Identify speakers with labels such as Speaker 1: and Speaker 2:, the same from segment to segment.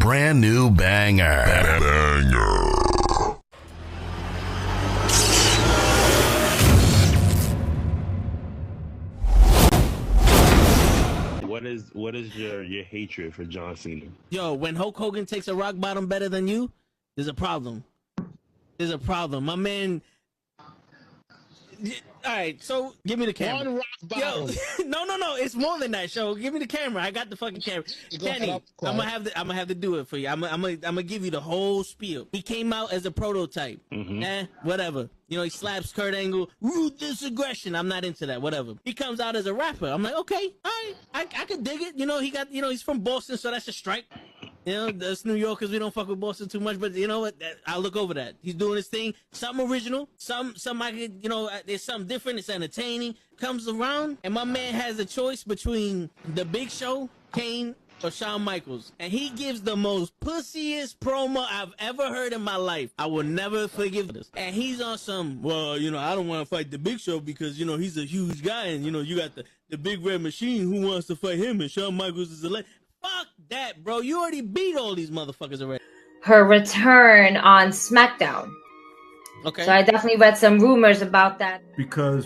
Speaker 1: brand new banger.
Speaker 2: What is your hatred for John Cena?
Speaker 3: Yo, when Hulk Hogan takes a rock bottom better than you, there's a problem. There's a problem. My man. All right, so give me the camera.
Speaker 4: One rock bottom.
Speaker 3: Yo, no, it's more than that. Show, give me the camera. I got the fucking camera. Kenny, I'm gonna have to do it for you. I'm gonna give you the whole spiel. He came out as a prototype. Whatever. You know, he slaps Kurt Angle. Ruthless aggression. I'm not into that. Whatever. He comes out as a rapper. I'm like, okay, all right, I could dig it. You know, he's from Boston, so that's a strike. You know, us New Yorkers, we don't fuck with Boston too much, but you know what? I'll look over that. He's doing his thing. Something original. Some I could, you know, there's something different. It's entertaining. Comes around, and my man has a choice between The Big Show, Kane, or Shawn Michaels. And he gives the most pussiest promo I've ever heard in my life. I will never forgive this. And he's on some, well, you know, I don't want to fight The Big Show because, you know, he's a huge guy. And, you know, you got the big red machine. Who wants to fight him? And Shawn Michaels is a legend. Fuck that, bro. You already beat all these motherfuckers already.
Speaker 5: Her return on SmackDown.
Speaker 3: Okay.
Speaker 5: So I definitely read some rumors about that.
Speaker 6: Because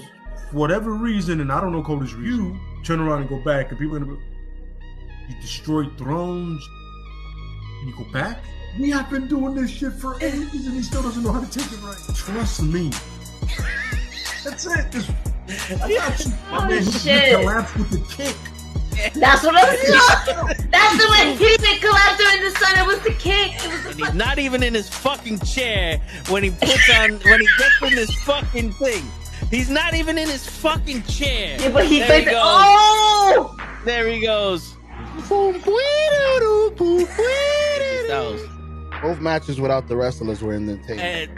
Speaker 6: for whatever reason, and I don't know Cody's reason, you turn around and go back, and people are gonna be, you destroyed thrones, and you go back? We have been doing this shit for ages, and he still doesn't know how to take it right. Trust me. That's it. I got you. My man, he collapsed with the kick.
Speaker 5: That's what I was saying. That's the way he didn't collapse during the sun. It was the kick.
Speaker 3: He's not even in his fucking chair when he gets in this fucking thing. He's not even in his fucking chair.
Speaker 5: Yeah, but he
Speaker 3: there
Speaker 5: goes, oh!
Speaker 3: There he goes.
Speaker 4: Both matches without the wrestlers were in the tape.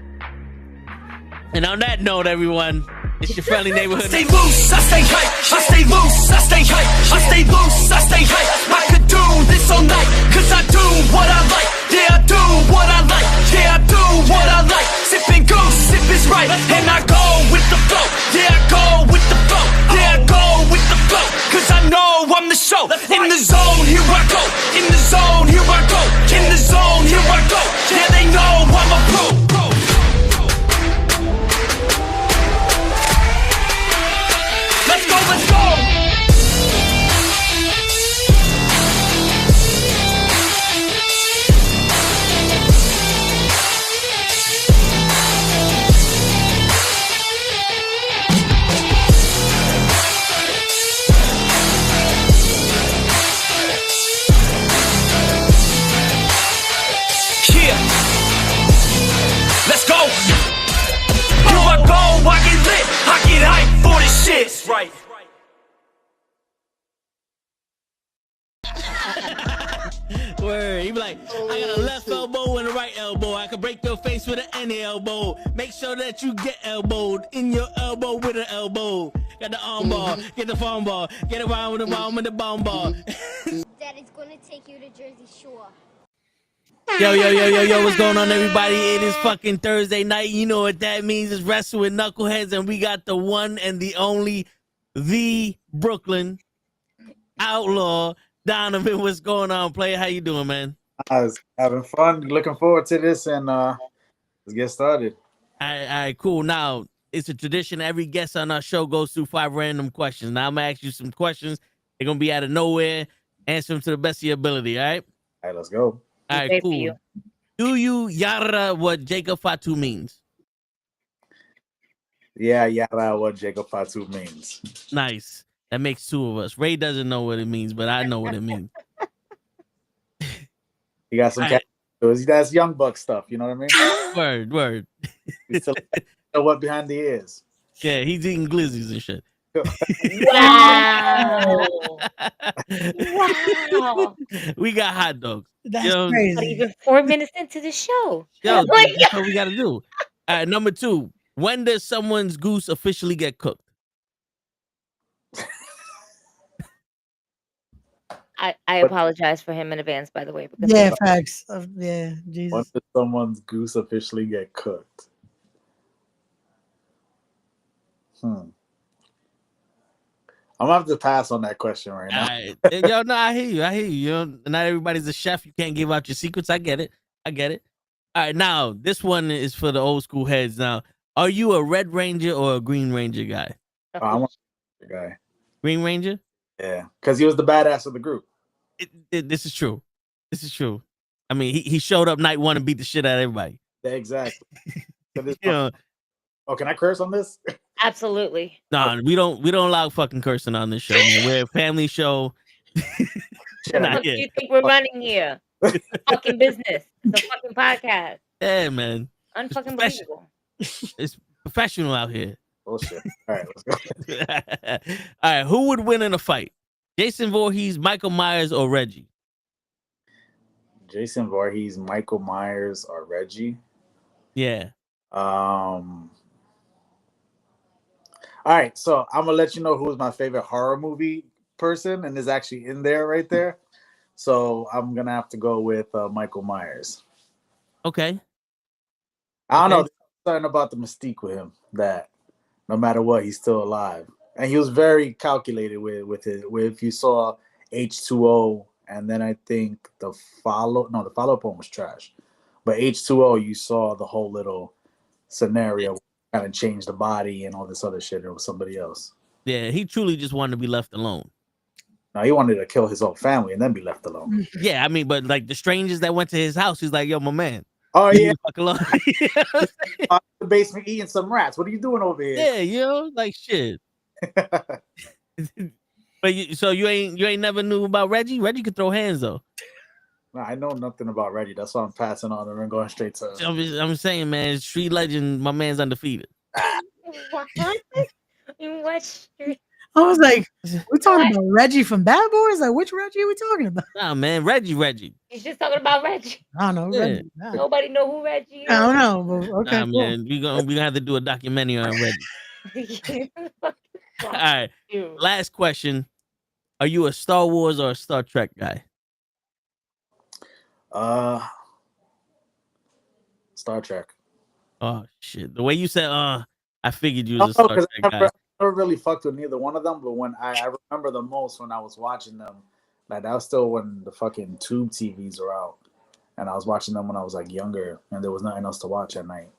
Speaker 3: And on that note, everyone, it's your friendly neighborhood.
Speaker 7: I stay loose, I stay hype. I stay loose, I stay hype. I stay loose, I stay hype. I could do this all night, cause I do what I like. Yeah, I do what I like. Yeah, I do what I like. Sipping goose, sip is right. And I go with the flow. Yeah, I go with the flow. Yeah, I go with the flow. Cause I know I'm the show. In the zone, here I go. In the zone, here I go. In the zone, here I go. Yeah, they know I'm a pro. Let's go, let's go! Yeah! Let's go! Here I go, I get lit, I get hype for this shit! Right.
Speaker 3: Word. He be like, I got a left elbow and a right elbow. I can break your face with any elbow. Make sure that you get elbowed in your elbow with an elbow. Got the arm bar, get the farm bar, get around with the bomb with the bomb bar.
Speaker 8: Daddy's gonna take you to Jersey Shore.
Speaker 3: Yo, what's going on, everybody? It is fucking Thursday night. You know what that means. It's Wrestle with Knuckleheads, and we got the one and the only, the Brooklyn Outlaw, Donovan. What's going on, player? How you doing, man?
Speaker 9: I was having fun. Looking forward to this, and let's get started.
Speaker 3: All right, cool. Now, it's a tradition. Every guest on our show goes through 5 random questions. Now, I'm going to ask you some questions. They're going to be out of nowhere. Answer them to the best of your ability, all right?
Speaker 9: All right, let's go.
Speaker 3: All right, cool. Do you yada what Jacob Fatu means?
Speaker 9: Yeah, yada what Jacob Fatu means.
Speaker 3: Nice. That makes 2 of us. Ray doesn't know what it means, but I know what it means.
Speaker 9: You got some that's young buck stuff, you know what I
Speaker 3: mean? Word.
Speaker 9: You still know what behind the ears.
Speaker 3: Yeah, he's eating glizzies and shit.
Speaker 5: Wow.
Speaker 3: We got hot dogs.
Speaker 10: That's crazy.
Speaker 5: Not even 4 minutes into the show.
Speaker 3: Yo, that's what we got to do. All right, number 2. When does someone's goose officially get cooked?
Speaker 5: I apologize for him in advance, by the way. Because
Speaker 10: yeah, facts. Yeah, Jesus.
Speaker 9: When does someone's goose officially get cooked? I'm gonna have to pass on that question right now.
Speaker 3: All right. Yo, no, I hear you. You know, not everybody's a chef. You can't give out your secrets. I get it. All right, now this one is for the old school heads. Now, are you a Red Ranger or a Green Ranger guy?
Speaker 9: I'm a guy.
Speaker 3: Green Ranger?
Speaker 9: Yeah, because he was the badass of the group.
Speaker 3: This is true. I mean, he showed up night one and beat the shit out of everybody.
Speaker 9: Yeah, exactly.
Speaker 3: You know,
Speaker 9: oh, can I curse on this?
Speaker 5: Absolutely.
Speaker 3: No, we don't allow fucking cursing on this show, man. We're a family show.
Speaker 5: What do you think we're running here? Fucking business. It's a fucking podcast.
Speaker 3: Yeah, man.
Speaker 5: Unfucking believable.
Speaker 3: It's professional out here.
Speaker 9: Bullshit. All right, let's go.
Speaker 3: All right, who would win in a fight? Jason Voorhees, Michael Myers, or Reggie?
Speaker 9: Jason Voorhees, Michael Myers, or Reggie?
Speaker 3: Yeah.
Speaker 9: All right, so I'm gonna let you know who's my favorite horror movie person, and is actually in there right there. So I'm gonna have to go with Michael Myers.
Speaker 3: Okay.
Speaker 9: I don't know. There's something about the mystique with him that no matter what, he's still alive, and he was very calculated with it. With if you saw H2O, and then I think the follow-up one was trash, but H2O, you saw the whole little scenario. Kind of changed the body and all this other shit. It was somebody else.
Speaker 3: Yeah, he truly just wanted to be left alone.
Speaker 9: No, he wanted to kill his whole family and then be left alone.
Speaker 3: Yeah, I mean, but like the strangers that went to his house, he's like, "Yo, my man."
Speaker 9: Oh yeah,
Speaker 3: fuck alone. You know what
Speaker 9: I'm in the basement eating some rats. What are you doing over here?
Speaker 3: yeah, you know, like shit. But you ain't never knew about Reggie. Reggie could throw hands though.
Speaker 9: No, I know nothing about Reggie. That's why I'm passing on and going straight to.
Speaker 3: I'm saying, man, street legend. My man's undefeated.
Speaker 5: What?
Speaker 10: I was like, we're talking about Reggie from Bad Boys? Like, which Reggie are we talking about?
Speaker 3: Nah, man, Reggie.
Speaker 5: He's just talking about Reggie.
Speaker 10: I don't know.
Speaker 3: Yeah.
Speaker 10: Reggie. Nah.
Speaker 5: Nobody know who Reggie is.
Speaker 10: I don't know. But okay,
Speaker 3: Nah,
Speaker 10: cool.
Speaker 3: man, we gonna have to do a documentary on Reggie. All right. Last question: are you a Star Wars or a Star Trek guy?
Speaker 9: Star Trek.
Speaker 3: Oh shit! The way you said, I figured you was a Star Trek guy.
Speaker 9: I never really fucked with neither one of them, but when I remember the most when I was watching them, like that was still when the fucking tube TVs were out, and I was watching them when I was like younger, and there was nothing else to watch at night.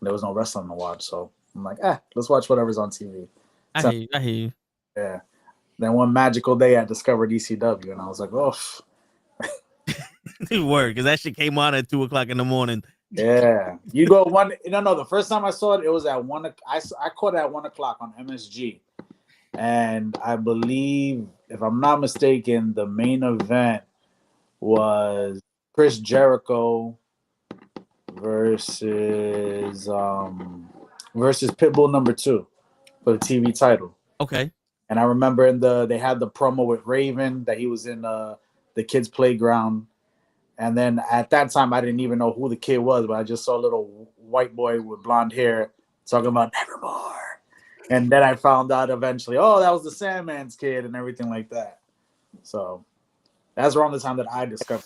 Speaker 9: There was no wrestling to watch, so I'm like, let's watch whatever's on TV.
Speaker 3: I hear you.
Speaker 9: Yeah. Then one magical day, I discovered ECW, and I was like, oh.
Speaker 3: Word, because that shit came on at 2:00 in the morning.
Speaker 9: Yeah, you go one. No. The first time I saw it, it was at 1. I caught it at 1:00 on MSG, and I believe, if I'm not mistaken, the main event was Chris Jericho versus Pitbull #2 for the TV title.
Speaker 3: Okay.
Speaker 9: And I remember they had the promo with Raven that he was in the kids' playground. And then at that time, I didn't even know who the kid was, but I just saw a little white boy with blonde hair talking about Nevermore. And then I found out eventually, oh, that was the Sandman's kid and everything like that. So that's around the time that I discovered.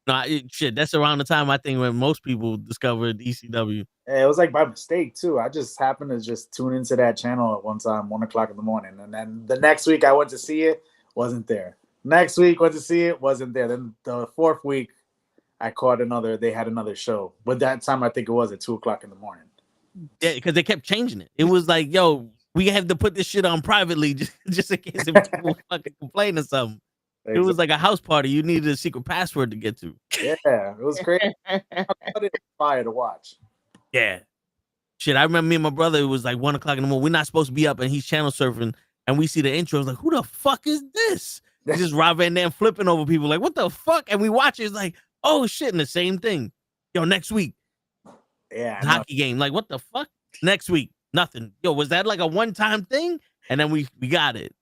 Speaker 3: No, shit, that's around the time I think when most people discovered ECW.
Speaker 9: Yeah, it was like by mistake too. I just happened to just tune into that channel at one time, 1:00 in the morning. And then the next week I went to see it, wasn't there. Next week, went to see it, wasn't there. Then the 4th week, I caught they had another show. But that time, I think it was at 2:00 in the morning.
Speaker 3: Yeah, because they kept changing it. It was like, yo, we have to put this shit on privately just in case if people fucking complain or something. Exactly. It was like a house party. You needed a secret password to get to.
Speaker 9: Yeah, it was crazy. I thought it was fire to watch.
Speaker 3: Yeah. Shit, I remember me and my brother, it was like 1:00 in the morning. We're not supposed to be up, and he's channel surfing, and we see the intro. I was like, who the fuck is this? It's just Rob Van Dam flipping over people like, what the fuck? And we watch it, it's like, oh shit, and the same thing. Yo, next week.
Speaker 9: Yeah.
Speaker 3: Hockey game. Like, what the fuck? Next week. Nothing. Yo, was that like a one-time thing? And then we got it.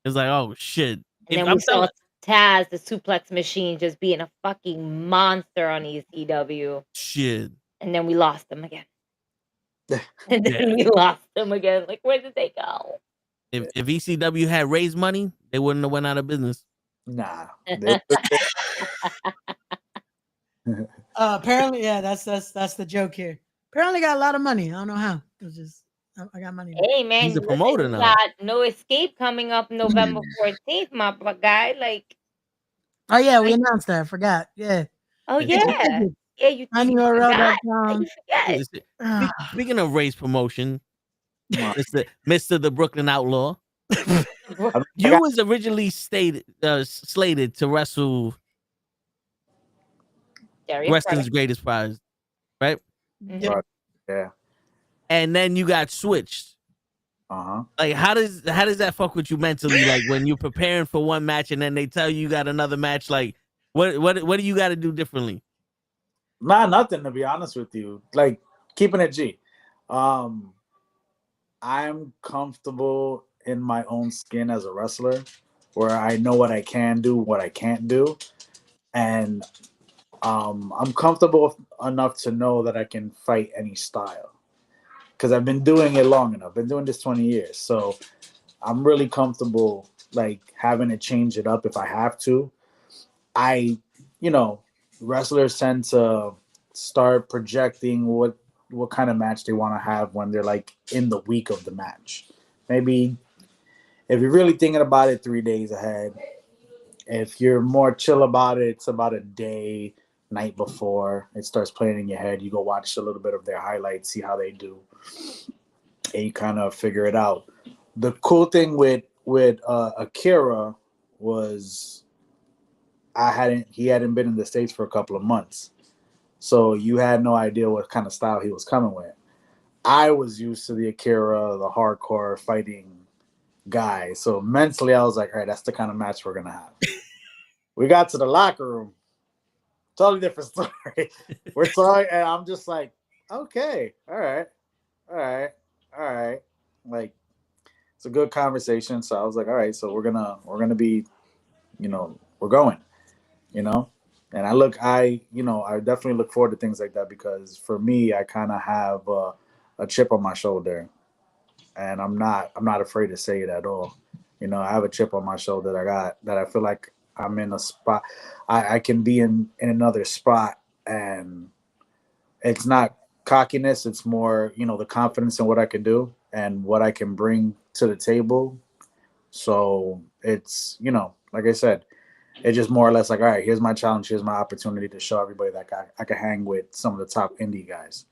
Speaker 3: It's like, oh shit.
Speaker 5: And then we saw Taz, the suplex machine, just being a fucking monster on ECW.
Speaker 3: Shit.
Speaker 5: And then we lost them again. And then we lost them again. Like, where did they go?
Speaker 3: If ECW had raised money, they wouldn't have went out of business.
Speaker 9: Nah.
Speaker 10: Apparently, yeah, that's the joke here. Apparently, got a lot of money. I don't know how. It's just I got money.
Speaker 5: Hey man,
Speaker 3: He's a
Speaker 5: listen,
Speaker 3: promoter
Speaker 5: you
Speaker 3: now.
Speaker 5: got No Escape coming up November 14th, my guy. Like,
Speaker 10: Oh yeah, we announced that. I forgot. Yeah.
Speaker 5: oh
Speaker 3: It's-
Speaker 5: yeah, yeah. You forgot?
Speaker 10: TinyURL.com.
Speaker 5: You forget?
Speaker 3: Speaking of race promotion,
Speaker 9: Come on.
Speaker 3: Mr. the Brooklyn Outlaw,
Speaker 9: I
Speaker 3: you
Speaker 9: got-
Speaker 3: was originally slated to wrestle
Speaker 5: Darius
Speaker 3: wrestling's
Speaker 5: Rucker.
Speaker 3: greatest prize, right?
Speaker 5: Mhm.
Speaker 9: Yeah.
Speaker 3: And then you got switched.
Speaker 9: Uh-huh.
Speaker 3: Like, how does that fuck with you mentally? Like, when you're preparing for one match and then they tell you got another match, like, what do you got to do differently?
Speaker 9: Nothing, to be honest with you. Like, keeping it G. I'm comfortable in my own skin as a wrestler, where I know what I can do, what I can't do, and I'm comfortable enough to know that I can fight any style, because I've been doing it long enough. I've been doing this 20 years, so I'm really comfortable like having to change it up if I have to. Wrestlers tend to start projecting what kind of match they want to have when they're like in the week of the match. Maybe if you're really thinking about it 3 days ahead. If you're more chill about it, it's about a day, night before it starts playing in your head. You go watch a little bit of their highlights, see how they do, and you kind of figure it out. The cool thing with Akira was he hadn't been in the States for a couple of months, so you had no idea what kind of style he was coming with. I was used to the Akira, the hardcore fighting guy, so mentally I was like, all right, that's the kind of match we're gonna have. We got to the locker room, totally different story. We're talking, and I'm just like, okay, all right. Like, it's a good conversation. So I was like, all right, so we're gonna be, we're going, and I definitely look forward to things like that, because for me, I kind of have a chip on my shoulder, and I'm not afraid to say it at all. I have a chip on my shoulder that I feel like I'm in a spot. I can be in another spot, and it's not cockiness. It's more, the confidence in what I can do and what I can bring to the table. So it's, like I said, it's just more or less like, all right, here's my challenge. Here's my opportunity to show everybody that I can hang with some of the top indie guys,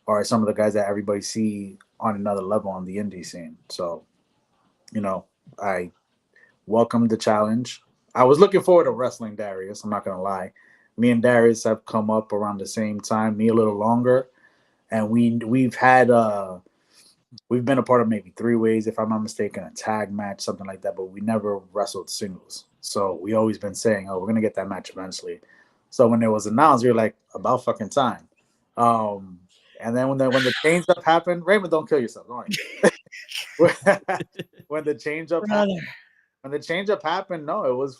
Speaker 9: or some of the guys that everybody see on another level on the indie scene. So, I welcome the challenge. I was looking forward to wrestling Darius. I'm not going to lie. Me and Darius have come up around the same time, me a little longer. And we've been a part of maybe 3 ways, if I'm not mistaken, a tag match, something like that, but we never wrestled singles. So we always been saying, oh, we're going to get that match eventually. So when it was announced, we were like, about fucking time. And then when the change up happened, Raymond, don't kill yourself. Don't worry. When the change up happened, no, it was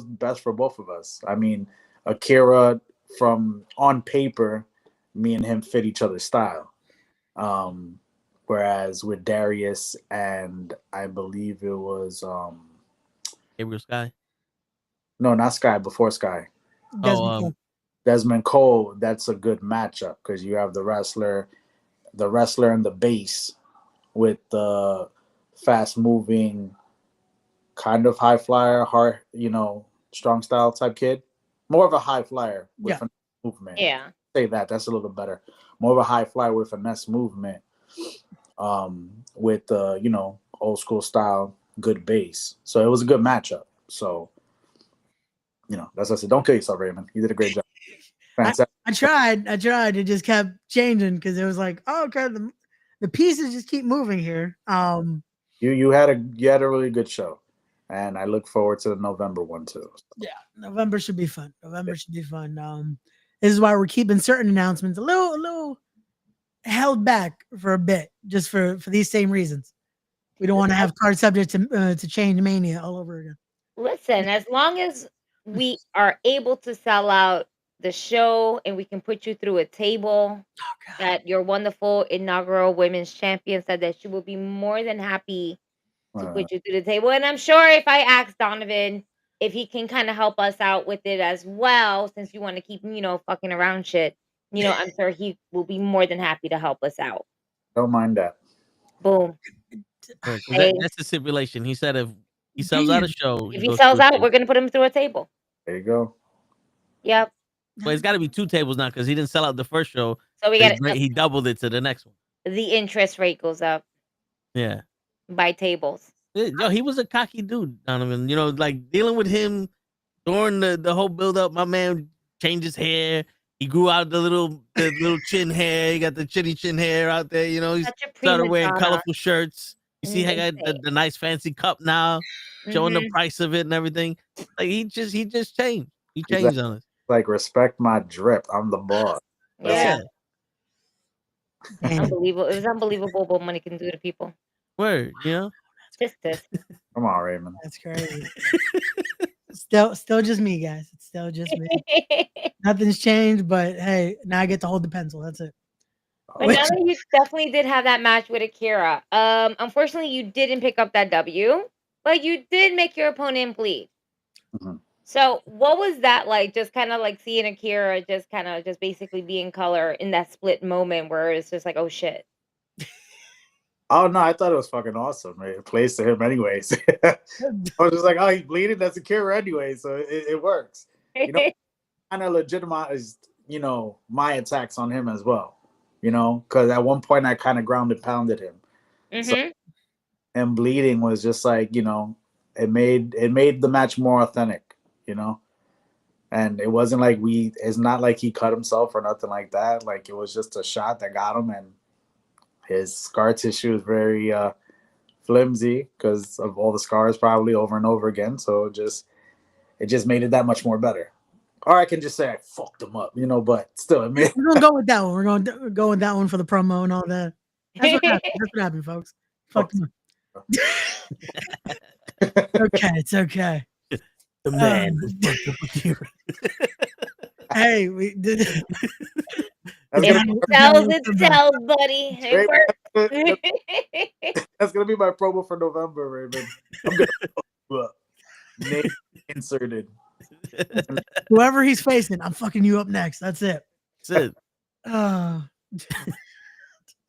Speaker 9: best for both of us. I mean, Akira, from on paper, me and him fit each other's style. Whereas with Darius and I believe it was
Speaker 3: Gabriel Sky.
Speaker 9: No, not Sky, before Sky. Desmond Cole, that's a good matchup, because you have the wrestler and the base with the fast moving, kind of high flyer, hard, strong style type kid. More of a high flyer with finesse movement.
Speaker 5: Yeah.
Speaker 9: Say that's a little better. More of a high flyer with finesse movement. With old school style, good base. So it was a good matchup. So, that's what I said. Don't kill yourself, Raymond. You did a great job.
Speaker 10: I tried. It just kept changing, because it was like, oh, okay, the pieces just keep moving here.
Speaker 9: You had a really good show, and I look forward to the November one too.
Speaker 10: Yeah, November should be fun. This is why we're keeping certain announcements a little held back for a bit, just for these same reasons. We don't want to have cards subject to change mania all over again.
Speaker 5: Listen, as long as we are able to sell out the show and we can put you through a table, that your wonderful inaugural women's champion said that she will be more than happy to put you through the table. And I'm sure if I ask Donovan if he can kind of help us out with it as well, since you want to keep, fucking around shit, I'm sure he will be more than happy to help us out.
Speaker 9: Don't mind that.
Speaker 5: Boom.
Speaker 3: That's the stipulation. He said if he sells out a show,
Speaker 5: if he sells out, we're gonna put him through a table.
Speaker 9: There you go.
Speaker 5: Yep.
Speaker 3: But it's got to be 2 tables now because he didn't sell out the first show.
Speaker 5: So we got
Speaker 3: he doubled it to the next one.
Speaker 5: The interest rate goes up.
Speaker 3: Yeah.
Speaker 5: By tables.
Speaker 3: Yo, he was a cocky dude, Donovan. You know, like dealing with him during the whole build up. My man changed his hair. He grew out the little chin hair. He got the chin hair out there. You know, he started wearing colorful shirts. You see, I got the nice fancy cup now, showing the price of it and everything. Like he just changed. He changed on us.
Speaker 9: Like, respect my drip. I'm the boss.
Speaker 5: Yeah. Unbelievable. It was unbelievable what money can do to people.
Speaker 3: Word, you know?
Speaker 9: Come on, Raymond.
Speaker 10: That's crazy. Still just me, guys. It's still just me. Nothing's changed, but hey, now I get to hold the pencil. That's it.
Speaker 5: But now that you definitely did have that match with Akira. Unfortunately, you didn't pick up that W, but you did make your opponent bleed.
Speaker 9: Mm-hmm.
Speaker 5: So what was that like? Just kind of like seeing Akira just basically be in color in that split moment where it's just like, oh shit.
Speaker 9: Oh no, I thought it was fucking awesome. It plays to him anyways. I was just like, oh, he's bleeding. That's Akira anyway, so it works. You know, kind of legitimized, you know, my attacks on him as well. You know, because at one point I kind of grounded pounded him.
Speaker 5: Mm-hmm.
Speaker 9: So him bleeding was just like, you know, it made the match more authentic. You know, and it wasn't like it's not like he cut himself or nothing like that. Like it was just a shot that got him, and his scar tissue is very flimsy because of all the scars probably over and over again. So it just made it that much more better. Or I can just say I fucked him up, you know, but still, we're
Speaker 10: gonna go with that one. We're gonna go with that one for the promo and all that. That's what happened. That's what happened, folks. Fucked him up. Okay, it's okay.
Speaker 3: The man.
Speaker 10: Hey, we did.
Speaker 5: It tells, buddy. It works.
Speaker 9: That's gonna be my promo for November, Raymond. I'm gonna name inserted.
Speaker 10: Whoever he's facing, I'm fucking you up next. That's it.
Speaker 3: That's it.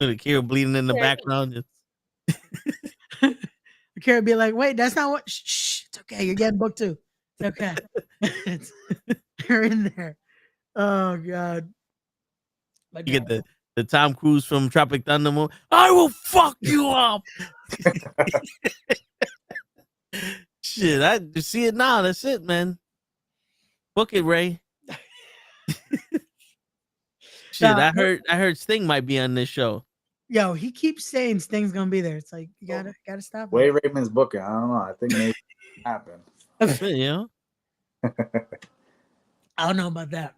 Speaker 3: Akira bleeding in the background.
Speaker 10: Akira be like, wait, that's not what. Shh, it's okay. You're getting booked too. It's okay. You're in there. Oh god.
Speaker 3: You get the Tom Cruise from Tropic Thunder moment. I will fuck you up. Shit, I just see it now. That's it, man. Book it, Ray. Shit, I heard Sting might be on this show.
Speaker 10: Yo, he keeps saying Sting's gonna be there. It's like you gotta stop.
Speaker 9: Way Raymond's booking. I don't know. I think maybe it happened.
Speaker 3: You know?
Speaker 10: I don't know about that.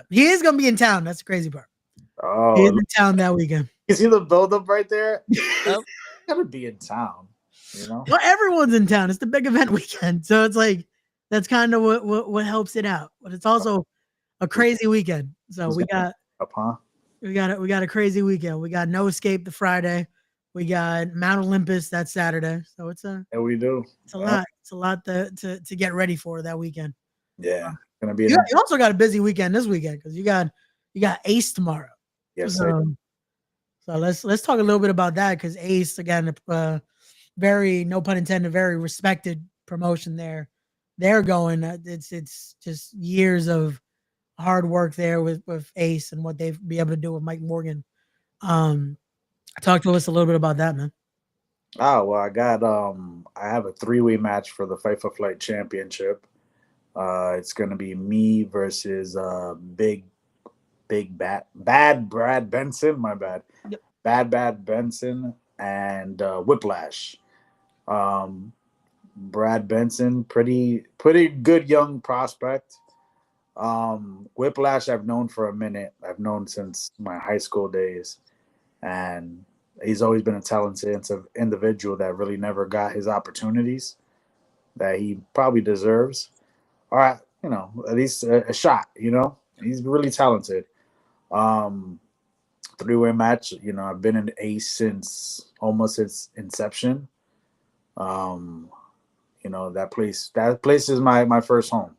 Speaker 10: He is gonna be in town. That's the crazy part.
Speaker 9: Oh,
Speaker 10: he's in town that weekend.
Speaker 9: You see the buildup right there? Gotta be in town. You know?
Speaker 10: Well, everyone's in town. It's the big event weekend, so it's like that's kind of what helps it out. But it's also a crazy weekend. So we got a crazy weekend. We got No Escape the Friday. We got Mount Olympus that Saturday. So it's a
Speaker 9: we do.
Speaker 10: It's a lot. It's a lot to get ready for that weekend.
Speaker 9: Yeah, gonna be.
Speaker 10: You also got a busy weekend this weekend because you got Ace tomorrow.
Speaker 9: Yes.
Speaker 10: So let's talk a little bit about that because Ace again, very, no pun intended, very respected promotion there. They're going. It's just years of hard work there with Ace and what they've be able to do with Mike Morgan. Talk to us a little bit about that, man.
Speaker 9: Oh well, I have a 3-way match for the Fight for Flight Championship. It's gonna be me versus Bad Brad Benson. My bad.
Speaker 10: Yep.
Speaker 9: Bad Benson and Whiplash. Brad Benson, pretty good young prospect. Whiplash I've known for a minute. I've known since my high school days, and he's always been a talented individual that really never got his opportunities that he probably deserves. All right, you know, at least a shot. You know, he's really talented. 3-way match. You know, I've been in Ace since almost its inception. You know, that place is my first home.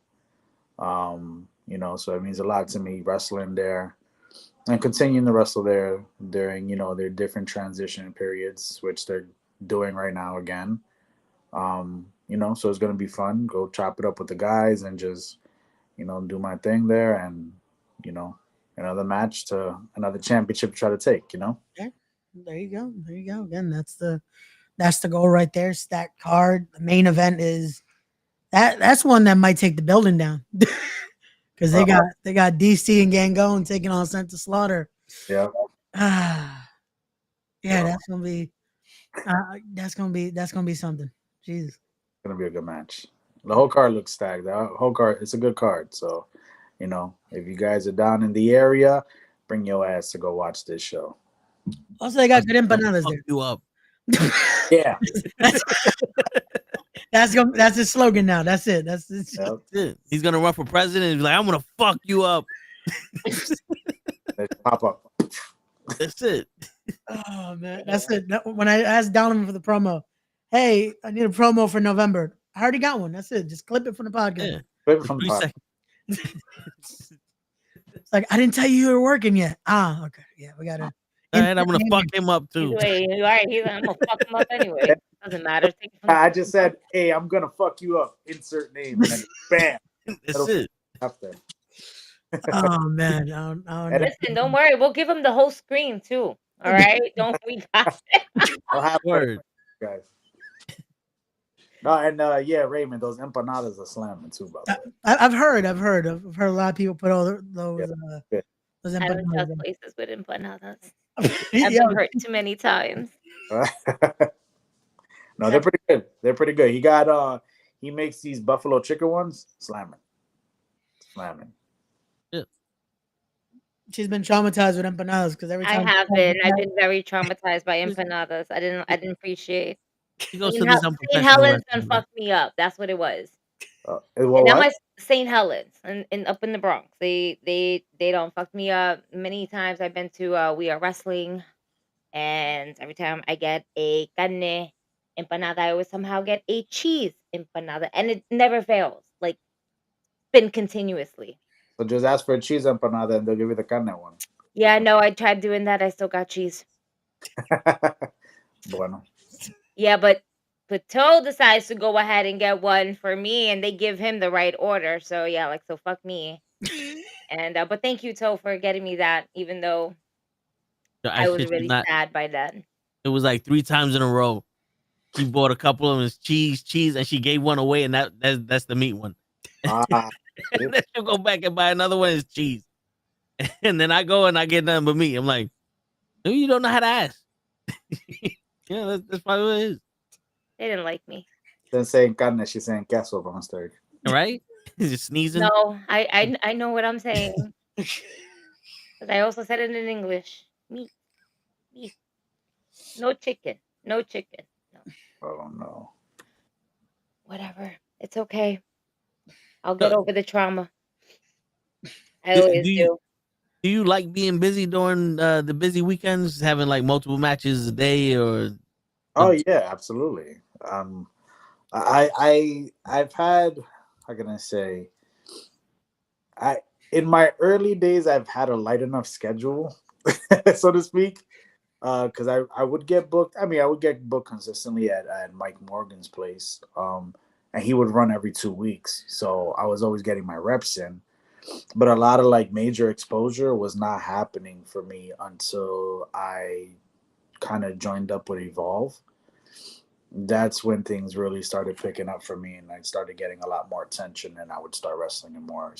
Speaker 9: You know, so it means a lot to me wrestling there. and continuing to wrestle there during their different transition periods, which they're doing right now again. So it's gonna be fun. Go chop it up with the guys and just do my thing there, and another match to another championship to try to take.
Speaker 10: Yeah, there you go. There you go. Again, that's the goal right there. Stack card. The main event is that's one that might take the building down. Because they got DC and Gangone taking on Senta Slaughter.
Speaker 9: Yeah.
Speaker 10: Yeah, that's gonna be something. Jesus.
Speaker 9: It's gonna be a good match. The whole card looks stacked. The whole card, it's a good card. So, if you guys are down in the area, bring your ass to go watch this show.
Speaker 10: Also, they got good empanadas there.
Speaker 3: You up?
Speaker 9: Yeah.
Speaker 10: That's his slogan now. That's it. That's
Speaker 3: it. He's gonna run for president. He's like, I'm gonna fuck you up.
Speaker 9: Pop up.
Speaker 3: That's it.
Speaker 10: Oh man, that's it. When I asked Donovan for the promo, hey, I need a promo for November. I already got one. That's it. Just clip it from the podcast.
Speaker 3: Yeah.
Speaker 9: Clip it from the podcast.
Speaker 10: It's like, I didn't tell you were working yet. Okay. Yeah, we got to.
Speaker 3: All right, I'm going to fuck him up too.
Speaker 5: Wait, all right, I'm going to fuck him up anyway. Doesn't matter.
Speaker 9: I just said, hey, I'm going to fuck you up. Insert name. And bam.
Speaker 3: That's it.
Speaker 9: After.
Speaker 10: Oh, man.
Speaker 5: Listen, don't worry. We'll give him the whole screen too. All right? Don't we got it?
Speaker 9: I'll have
Speaker 3: word.
Speaker 9: Guys. No, and Raymond, those empanadas are slamming too, brother.
Speaker 10: I've heard a lot of people put all those
Speaker 5: I don't
Speaker 10: empanadas.
Speaker 5: trust places with empanadas. I've been hurt too many times.
Speaker 9: No, they're pretty good. They're pretty good. He makes these buffalo chicken ones slamming.
Speaker 3: Yeah.
Speaker 10: She's been traumatized with empanadas because every time
Speaker 5: I've been very traumatized by empanadas. I didn't appreciate.
Speaker 3: He goes
Speaker 5: St.
Speaker 3: to this
Speaker 5: Helens and fucked me up. That's what it was. And now my St. Helens and up in the Bronx. They don't fuck me up. Many times I've been to We Are Wrestling, and every time I get a carne empanada, I always somehow get a cheese empanada, and it never fails. Like, been continuously.
Speaker 9: So just ask for a cheese empanada and they'll give you the carne one.
Speaker 5: Yeah, no, I tried doing that. I still got cheese.
Speaker 9: Bueno.
Speaker 5: Yeah, but Pato decides to go ahead and get one for me, and they give him the right order. So yeah, so fuck me. And but thank you, Toe, for getting me that, even though I was really sad by then.
Speaker 3: It was like 3 times in a row. She bought a couple of them cheese, and she gave one away, and that's the meat one. And then she'll go back and buy another one. Is cheese, and then I go and I get nothing but meat. I'm like, maybe you don't know how to ask. Yeah, that's probably what it is.
Speaker 5: They didn't like me.
Speaker 9: Then saying carne, she's saying queso on stage.
Speaker 3: Right? Just sneezing.
Speaker 5: No, I know what I'm saying. Because I also said it in English. Meat. No chicken. No.
Speaker 9: Oh no.
Speaker 5: Whatever. It's okay. I'll get over the trauma. I always do.
Speaker 3: Do you like being busy during the busy weekends, having like multiple matches a day, or?
Speaker 9: Oh yeah, absolutely. I've had, how can I say? In my early days, I've had a light enough schedule, so to speak, because I would get booked. I mean, I would get booked consistently at Mike Morgan's place, and he would run every 2 weeks, so I was always getting my reps in. But a lot of like major exposure was not happening for me until I kind of joined up with Evolve. That's when things really started picking up for me, and I started getting a lot more attention, and I would start wrestling in more,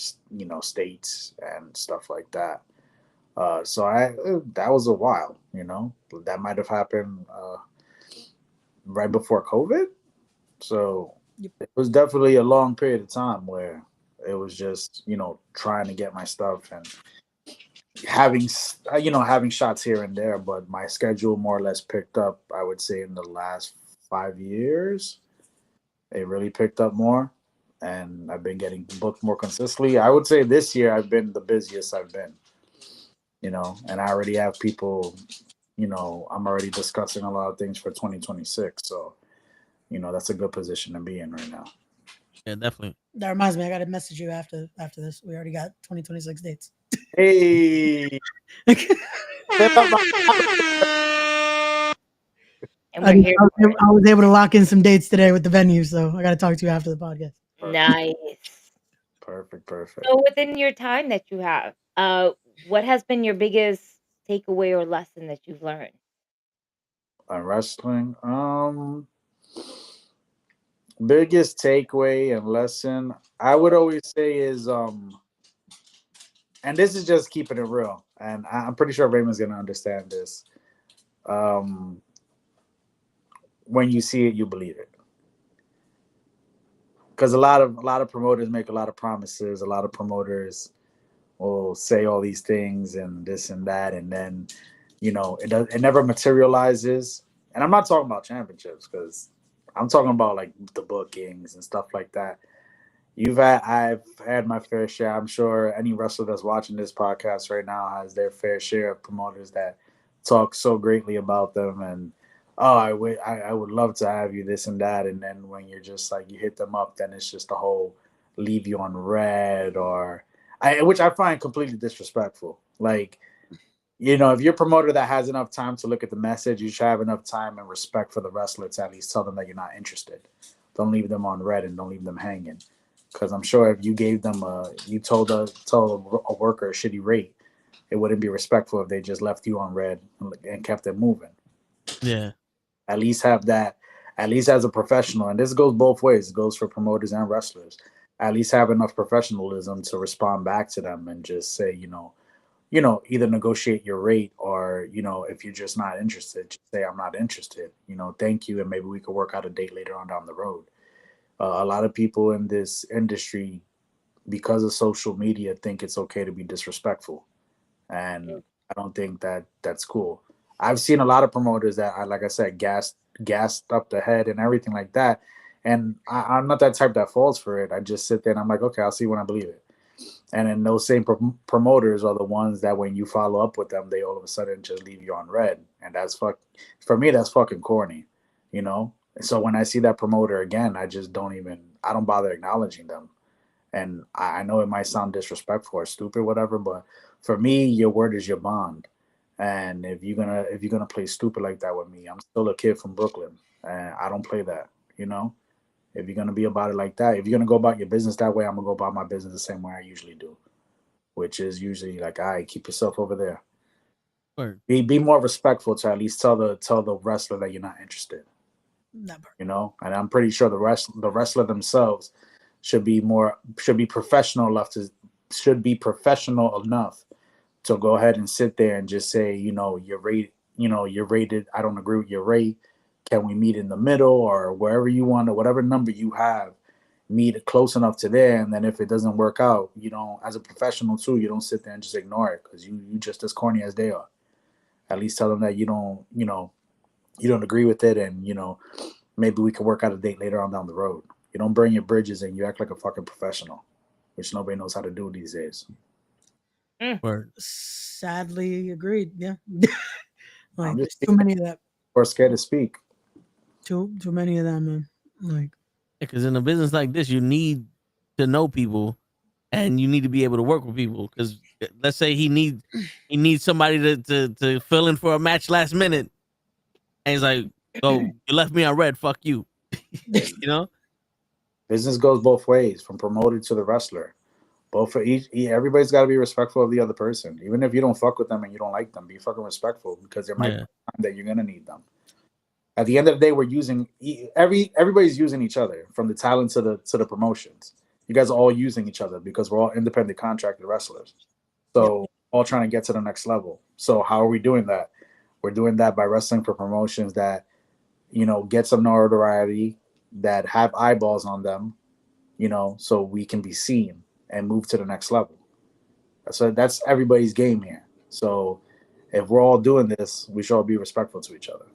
Speaker 9: states and stuff like that. So that was a while, that might have happened right before COVID. So it was definitely a long period of time where it was just, trying to get my stuff and having shots here and there. But my schedule more or less picked up, I would say, in the last 5 years. It really picked up more, and I've been getting booked more consistently. I would say this year I've been the busiest I've been, and I already have people, I'm already discussing a lot of things for 2026. So, that's a good position to be in right now.
Speaker 3: Yeah, definitely.
Speaker 10: That reminds me, I got to message you after this. We already got 2026 dates.
Speaker 9: Hey.
Speaker 5: And we're here.
Speaker 10: I was able to lock in some dates today with the venue, so I got to talk to you after the podcast.
Speaker 5: Nice.
Speaker 9: Perfect.
Speaker 5: So within your time that you have, what has been your biggest takeaway or lesson that you've learned?
Speaker 9: On wrestling, biggest takeaway and lesson I would always say is and this is just keeping it real, and I'm pretty sure Raymond's gonna understand this. When you see it, you believe it. Because a lot of promoters make a lot of promises. A lot of promoters will say all these things and this and that, and then it never materializes. And I'm not talking about championships, because I'm talking about like the bookings and stuff like that. I've had my fair share. I'm sure any wrestler that's watching this podcast right now has their fair share of promoters that talk so greatly about them, and I would love to have you, this and that. And then when you're just like, you hit them up, then it's just the whole leave you on red, which I find completely disrespectful. Like, if you're a promoter that has enough time to look at the message, you should have enough time and respect for the wrestler to at least tell them that you're not interested. Don't leave them on red and don't leave them hanging. Because I'm sure if you gave them told a worker a shitty rate, it wouldn't be respectful if they just left you on red and kept it moving.
Speaker 3: Yeah.
Speaker 9: At least have that, at least as a professional, and this goes both ways. It goes for promoters and wrestlers. At least have enough professionalism to respond back to them and just say, either negotiate your rate, or, if you're just not interested, just say, I'm not interested, thank you. And maybe we could work out a date later on down the road. A lot of people in this industry, because of social media, think it's okay to be disrespectful. And I don't think that that's cool. I've seen a lot of promoters that, like I said, gassed up the head and everything like that. And I'm not that type that falls for it. I just sit there and I'm like, okay, I'll see when I believe it. And then those same promoters are the ones that when you follow up with them, they all of a sudden just leave you on red. And for me, that's fucking corny, So when I see that promoter again, I don't bother acknowledging them. And I know it might sound disrespectful or stupid, whatever, but for me, your word is your bond. And if you're gonna play stupid like that with me, I'm still a kid from Brooklyn, and I don't play that. If you're gonna be about it like that, if you're gonna go about your business that way, I'm gonna go about my business the same way I usually do, which is usually like, all right, keep yourself over there.
Speaker 3: Word.
Speaker 9: Be more respectful to at least tell the wrestler that you're not interested.
Speaker 10: Never.
Speaker 9: And I'm pretty sure the wrestler themselves should be professional enough to go ahead and sit there and just say, you're rated. I don't agree with your rate. Can we meet in the middle, or wherever you want, or whatever number you have, meet close enough to there. And then if it doesn't work out, as a professional too, you don't sit there and just ignore it, because you just as corny as they are. At least tell them that you don't agree with it, and maybe we can work out a date later on down the road. You don't burn your bridges and you act like a fucking professional, which nobody knows how to do these days.
Speaker 3: Word.
Speaker 10: Sadly agreed. Yeah. Like,
Speaker 9: I'm
Speaker 10: there's
Speaker 9: just
Speaker 10: too many of that.
Speaker 9: Or scared to speak.
Speaker 10: Too many of them, man. Like,
Speaker 3: Because in a business like this, you need to know people, and you need to be able to work with people. Because let's say he needs somebody to fill in for a match last minute, and he's like, "Oh, you left me on red. Fuck you."
Speaker 9: Business goes both ways, from promoter to the wrestler. Both for everybody's got to be respectful of the other person. Even if you don't fuck with them and you don't like them, be fucking respectful, because there might be a time that you're gonna need them. At the end of the day, we're using everybody's using each other, from the talent to the promotions. You guys are all using each other because we're all independent contracted wrestlers. So all trying to get to the next level. So how are we doing that? We're doing that by wrestling for promotions that, get some notoriety, that have eyeballs on them, so we can be seen and move to the next level. So that's everybody's game here. So if we're all doing this, we should all be respectful to each other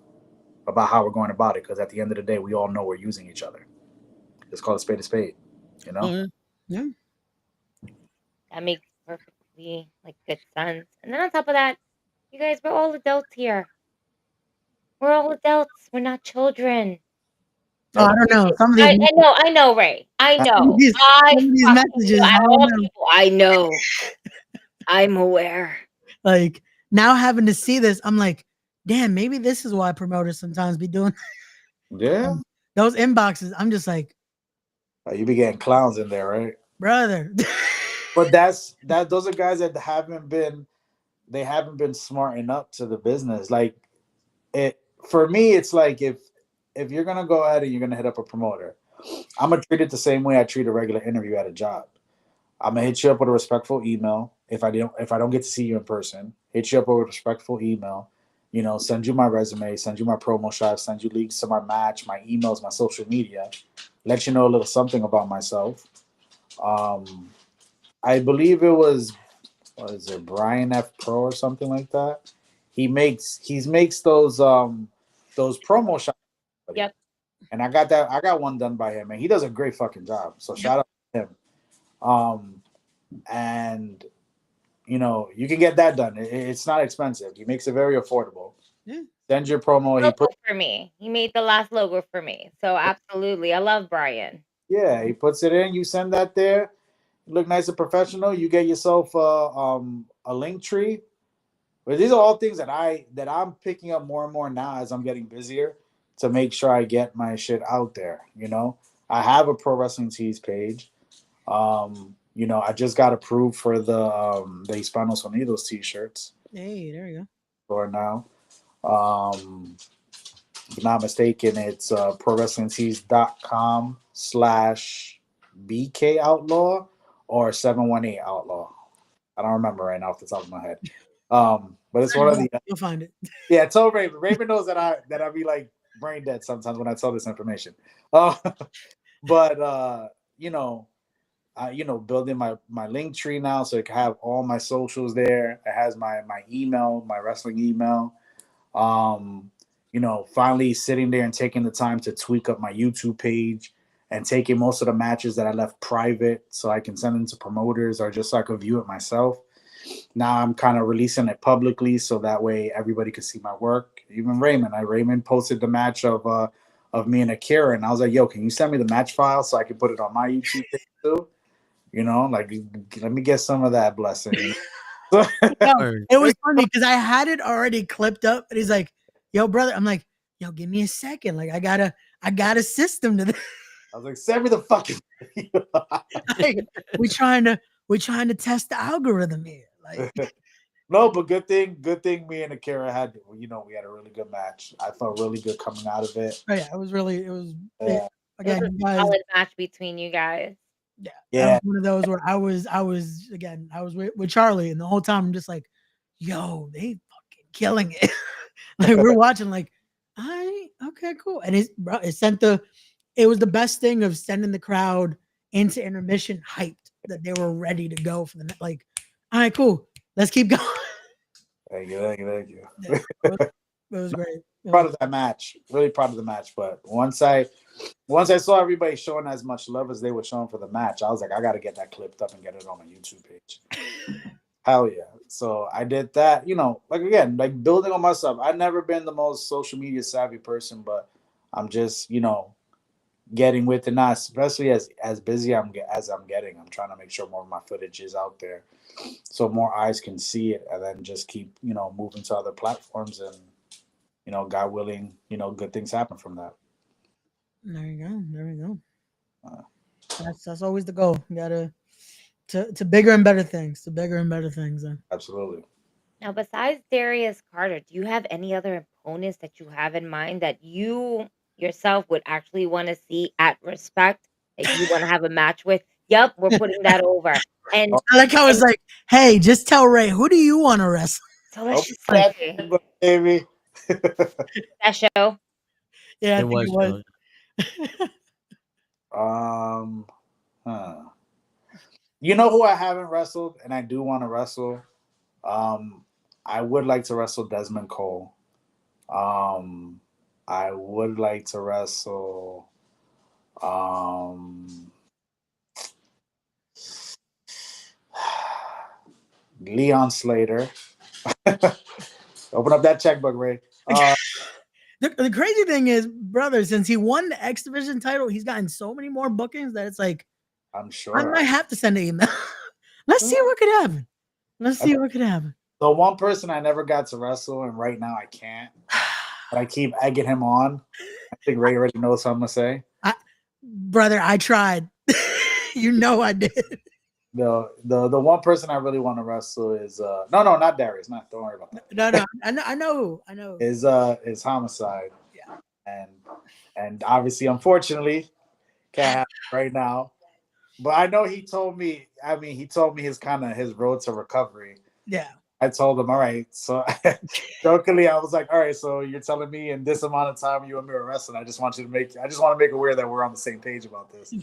Speaker 9: about how we're going about it, because at the end of the day, we all know we're using each other. Just call a spade a spade,
Speaker 10: Yeah.
Speaker 5: That makes perfectly good sense. And then on top of that, you guys, we're all adults here. We're all adults. We're not children.
Speaker 10: Oh, I don't know. Some of these,
Speaker 5: I know, Ray. I know.
Speaker 10: some of these messages.
Speaker 5: I know. I'm aware.
Speaker 10: Like now having to see this, I'm like, damn, maybe this is why promoters sometimes be doing
Speaker 9: Yeah.
Speaker 10: those inboxes. I'm just like,
Speaker 9: You be getting clowns in there, right?
Speaker 10: brother.
Speaker 9: But those are guys that haven't been smarting up to the business. Like it for me, it's like if you're gonna go ahead and you're gonna hit up a promoter, I'm gonna treat it the same way I treat a regular interview at a job. I'm gonna hit you up with a respectful email. If I don't get to see you in person, hit you up with a respectful email. You know, send you my resume, send you my promo shots, send you links to my match, my emails, my social media. Let you know a little something about myself. I believe it was Brian F Pro or something like that. He makes those promo shots.
Speaker 5: Yep.
Speaker 9: And I got one done by him, and he does a great fucking job. So shout out to him. And you know, you can get that done. It's not expensive. He makes it very affordable.
Speaker 10: Yeah.
Speaker 9: Send your promo.
Speaker 5: Logo for me. He made the last logo for me. So absolutely. I love Brian.
Speaker 9: Yeah, he puts it in. You send that there. You look nice and professional. You get yourself a link tree. But these are all things that I'm picking up more and more now as I'm getting busier to make sure I get my shit out there. You know, I have a Pro Wrestling Tees page. You know, I just got approved for the Hispanos Unidos t-shirts.
Speaker 10: Hey, there you go.
Speaker 9: For now. If I'm not mistaken, it's prowrestlingtees.com/BK Outlaw or 718 Outlaw. I don't remember right now off the top of my head. But it's one of the.
Speaker 10: You'll find it.
Speaker 9: Yeah, tell Raven. Raven knows that I be like brain dead sometimes when I tell this information. But you know, building my link tree now, so it can have all my socials there. It has my email, my wrestling email. You know, finally sitting there and taking the time to tweak up my YouTube page and taking most of the matches that I left private so I can send them to promoters or just so I could view it myself. Now I'm kind of releasing it publicly so that way everybody could see my work. Even Raymond posted the match of me and Akira, and I was like, yo, can you send me the match file so I can put it on my YouTube page too? You know, like, let me get some of that blessing. You know?
Speaker 10: No, it was funny because I had it already clipped up, and he's like, yo, brother. I'm like, yo, give me a second. Like, I got a system to this.
Speaker 9: I was like, send me the fucking
Speaker 10: like, we trying to test the algorithm here. Like,
Speaker 9: no, but good thing me and Akira had, we had a really good match. I felt really good coming out of it.
Speaker 10: Oh yeah, it was
Speaker 5: again,
Speaker 10: you guys,
Speaker 5: solid match between you guys.
Speaker 10: Yeah. One of those where I was with Charlie, and the whole time I'm just like, yo, they fucking killing it. Like, we're watching, like, okay, cool. And it was the best thing of sending the crowd into intermission hyped that they were ready to go for the like, all right, cool, let's keep going.
Speaker 9: Thank you.
Speaker 10: Yeah, it was great.
Speaker 9: Proud of that match. Really proud of the match. But once I saw everybody showing as much love as they were showing for the match, I was like, I got to get that clipped up and get it on my YouTube page. Hell yeah. So I did that, like building on myself. I've never been the most social media savvy person, but I'm just, getting with it now, especially as busy as I'm getting. I'm trying to make sure more of my footage is out there so more eyes can see it, and then just keep, moving to other platforms, and, God willing, good things happen from that.
Speaker 10: There you go. That's always the goal. You gotta to bigger and better things.
Speaker 9: Absolutely.
Speaker 5: Now, besides Darius Carter, do you have any other opponents that you have in mind that you yourself would actually want to see at Respect, that you want to have a match with? Yep, we're putting that over. And
Speaker 10: I like how it's like, hey, just tell Ray, who do you want to wrestle?
Speaker 5: So let's just see.
Speaker 9: Baby.
Speaker 5: That show.
Speaker 10: Yeah, I think it was.
Speaker 9: You know who I haven't wrestled and I do want to wrestle? I would like to wrestle Desmond Cole. I would like to wrestle Leon Slater. Open up that checkbook, Ray.
Speaker 10: The crazy thing is, brother, since he won the X Division title, he's gotten so many more bookings that it's like,
Speaker 9: I'm sure
Speaker 10: I might have to send an email. Let's see what could happen. Let's see what could happen.
Speaker 9: The one person I never got to wrestle, and right now I can't, but I keep egging him on. I think Ray already knows what I'm gonna say.
Speaker 10: Brother, I tried. You know I did.
Speaker 9: The one person I really want to wrestle is no, not Darius. Don't worry about that.
Speaker 10: No. I know.
Speaker 9: Is Homicide. Yeah. And obviously, unfortunately, can't happen right now. But I know he told me. I mean, he told me his road to recovery.
Speaker 10: Yeah.
Speaker 9: I told him, all right. So jokingly, I was like, all right. So you're telling me in this amount of time you and me are wrestling. I just want to make it aware that we're on the same page about this.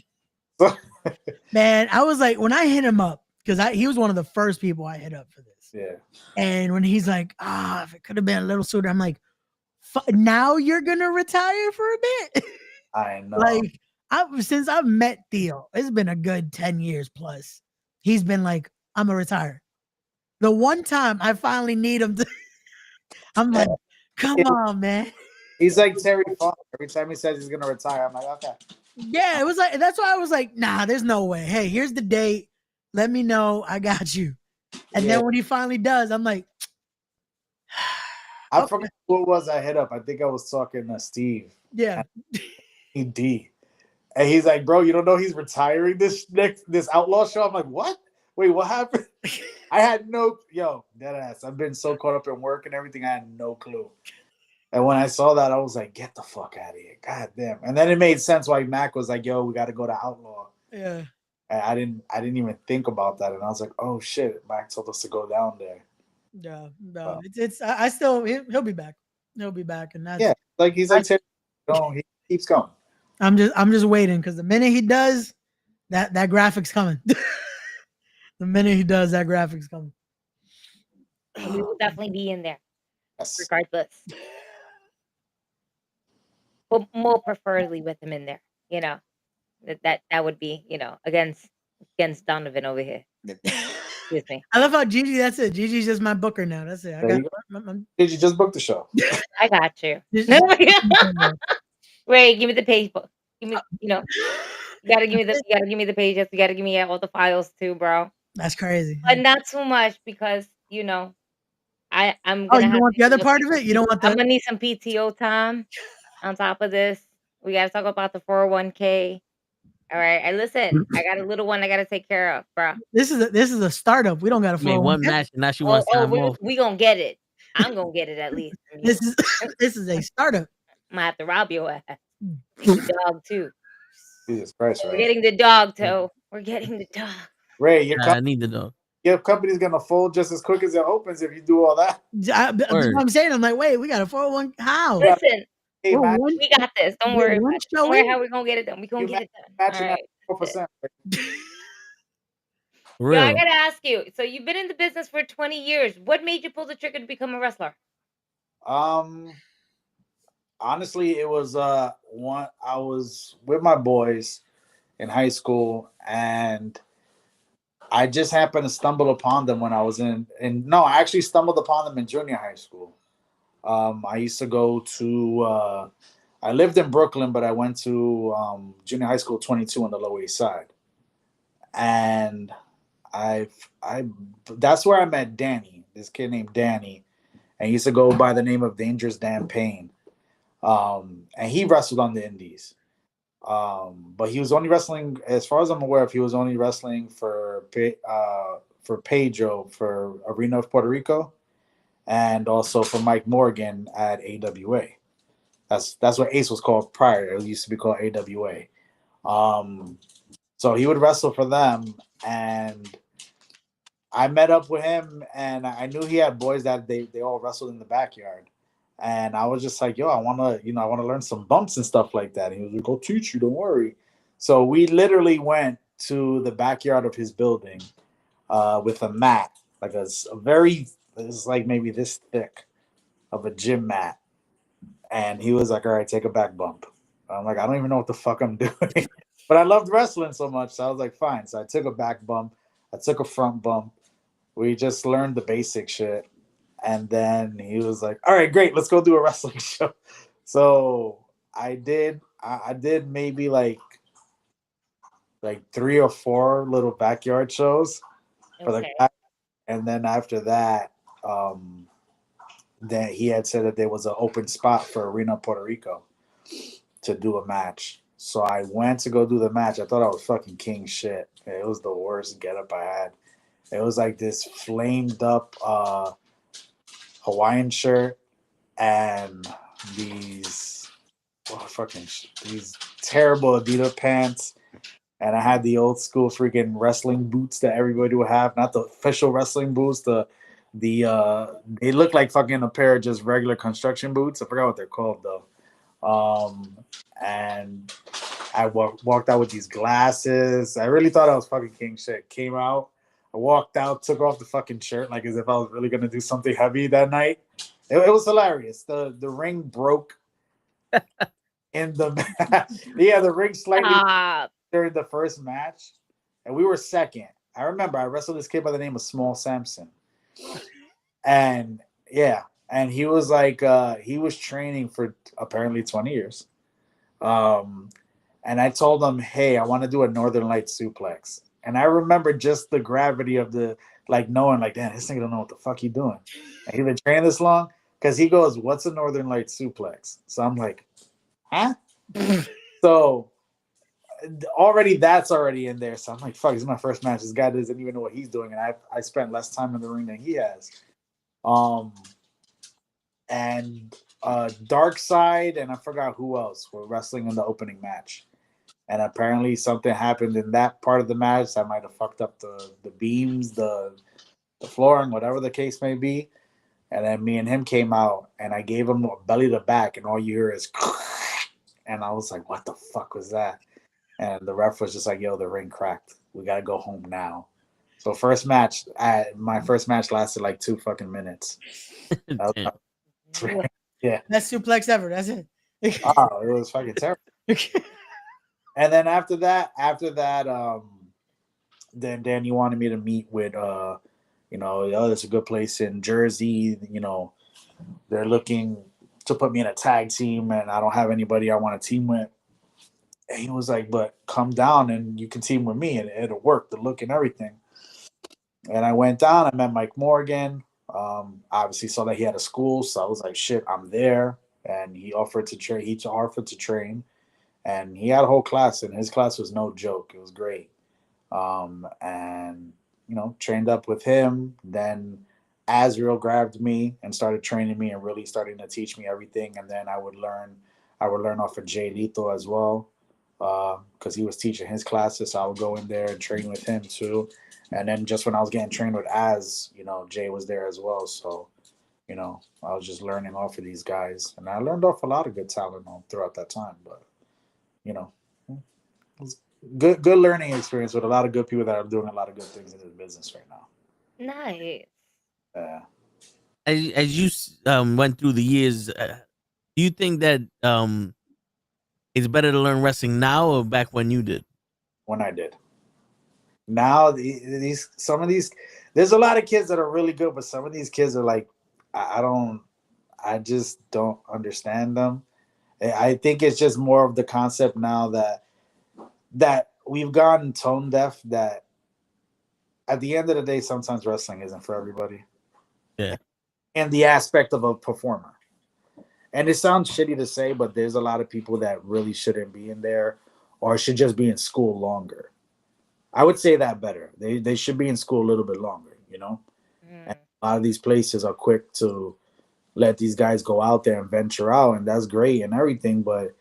Speaker 10: Man, I was like, when I hit him up, because he was one of the first people I hit up for this.
Speaker 9: Yeah.
Speaker 10: And when he's like, if it could have been a little sooner, I'm like, now you're gonna retire for a bit.
Speaker 9: I know.
Speaker 10: Like, since I've met Theo, it's been a good 10 years plus. He's been like, I'm gonna retire. The one time I finally need him to, I'm like, come on, man.
Speaker 9: He's like Terry Funk. Every time he says he's gonna retire, I'm like, okay.
Speaker 10: Yeah, it was like, that's why I was like, nah, there's no way. Hey, here's the date. Let me know. I got you. And then when he finally does, I'm like,
Speaker 9: I forgot what was I hit up. I think I was talking to Steve.
Speaker 10: Yeah.
Speaker 9: HeDD. And he's like, bro, you don't know he's retiring this Outlaw show? I'm like, what? Wait, what happened? I had deadass. I've been so caught up in work and everything, I had no clue. And when I saw that, I was like, get the fuck out of here. God damn. And then it made sense why Mac was like, yo, we got to go to Outlaw.
Speaker 10: Yeah.
Speaker 9: And I didn't even think about that. And I was like, oh shit, Mac told us to go down there.
Speaker 10: Yeah, no, I still, he'll be back. He'll be back. And that's,
Speaker 9: like he's like, he keeps going.
Speaker 10: I'm just waiting, because the minute he does, that graphic's coming. The minute he does, that graphic's coming.
Speaker 5: We will definitely be in there, regardless. But more preferably with him in there, that would be, against Donovan over here. Excuse me.
Speaker 10: I love how Gigi. That's it. Gigi's just my booker now. That's it.
Speaker 9: Did you just book the show?
Speaker 5: I got you. Ray, give me the page. Give me, you gotta give me the pages. You gotta give me all the files too, bro.
Speaker 10: That's crazy.
Speaker 5: But not too much, because I'm gonna.
Speaker 10: Oh, you don't want the other part of it? You don't want
Speaker 5: I'm gonna need some PTO time on top of this. We gotta talk about the 401k. All right, listen. I got a little one I gotta take care of, bro.
Speaker 10: This is a startup. We don't got to
Speaker 3: made one match, and now she wants time off.
Speaker 5: We gonna get it. I'm gonna get it at least.
Speaker 10: This is a startup.
Speaker 5: I'm gonna have to rob your ass. The dog too.
Speaker 9: Jesus Christ, Ray.
Speaker 5: We're getting the dog, Toe. We're getting the dog.
Speaker 9: Ray,
Speaker 3: I need the dog.
Speaker 9: Your company's gonna fold just as quick as it opens if you do all that.
Speaker 10: That's what I'm saying. I'm like, wait, we got a 401. How?
Speaker 5: Listen,
Speaker 9: hey,
Speaker 5: we got this. Don't worry. Don't worry how we're gonna get it done. We're gonna get it done. All right.
Speaker 9: 4%.
Speaker 5: Yo, I gotta ask you. So you've been in the business for 20 years. What made you pull the trigger to become a wrestler?
Speaker 9: Honestly, it was I was with my boys in high school, and I just happened to stumble upon them when I was I actually stumbled upon them in junior high school. I used to go to I lived in Brooklyn, but I went to junior high school 22 on the Lower East Side. And that's where I met Danny, this kid named Danny. And he used to go by the name of Dangerous Dan Payne. And he wrestled on the indies. But he was only wrestling, as far as I'm aware of, he was only wrestling for Pedro for Arena of Puerto Rico, and also for Mike Morgan at AWA. That's what Ace was called prior. It used to be called AWA. So he would wrestle for them, and I met up with him, and I knew he had boys that they all wrestled in the backyard. And I was just like, yo, I want to learn some bumps and stuff like that. And he was like, I'll teach you, don't worry. So we literally went to the backyard of his building with a mat, like it's like maybe this thick of a gym mat. And he was like, all right, take a back bump. I'm like, I don't even know what the fuck I'm doing. But I loved wrestling so much. So I was like, fine. So I took a back bump. I took a front bump. We just learned the basic shit. And then he was like, all right, great. Let's go do a wrestling show. So I did maybe like 3 or 4 little backyard shows for the guy. And then after that, then he had said that there was an open spot for Arena Puerto Rico to do a match. So I went to go do the match. I thought I was fucking king shit. It was the worst getup I had. It was like this flamed up Hawaiian shirt and these these terrible Adidas pants. And I had the old school freaking wrestling boots that everybody would have, not the official wrestling boots. They look like fucking a pair of just regular construction boots. I forgot what they're called though. And I walked out with these glasses. I really thought I was fucking king shit. Came out, I walked out, took off the fucking shirt like as if I was really gonna do something heavy that night. It was hilarious. The ring broke in the the ring slightly during the first match, and we were second. I remember I wrestled this kid by the name of Small Samson, and he was like he was training for apparently 20 years. And I told him, hey, I want to do a Northern Light suplex. And I remember just the gravity of the knowing damn, this nigga don't know what the fuck he doing. And he been training this long because he goes, what's a Northern Light suplex? So I'm like, huh? So that's already in there. So I'm like, fuck, this is my first match. This guy doesn't even know what he's doing. And I spent less time in the ring than he has. And Dark Side and I forgot who else were wrestling in the opening match. And apparently something happened in that part of the match that might have fucked up the beams, the flooring, whatever the case may be. And then me and him came out and I gave him a belly to back and all you hear is and I was like, what the fuck was that? And the ref was just like, yo, the ring cracked. We got to go home now. So my first match lasted like 2 fucking minutes. Yeah.
Speaker 10: Best suplex ever. That's it.
Speaker 9: Oh, it was fucking terrible. And then after that, then Danny wanted me to meet with there's a good place in Jersey, they're looking to put me in a tag team and I don't have anybody I want to team with. And he was like, but come down and you can team with me and it'll work, the look and everything. And I went down, I met Mike Morgan. Obviously saw that he had a school, so I was like, shit, I'm there. And he offered to train. And he had a whole class, and his class was no joke. It was great. And trained up with him. Then Azrael grabbed me and started training me and really starting to teach me everything. And then I would learn off of Jay Lethal as well, because he was teaching his classes. So I would go in there and train with him too. And then just when I was getting trained with Jay was there as well. So, I was just learning off of these guys. And I learned off a lot of good talent throughout that time. But, it was good learning experience with a lot of good people that are doing a lot of good things in this business right now.
Speaker 5: Nice.
Speaker 9: Yeah.
Speaker 3: As you went through the years, do you think that it's better to learn wrestling now or back when you did?
Speaker 9: When I did. Now some of these, there's a lot of kids that are really good, but some of these kids are like, I just don't understand them. I think it's just more of the concept now that we've gotten tone deaf, that at the end of the day, sometimes wrestling isn't for everybody.
Speaker 3: Yeah.
Speaker 9: And the aspect of a performer. And it sounds shitty to say, but there's a lot of people that really shouldn't be in there or should just be in school longer. I would say that better. They should be in school a little bit longer, And a lot of these places are quick to let these guys go out there and venture out, and that's great and everything. But,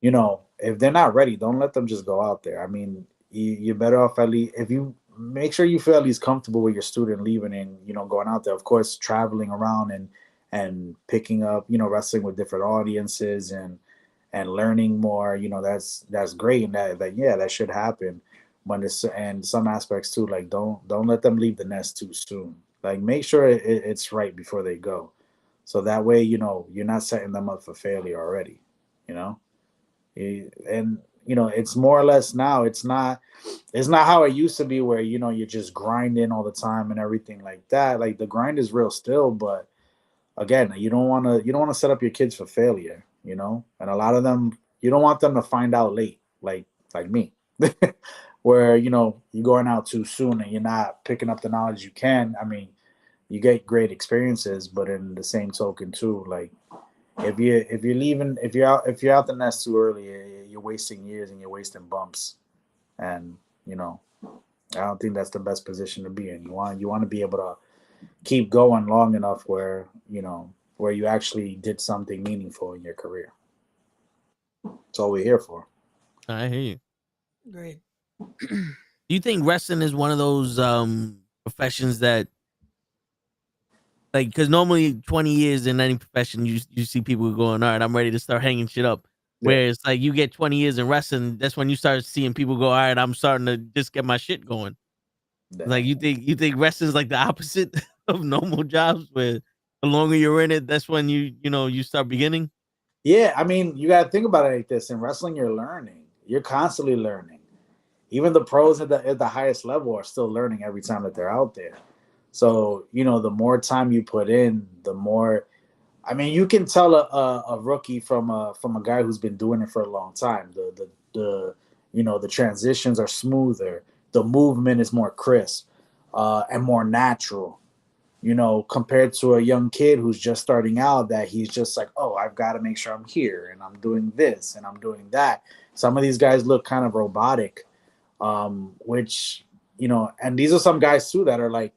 Speaker 9: if they're not ready, don't let them just go out there. I mean, you're better off at least if you make sure you feel at least comfortable with your student leaving and, going out there. Of course, traveling around and picking up, wrestling with different audiences and learning more, that's great. And that should happen. When it's, and some aspects too, like don't let them leave the nest too soon. Like make sure it's right before they go. So that way, you're not setting them up for failure already, And, it's more or less now, it's not how it used to be where, you're just grinding all the time and everything like that. Like the grind is real still, but again, you don't want to set up your kids for failure, And a lot of them, you don't want them to find out late, like me. where you're going out too soon and you're not picking up the knowledge you can. I mean, you get great experiences, but in the same token too, like if you're leaving, if you're out the nest too early, you're wasting years and you're wasting bumps, and I don't think that's the best position to be in. You want to be able to keep going long enough where where you actually did something meaningful in your career. That's all we're here for.
Speaker 3: I hear you.
Speaker 10: Great.
Speaker 3: Do you think wrestling is one of those professions that, like, because normally 20 years in any profession, you see people going, all right, I'm ready to start hanging shit up.
Speaker 9: Yeah.
Speaker 3: Where it's like you get 20 years in wrestling, that's when you start seeing people go, all right, I'm starting to just get my shit going. Like you think wrestling's like the opposite of normal jobs, where the longer you're in it, that's when you start beginning.
Speaker 9: Yeah, I mean, you got to think about it like this. In wrestling, you're learning. You're constantly learning. Even the pros at the highest level are still learning every time that they're out there. So, the more time you put in, the more. I mean, you can tell a rookie from a guy who's been doing it for a long time. The transitions are smoother. The movement is more crisp, and more natural. Compared to a young kid who's just starting out, that he's just like, oh, I've got to make sure I'm here and I'm doing this and I'm doing that. Some of these guys look kind of robotic, which, and these are some guys too that are like,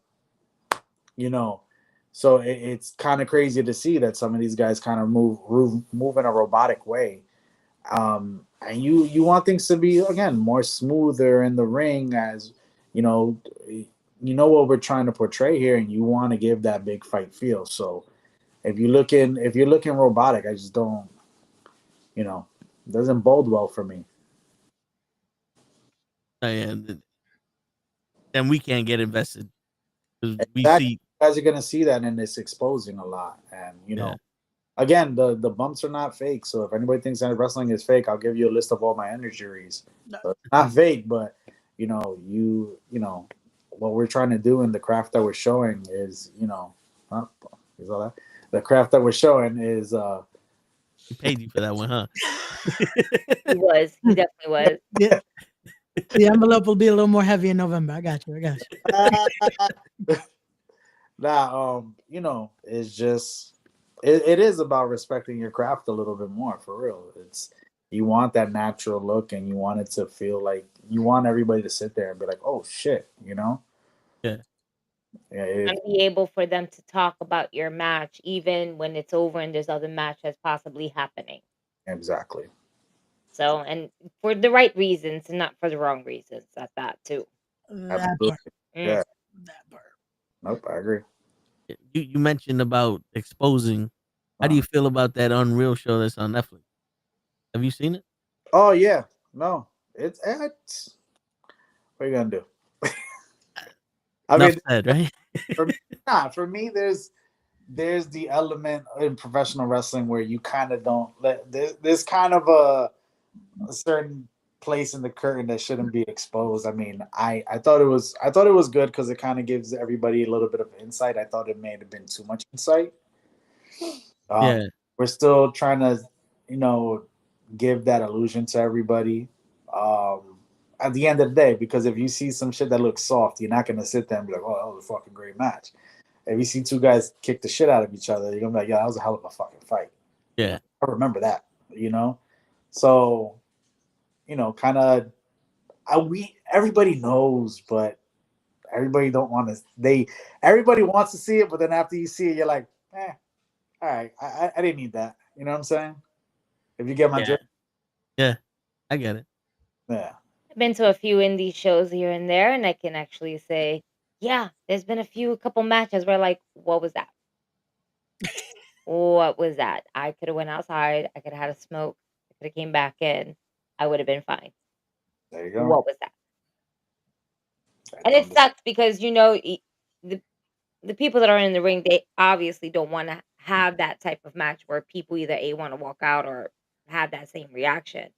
Speaker 9: so it's kind of crazy to see that some of these guys kind of move in a robotic way. And you want things to be, again, more smoother in the ring, as what we're trying to portray here, and you want to give that big fight feel. So if you're looking robotic, I just don't, it doesn't bode well for me.
Speaker 3: And then we can't get invested. We
Speaker 9: Exactly.
Speaker 3: see
Speaker 9: You guys are gonna see that, and it's exposing a lot. And again, the bumps are not fake. So if anybody thinks that wrestling is fake, I'll give you a list of all my injuries. So it's not fake, but what we're trying to do in the craft that we're showing is, the craft that we're showing is.
Speaker 3: he paid you for that one, huh?
Speaker 5: He was. He definitely was.
Speaker 10: Yeah. The envelope will be a little more heavy in November. I got you.
Speaker 9: Nah, it's just it is about respecting your craft a little bit more, for real. You want that natural look, and you want it to feel like you want everybody to sit there and be like, oh shit,
Speaker 3: Yeah.
Speaker 5: And be able for them to talk about your match even when it's over and there's other matches possibly happening.
Speaker 9: Exactly.
Speaker 5: So, and for the right reasons and not for the wrong reasons at that too.
Speaker 10: That part.
Speaker 9: Yeah.
Speaker 10: That part.
Speaker 9: Nope, I agree.
Speaker 3: You mentioned about exposing. How do you feel about that Unreal show that's on Netflix? Have you seen it?
Speaker 9: Oh yeah, no, it's what are you gonna do? I
Speaker 3: Enough
Speaker 9: mean,
Speaker 3: said, right?
Speaker 9: for me, there's the element in professional wrestling where you kind of don't let there's kind of a certain place in the curtain that shouldn't be exposed. I mean, I thought it was good because it kind of gives everybody a little bit of insight. I thought it may have been too much insight.
Speaker 3: Yeah.
Speaker 9: We're still trying to, give that illusion to everybody. At the end of the day, because if you see some shit that looks soft, you're not gonna sit there and be like, "Oh, that was a fucking great match." If you see two guys kick the shit out of each other, you're gonna be like, "Yeah, that was a hell of a fucking fight."
Speaker 3: Yeah.
Speaker 9: I remember that, So, kind of, everybody knows, but everybody don't want to. Everybody wants to see it, but then after you see it, you're like, all right, I didn't need that. You know what I'm saying? If you get my drift.
Speaker 3: Yeah, I get it.
Speaker 9: Yeah.
Speaker 5: I've been to a few indie shows here and there, and I can actually say, yeah, there's been a couple matches where like, what was that? What was that? I could have went outside. I could have had a smoke. I could have came back in. I would have been fine.
Speaker 9: There you go.
Speaker 5: What was that? And it sucks because the people that are in the ring, they obviously don't want to have that type of match where people either want to walk out or have that same reaction.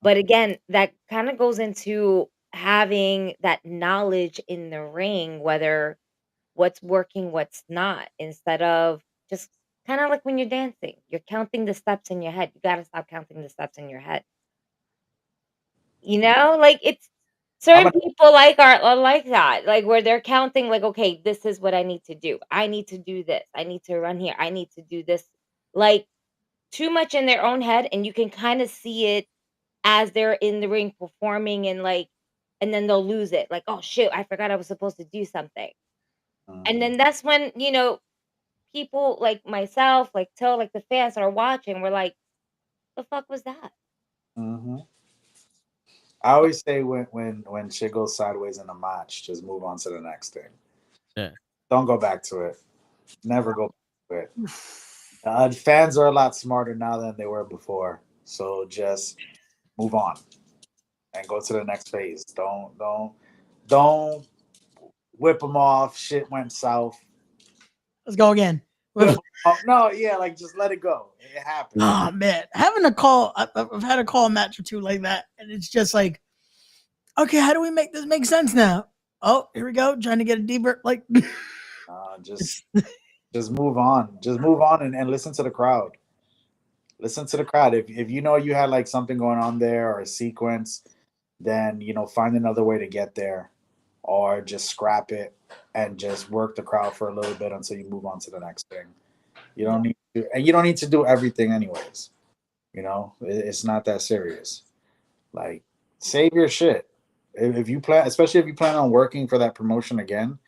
Speaker 5: But again, that kind of goes into having that knowledge in the ring, whether what's working, what's not, instead of just kind of like when you're dancing, you're counting the steps in your head. You got to stop counting the steps in your head. Like Certain people are like that, like where they're counting, like, okay, this is what I need to do. I need to do this. I need to run here. I need to do this. Like too much in their own head, and you can kind of see it as they're in the ring performing, and then they'll lose it. Like, oh shit, I forgot I was supposed to do something. And then that's when people like myself, like Till, like the fans are watching. We're like, the fuck was that?
Speaker 9: I always say when shit goes sideways in a match, just move on to the next thing.
Speaker 3: Yeah.
Speaker 9: Don't go back to it. Never go back to it. Fans are a lot smarter now than they were before. So just move on and go to the next phase. Don't whip them off. Shit went south.
Speaker 10: Let's go again.
Speaker 9: No, yeah, like just let it go. It happens.
Speaker 10: Oh man, having a call, I've had a call match or two like that, and it's just like, okay, how do we make this make sense now? Oh, here we go, trying to get a deeper like.
Speaker 9: Just move on. Just move on and listen to the crowd. Listen to the crowd. If you know you had like something going on there or a sequence, then find another way to get there, or just scrap it and just work the crowd for a little bit until you move on to the next thing. You don't need to do everything anyways. It's not that serious. Like, save your shit. If you plan, especially if you plan on working for that promotion again,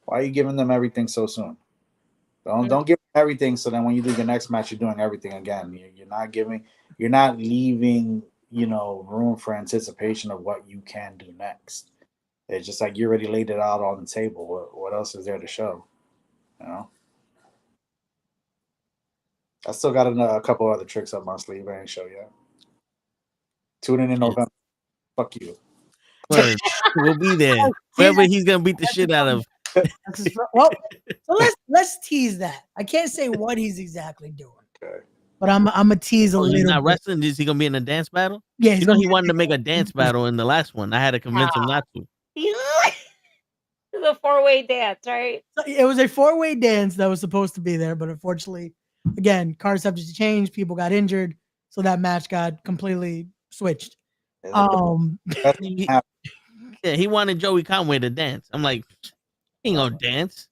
Speaker 9: why are you giving them everything so soon? Don't give them everything so then when you do the next match, you're doing everything again. You're not leaving, room for anticipation of what you can do next. It's just like you already laid it out on the table. What else is there to show? I still got a couple other tricks up my sleeve I ain't show yet. Tune in November. Fuck you.
Speaker 3: We'll be there. Wherever he's gonna beat the shit out of.
Speaker 10: Well, so let's tease that. I can't say what he's exactly doing.
Speaker 9: Okay.
Speaker 10: But I'm a tease a little.
Speaker 3: He's not
Speaker 10: bit.
Speaker 3: wrestling. Is he gonna be in a dance battle?
Speaker 10: Yeah,
Speaker 3: he wanted to make a dance battle in the last one. I had to convince him not to.
Speaker 5: It's a 4-way dance, right?
Speaker 10: It was a 4-way dance that was supposed to be there, but unfortunately, again, card subject to change. People got injured, so that match got completely switched.
Speaker 3: Yeah, he wanted Joey Conway to dance. I'm like, he ain't gonna dance.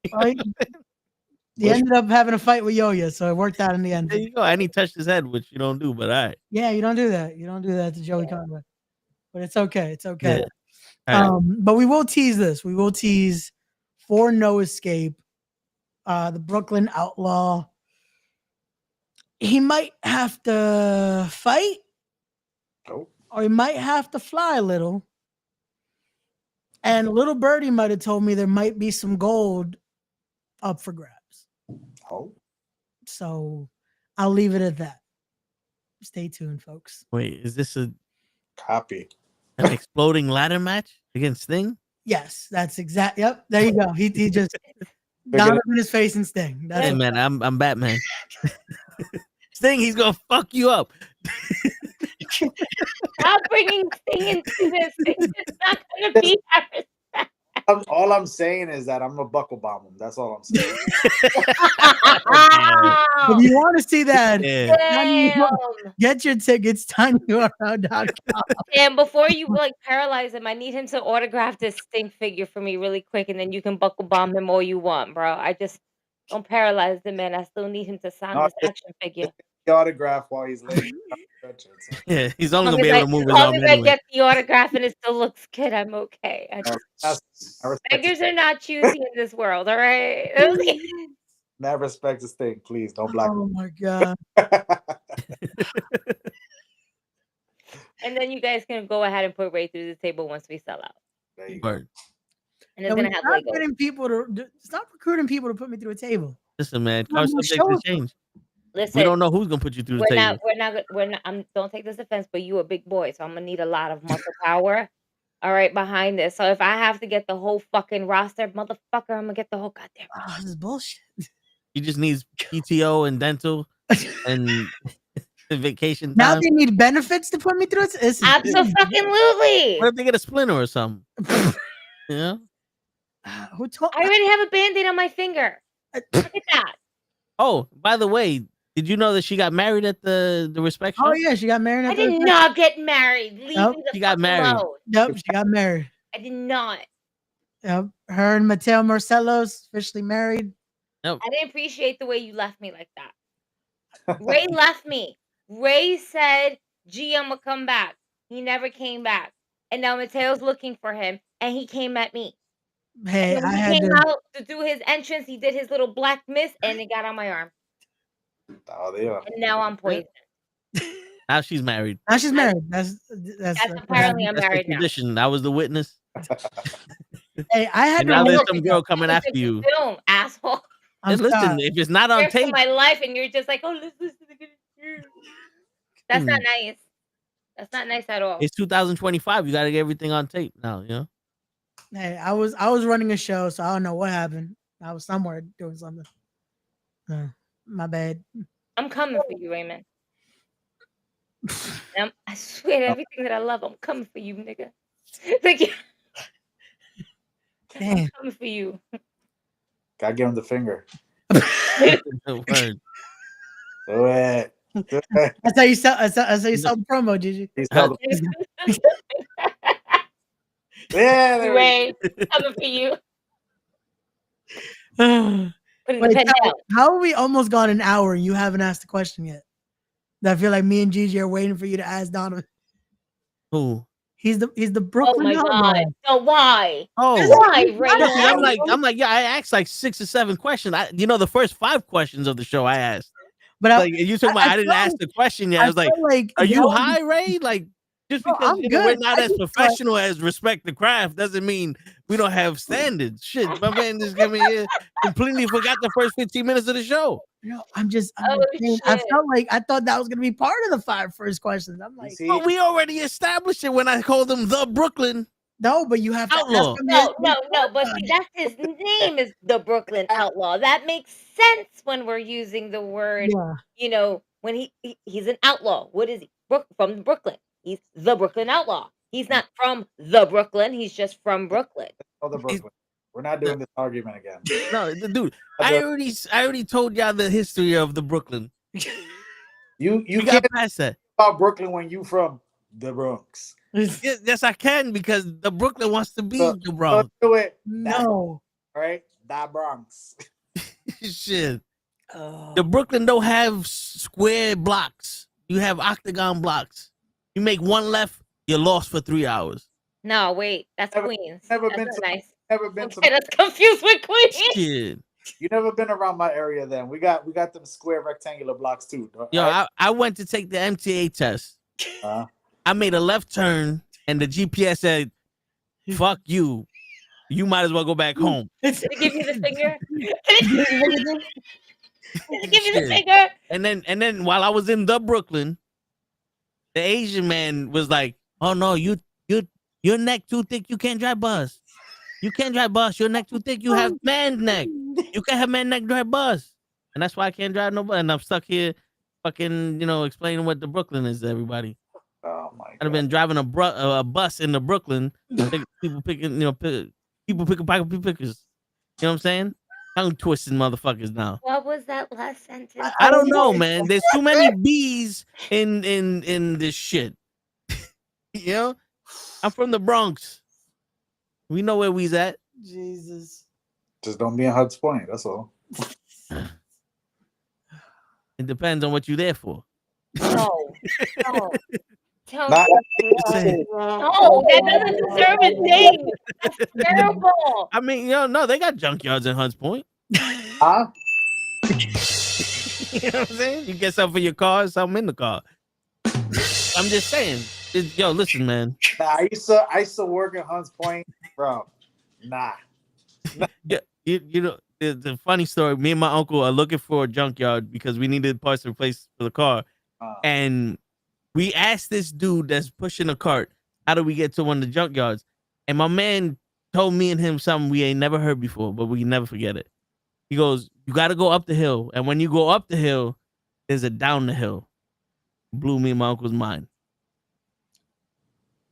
Speaker 10: He ended up having a fight with Yo-Yo, so it worked out in the end.
Speaker 3: There you go. And he touched his head, which you don't do, but all right.
Speaker 10: Yeah, you don't do that. You don't do that to Joey Conway. But it's okay. It's okay.
Speaker 3: Yeah. Right.
Speaker 10: But we will tease this. We will tease for No Escape, the Brooklyn Outlaw. He might have to fight, or he might have to fly a little. And Little Birdie might have told me there might be some gold up for grabs. So I'll leave it at that. Stay tuned, folks.
Speaker 3: Wait, is this a
Speaker 9: copy?
Speaker 3: An exploding ladder match against Sting?
Speaker 10: Yes, that's exact. Yep, there you go. He just Donovan is facing Sting.
Speaker 3: Hey man, I'm Batman. Sting, he's gonna fuck you up.
Speaker 5: Stop bringing Sting into this. It's not gonna be that respect.
Speaker 9: All I'm saying is that I'm gonna buckle bomb him. That's all I'm saying.
Speaker 10: If you want to see that,
Speaker 5: Damn.
Speaker 10: get your tickets tinyurl.com.
Speaker 5: And before you paralyze him, I need him to autograph this Sting figure for me really quick, and then you can buckle bomb him all you want, bro. I just don't paralyze the man. I still need him to sign this action figure.
Speaker 9: The autograph while he's laying.
Speaker 3: Yeah, he's only gonna be able to move his arm
Speaker 5: as long as
Speaker 3: anyway.
Speaker 5: I get the autograph and it still looks good, I'm okay. Beggars are not choosy in this world, all right?
Speaker 9: Never respect this thing, please. Don't block.
Speaker 10: Oh my god.
Speaker 5: And then you guys can go ahead and put right through the table once we sell out.
Speaker 9: There you go.
Speaker 5: And it's gonna have
Speaker 10: stop
Speaker 5: Legos.
Speaker 10: getting people to stop recruiting people to put me through a table.
Speaker 3: Listen, man,
Speaker 10: Come on,
Speaker 3: car subject
Speaker 10: show
Speaker 3: to
Speaker 10: us.
Speaker 3: change.
Speaker 5: Listen,
Speaker 3: We don't know who's gonna put you through the table.
Speaker 5: We're not. Don't take this offense, but you a big boy, so I'm gonna need a lot of muscle power. All right, behind this. So if I have to get the whole fucking roster, motherfucker, I'm gonna get the whole goddamn.
Speaker 10: Oh, this is bullshit.
Speaker 3: He just needs PTO and dental and vacation
Speaker 10: Now
Speaker 3: time.
Speaker 10: they need benefits to put me through it.
Speaker 5: Absolutely.
Speaker 3: What if they get a splinter or something? You know?
Speaker 10: Who told?
Speaker 5: I already have a band-aid on my finger. Look at that.
Speaker 3: Oh, by the way, Did you know that she got married at the respect show?
Speaker 10: Oh yeah, she got married.
Speaker 5: I
Speaker 10: At the
Speaker 5: did
Speaker 10: respect-
Speaker 5: not get married. Leave
Speaker 10: Nope.
Speaker 5: me the
Speaker 3: She got
Speaker 5: fuck
Speaker 3: married.
Speaker 5: alone.
Speaker 10: Yep, she got married.
Speaker 5: I did not.
Speaker 10: Yep, her and Mateo Marcelo's officially married.
Speaker 3: Nope.
Speaker 5: I didn't appreciate the way you left me like that. Ray left me. Ray said, "Gee, I'm gonna come back." He never came back, and now Mateo's looking for him, and he came at me.
Speaker 10: Hey,
Speaker 5: And
Speaker 10: I
Speaker 5: when he
Speaker 10: had
Speaker 5: came
Speaker 10: to.
Speaker 5: out to do his entrance, he did his little black mist, and it got on my arm,
Speaker 9: Oh, they are.
Speaker 5: and now I'm poisoned.
Speaker 3: Now she's married.
Speaker 10: Now she's married. That's
Speaker 5: Apparently I'm
Speaker 3: That's the
Speaker 5: married now.
Speaker 3: tradition. I was the witness.
Speaker 10: Hey, I had
Speaker 3: And
Speaker 10: to.
Speaker 3: now there's
Speaker 10: Look,
Speaker 3: some girl coming after you.
Speaker 5: Film, asshole.
Speaker 10: I'm
Speaker 3: And listen,
Speaker 10: sorry.
Speaker 3: if it's not on
Speaker 5: Care for
Speaker 3: tape,
Speaker 5: my life, and you're just like, "Oh, let's listen to the." That's not nice. That's not nice at all.
Speaker 3: it's 2025. You got to get everything on tape now. You know.
Speaker 10: Hey, I was running a show, so I don't know what happened. I was somewhere doing something. My bad.
Speaker 5: I'm coming for you, Raymond. I swear to everything that I love, I'm coming for you, nigga. Like,
Speaker 10: Damn.
Speaker 5: I'm coming for you.
Speaker 9: Gotta give him the finger.
Speaker 3: Word.
Speaker 9: Do it. Do it.
Speaker 10: That's how you sell. That's how you sell the promo, Gigi.
Speaker 9: He's called yeah, there we
Speaker 5: Ray, coming for you. Putting the
Speaker 10: Wait,
Speaker 5: pen down.
Speaker 10: how are we almost gone an hour and you haven't asked the question yet? I feel like me and Gigi are waiting for you to ask Donovan.
Speaker 3: Who?
Speaker 10: He's the
Speaker 5: Oh
Speaker 10: Brooklyn
Speaker 5: my
Speaker 10: Outlaw.
Speaker 5: god. No, why?
Speaker 3: Oh,
Speaker 5: Why,
Speaker 3: Yeah,
Speaker 5: Raymond?
Speaker 3: I'm like, yeah. I asked like 6 or 7 questions. The first 5 questions of the show I asked.
Speaker 10: But
Speaker 3: Like you talking about, I didn't ask the question yet. I was like,
Speaker 10: felt like
Speaker 3: are you
Speaker 10: y'all-
Speaker 3: high, Ray? Like, just
Speaker 10: No,
Speaker 3: because
Speaker 10: I'm
Speaker 3: we're
Speaker 10: good.
Speaker 3: not
Speaker 10: I
Speaker 3: as
Speaker 10: just thought-
Speaker 3: professional as Respect the Craft doesn't mean we don't have standards. Shit, my man just came in here completely forgot the first 15 minutes of the show.
Speaker 10: I'm just
Speaker 5: Oh,
Speaker 10: saying, I
Speaker 5: shit.
Speaker 10: felt like I thought that was gonna be part of the 5 first questions. I'm like,
Speaker 3: Well, we already established it when I called him the Brooklyn
Speaker 10: no, but you have to
Speaker 3: Outlaw.
Speaker 10: ask him
Speaker 5: No, but see, that's his name is the Brooklyn Outlaw. That makes sense when we're using the word,
Speaker 10: Yeah.
Speaker 5: when he's an outlaw. What is he? From Brooklyn. He's the Brooklyn Outlaw. He's not from the Brooklyn. He's just from Brooklyn.
Speaker 9: Oh, the Brooklyn. We're not doing this argument again.
Speaker 3: No, dude, I already told y'all the history of the Brooklyn.
Speaker 9: You
Speaker 3: got
Speaker 9: can't
Speaker 3: past that.
Speaker 9: about Brooklyn when you from the Bronx.
Speaker 3: Yes, I can, because the Brooklyn wants to be
Speaker 9: So-
Speaker 3: the Bronx.
Speaker 9: Do it.
Speaker 10: No.
Speaker 9: All right, the Bronx.
Speaker 3: Shit. The Brooklyn don't have square blocks. You have octagon blocks. You make one left, you're lost for 3 hours.
Speaker 5: No, wait, that's Queens.
Speaker 9: Never
Speaker 5: That's
Speaker 9: been
Speaker 5: not
Speaker 9: to.
Speaker 5: nice.
Speaker 9: Never been
Speaker 5: Okay,
Speaker 9: to.
Speaker 5: that's confused with Queens.
Speaker 3: Shit.
Speaker 9: You never been around my area. Then we got them square rectangular blocks too.
Speaker 3: Yo,
Speaker 9: All
Speaker 3: I went to take the MTA test.
Speaker 9: right?
Speaker 3: I made a left turn, and the GPS said, fuck you. You might as well go back home.
Speaker 5: Did it give you the finger? Did it give you the
Speaker 3: Shit.
Speaker 5: finger?
Speaker 3: And then while I was in the Brooklyn, the Asian man was like, "Oh no, your neck too thick. You can't drive bus. You can't drive bus. Your neck too thick. You have man neck. You can't have man neck drive bus." And that's why I can't drive no bus. And I'm stuck here, fucking, explaining what the Brooklyn is to everybody.
Speaker 9: Oh my
Speaker 3: I've been driving a bus in the Brooklyn. People picking, people picking pocket pickers. You know what I'm saying? Tongue twisting motherfuckers now.
Speaker 5: What was that last sentence?
Speaker 3: I don't know, man. There's too many B's in this shit. I'm from the Bronx. We know where we's at.
Speaker 10: Jesus.
Speaker 9: Just don't be in Huds Point. That's all.
Speaker 3: It depends on what you're there for.
Speaker 5: No. No.
Speaker 9: Not-
Speaker 5: No, that doesn't deserve a name. That's terrible.
Speaker 3: I mean, no, they got junkyards in Hunts Point.
Speaker 9: Huh?
Speaker 3: You know what I'm saying? You get something for your car, something in the car. I'm just saying. Yo, listen, man.
Speaker 9: Nah, I used to work at Hunts Point, bro. Nah.
Speaker 3: Yeah, the funny story. Me and my uncle are looking for a junkyard because we needed parts to replace for the car, and we asked this dude that's pushing a cart, "How do we get to one of the junkyards?" And my man told me and him something we ain't never heard before, but we can never forget it. He goes, "You got to go up the hill, and when you go up the hill, there's a down the hill." Blew me and my uncle's mind.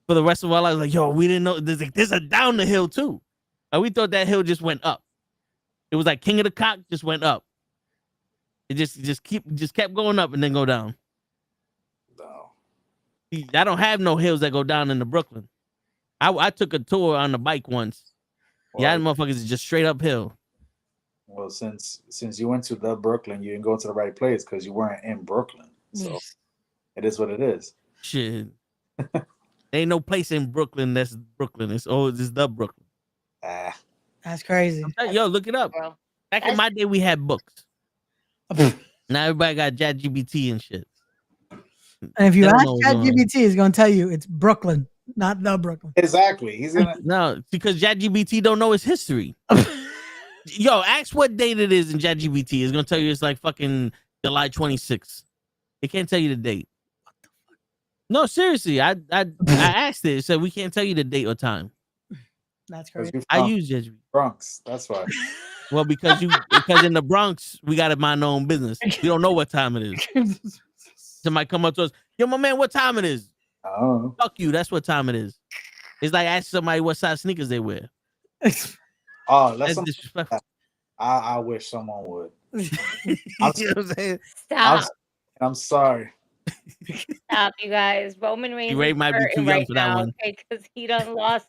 Speaker 3: For the rest of our lives, like, yo, we didn't know there's a down the hill too. And we thought that hill just went up. It was like King of the Cock just went up. It just kept going up and then go down.
Speaker 9: No.
Speaker 3: I don't have no hills that go down into Brooklyn. I took a tour on the bike once. Yeah, motherfuckers is just straight uphill.
Speaker 9: Well, since you went to the Brooklyn, you didn't go to the right place because you weren't in Brooklyn. So it is what it is.
Speaker 3: Shit. Ain't no place in Brooklyn that's Brooklyn. It's the Brooklyn.
Speaker 10: That's crazy.
Speaker 3: Yo, look it up. Back in my day, we had books. Now everybody got ChatGPT and shit.
Speaker 10: And if you ask ChatGPT, it's gonna tell you it's Brooklyn, not the Brooklyn.
Speaker 9: Exactly. He's gonna
Speaker 3: no, because ChatGPT don't know its history. Yo, ask what date it is in ChatGPT. It's gonna tell you it's like fucking July 26th. It can't tell you the date. What the fuck? No, seriously. I asked it. It said we can't tell you the date or time.
Speaker 10: That's crazy.
Speaker 3: I use ChatGPT.
Speaker 9: Bronx. That's why.
Speaker 3: Well, because in the Bronx we gotta mind our own business. We don't know what time it is. Somebody come up to us, yo, my man, what time it is?
Speaker 9: Oh.
Speaker 3: Fuck you. That's what time it is. It's like asking somebody what size sneakers they wear.
Speaker 9: Oh,
Speaker 3: that's disrespectful.
Speaker 9: I wish someone would.
Speaker 3: You know what I'm saying?
Speaker 5: Stop.
Speaker 9: I'm sorry.
Speaker 5: Stop, you guys. Roman Reigns
Speaker 3: Ray might be too young for that one.
Speaker 5: Okay, because he done lost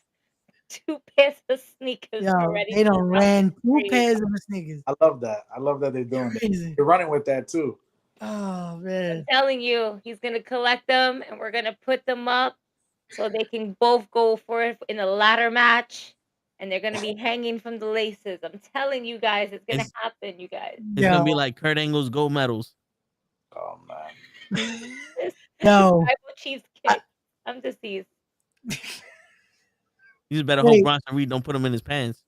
Speaker 5: 2 pairs of sneakers already.
Speaker 10: They done ran 2 pairs of sneakers.
Speaker 9: I love that. I love that they're doing it. You're running with that too.
Speaker 10: Oh man.
Speaker 5: I'm telling you, he's gonna collect them and we're gonna put them up so they can both go for it in a ladder match. And they're gonna be hanging from the laces. I'm telling you guys, it's gonna happen, you guys.
Speaker 3: It's gonna be like Kurt Angle's gold medals.
Speaker 9: Oh man.
Speaker 10: No.
Speaker 5: Chiefs kick. I'm deceased.
Speaker 3: You just better hope Bronson Reed don't put him in his pants.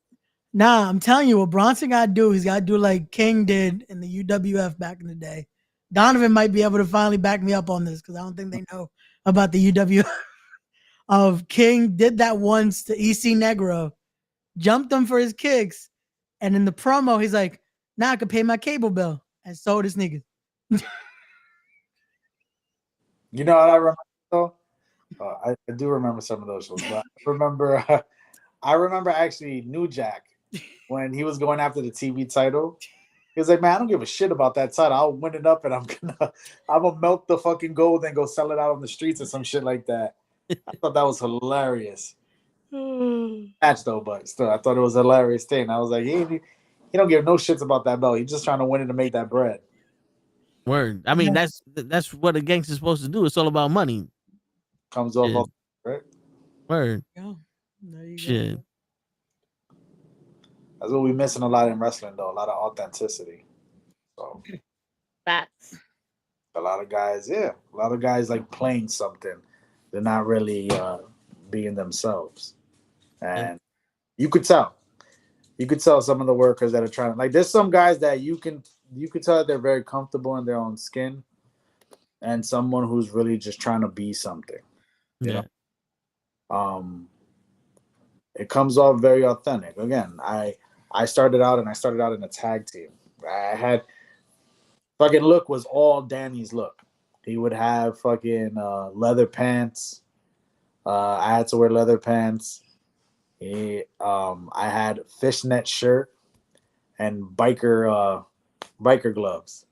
Speaker 10: Nah, I'm telling you, what Bronson gotta do, he's gotta do like King did in the UWF back in the day. Donovan might be able to finally back me up on this because I don't think they know about the UWF. Of King did that once to EC Negro, jumped him for his kicks, and in the promo, he's like, now I can pay my cable bill. And sold his niggas.
Speaker 9: You know what I remember though? I do remember some of those shows, but I remember actually New Jack when he was going after the TV title. He was like, man, I don't give a shit about that title. I'll win it up and I'm gonna melt the fucking gold and go sell it out on the streets or some shit like that. I thought that was hilarious. Match though, but still, I thought it was a hilarious thing. I was like, he don't give no shits about that belt. He's just trying to win it to make that bread.
Speaker 3: Word. I mean, that's what a gangster's supposed to do. It's all about money.
Speaker 9: Comes off, right?
Speaker 3: Word.
Speaker 10: Yeah. There you
Speaker 3: Shit.
Speaker 10: go.
Speaker 9: That's what we're missing a lot in wrestling, though. A lot of authenticity. So
Speaker 5: Facts.
Speaker 9: a lot of guys like playing something. They're not really being themselves. And you could tell. You could tell some of the workers that are trying to, like, there's some guys that you could tell that they're very comfortable in their own skin, and someone who's really just trying to be something. You know? It comes off very authentic. Again, I started out in a tag team. I had fucking look was all Danny's look. He would have fucking leather pants. I had to wear leather pants. I had fishnet shirt and biker gloves,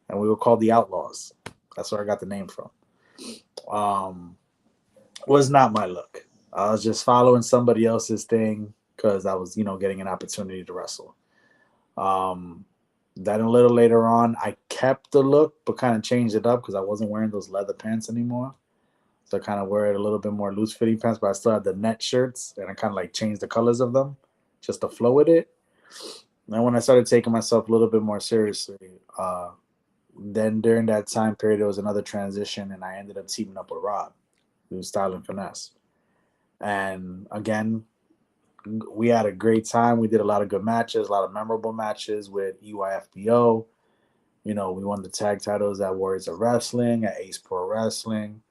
Speaker 9: and we were called the Outlaws. That's where I got the name from. Was not my look. I was just following somebody else's thing because I was, getting an opportunity to wrestle. Then a little later on, I kept the look, but kind of changed it up because I wasn't wearing those leather pants anymore. So I kind of wear it a little bit more loose fitting pants, but I still had the net shirts, and I kind of like changed the colors of them just to flow with it. And then when I started taking myself a little bit more seriously, then during that time period, there was another transition, and I ended up teaming up with Rob, who was Style and Finesse. And again, we had a great time. We did a lot of good matches, a lot of memorable matches with EYFBO. We won the tag titles at Warriors of Wrestling, at Ace Pro Wrestling.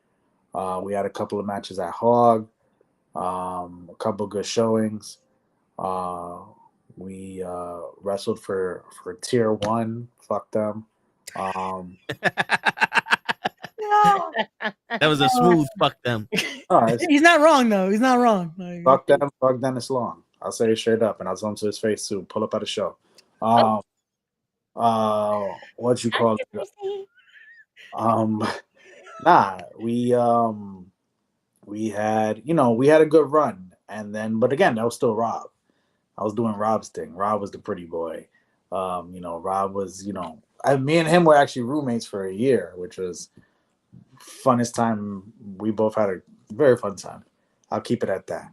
Speaker 9: We had a couple of matches at Hog, a couple of good showings. We wrestled for Tier 1. Fuck them.
Speaker 3: That was a smooth fuck them.
Speaker 10: He's not wrong though. He's not wrong.
Speaker 9: Fuck them. Fuck Dennis Long. I'll say it straight up, and I'll tell him to his face too. Pull up at a show. What you call it? Um, nah, we had, we had a good run, and then, but again, that was still Rob. I was doing Rob's thing. Rob was the pretty boy. Rob was, me and him were actually roommates for a year, which was funnest time. We both had a very fun time. I'll keep it at that.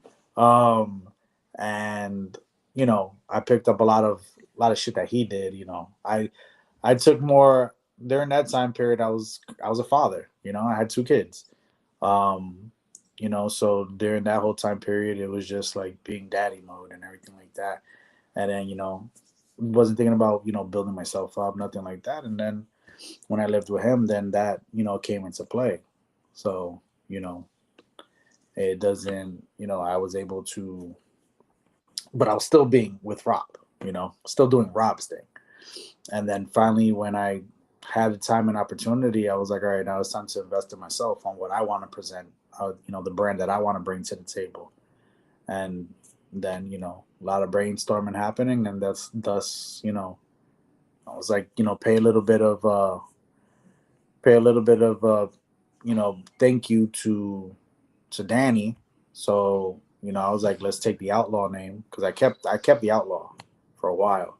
Speaker 9: And I picked up a lot of shit that he did. I took more during that time period. I was a father. I had 2 kids. Um, so during that whole time period, it was just like being daddy mode and everything like that. And then wasn't thinking about building myself up, nothing like that. And then when I lived with him, then that came into play. So it doesn't I was able to, but I was still being with Rob, still doing Rob's thing. And then finally, when I had the time and opportunity, I was like, all right, now it's time to invest in myself on what I want to present, the brand that I want to bring to the table. And then, a lot of brainstorming happening. And that's thus, I was like, pay a little bit of, thank you to Danny. So, I was like, let's take the Outlaw name, because I kept the Outlaw for a while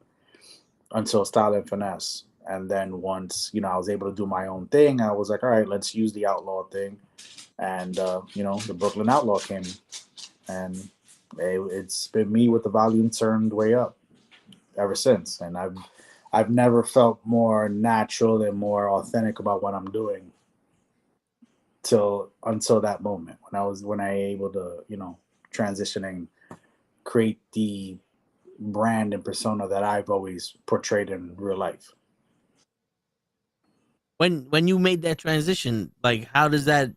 Speaker 9: until Style and Finesse. And then once, I was able to do my own thing, I was like, all right, let's use the Outlaw thing. And, the Brooklyn Outlaw came. And it's been me with the volume turned way up ever since. And I've never felt more natural and more authentic about what I'm doing until that moment when I able to, transition and create the brand and persona that I've always portrayed in real life.
Speaker 3: When you made that transition, like, how does that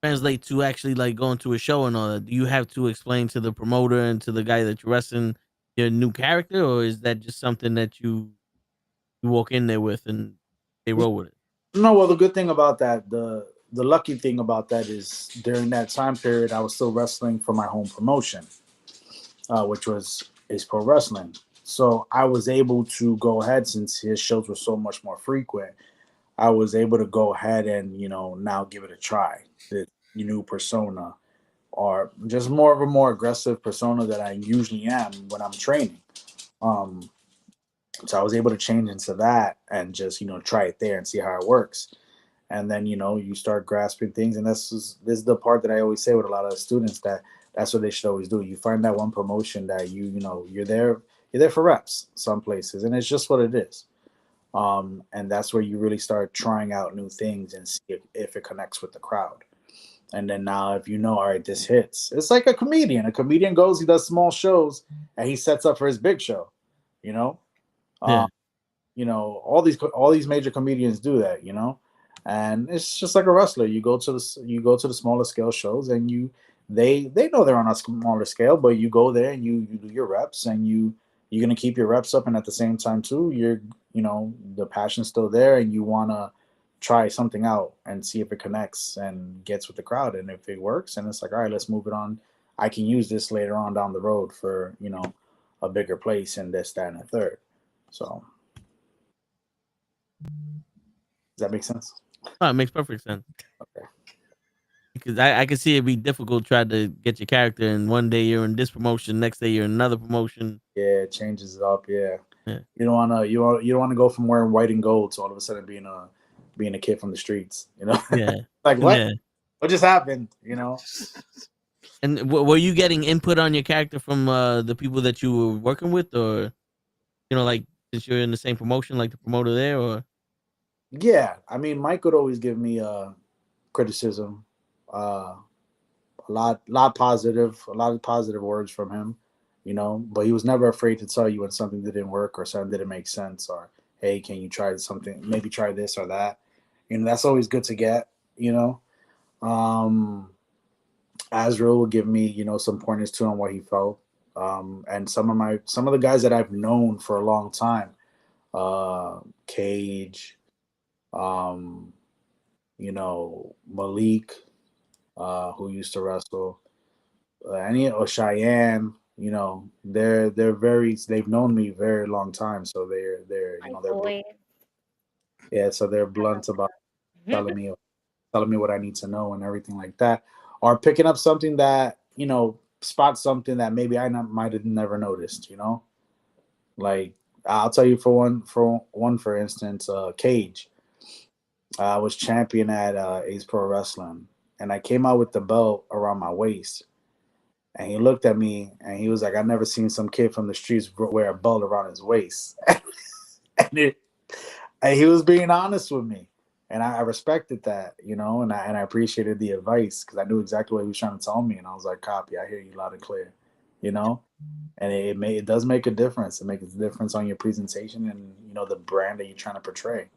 Speaker 3: translate to actually like going to a show and all that? Do you have to explain to the promoter and to the guy that you're wrestling your new character, or is that just something that you walk in there with and they roll with it?
Speaker 9: No, well, the good thing about that, the lucky thing about that is during that time period, I was still wrestling for my home promotion, which was Ace Pro Wrestling. So I was able to go ahead, since his shows were so much more frequent. I was able to go ahead and now give it a try. The new persona, or just more of a more aggressive persona that I usually am when I'm training. Um, so I was able to change into that and just try it there and see how it works. And then you start grasping things, and this is the part that I always say with a lot of students, that's what they should always do. You find that one promotion that you're there for reps some places, and it's just what it is. And that's where you really start trying out new things and see if it connects with the crowd. And then now, if all right, this hits. It's like a comedian. A comedian goes, he does small shows, and he sets up for his big show. You know,
Speaker 3: Yeah.
Speaker 9: all these major comedians do that. And it's just like a wrestler. You go to the smaller scale shows, and they know they're on a smaller scale, but you go there and you do your reps, and you're gonna keep your reps up, and at the same time too, the passion's still there, and you wanna try something out and see if it connects and gets with the crowd, and if it works, and it's like, all right, let's move it on. I can use this later on down the road for a bigger place and this, that, and a third. So does that make sense?
Speaker 3: Oh, it makes perfect sense.
Speaker 9: Okay.
Speaker 3: Because I can see it be difficult trying to get your character, and one day you're in this promotion, next day you're in another promotion.
Speaker 9: Yeah, it changes it up. Yeah.
Speaker 3: Yeah.
Speaker 9: You don't wanna go from wearing white and gold to all of a sudden being a kid from the streets.
Speaker 3: Yeah.
Speaker 9: Like, what?
Speaker 3: Yeah.
Speaker 9: What just happened?
Speaker 3: And were you getting input on your character from the people that you were working with, or like, since you're in the same promotion, like the promoter there, or?
Speaker 9: Yeah, I mean, Mike would always give me criticism, a lot positive, a lot of positive words from him, but he was never afraid to tell you when something didn't work or something didn't make sense, or hey, can you try something? Maybe try this or that. That's always good to get. Azrael would give me some pointers too on what he felt, and some of the guys that I've known for a long time, Cage, Malik, who used to wrestle, or Cheyenne, you know, they're very, they've known me very long time, so they're you know, yeah, so they're blunt about telling me what I need to know and everything like that, or picking up something that, you know, spot something that maybe I might have never noticed, you know. Like, I'll tell you for instance, Cage. I was champion at Ace Pro Wrestling, and I came out with the belt around my waist. And he looked at me and he was like, "I've never seen some kid from the streets wear a belt around his waist." and he was being honest with me, and I respected that, you know, and I appreciated the advice because I knew exactly what he was trying to tell me, and I was like, "Copy, I hear you loud and clear," you know. And it does make a difference. It makes a difference on your presentation and, you know, the brand that you're trying to portray.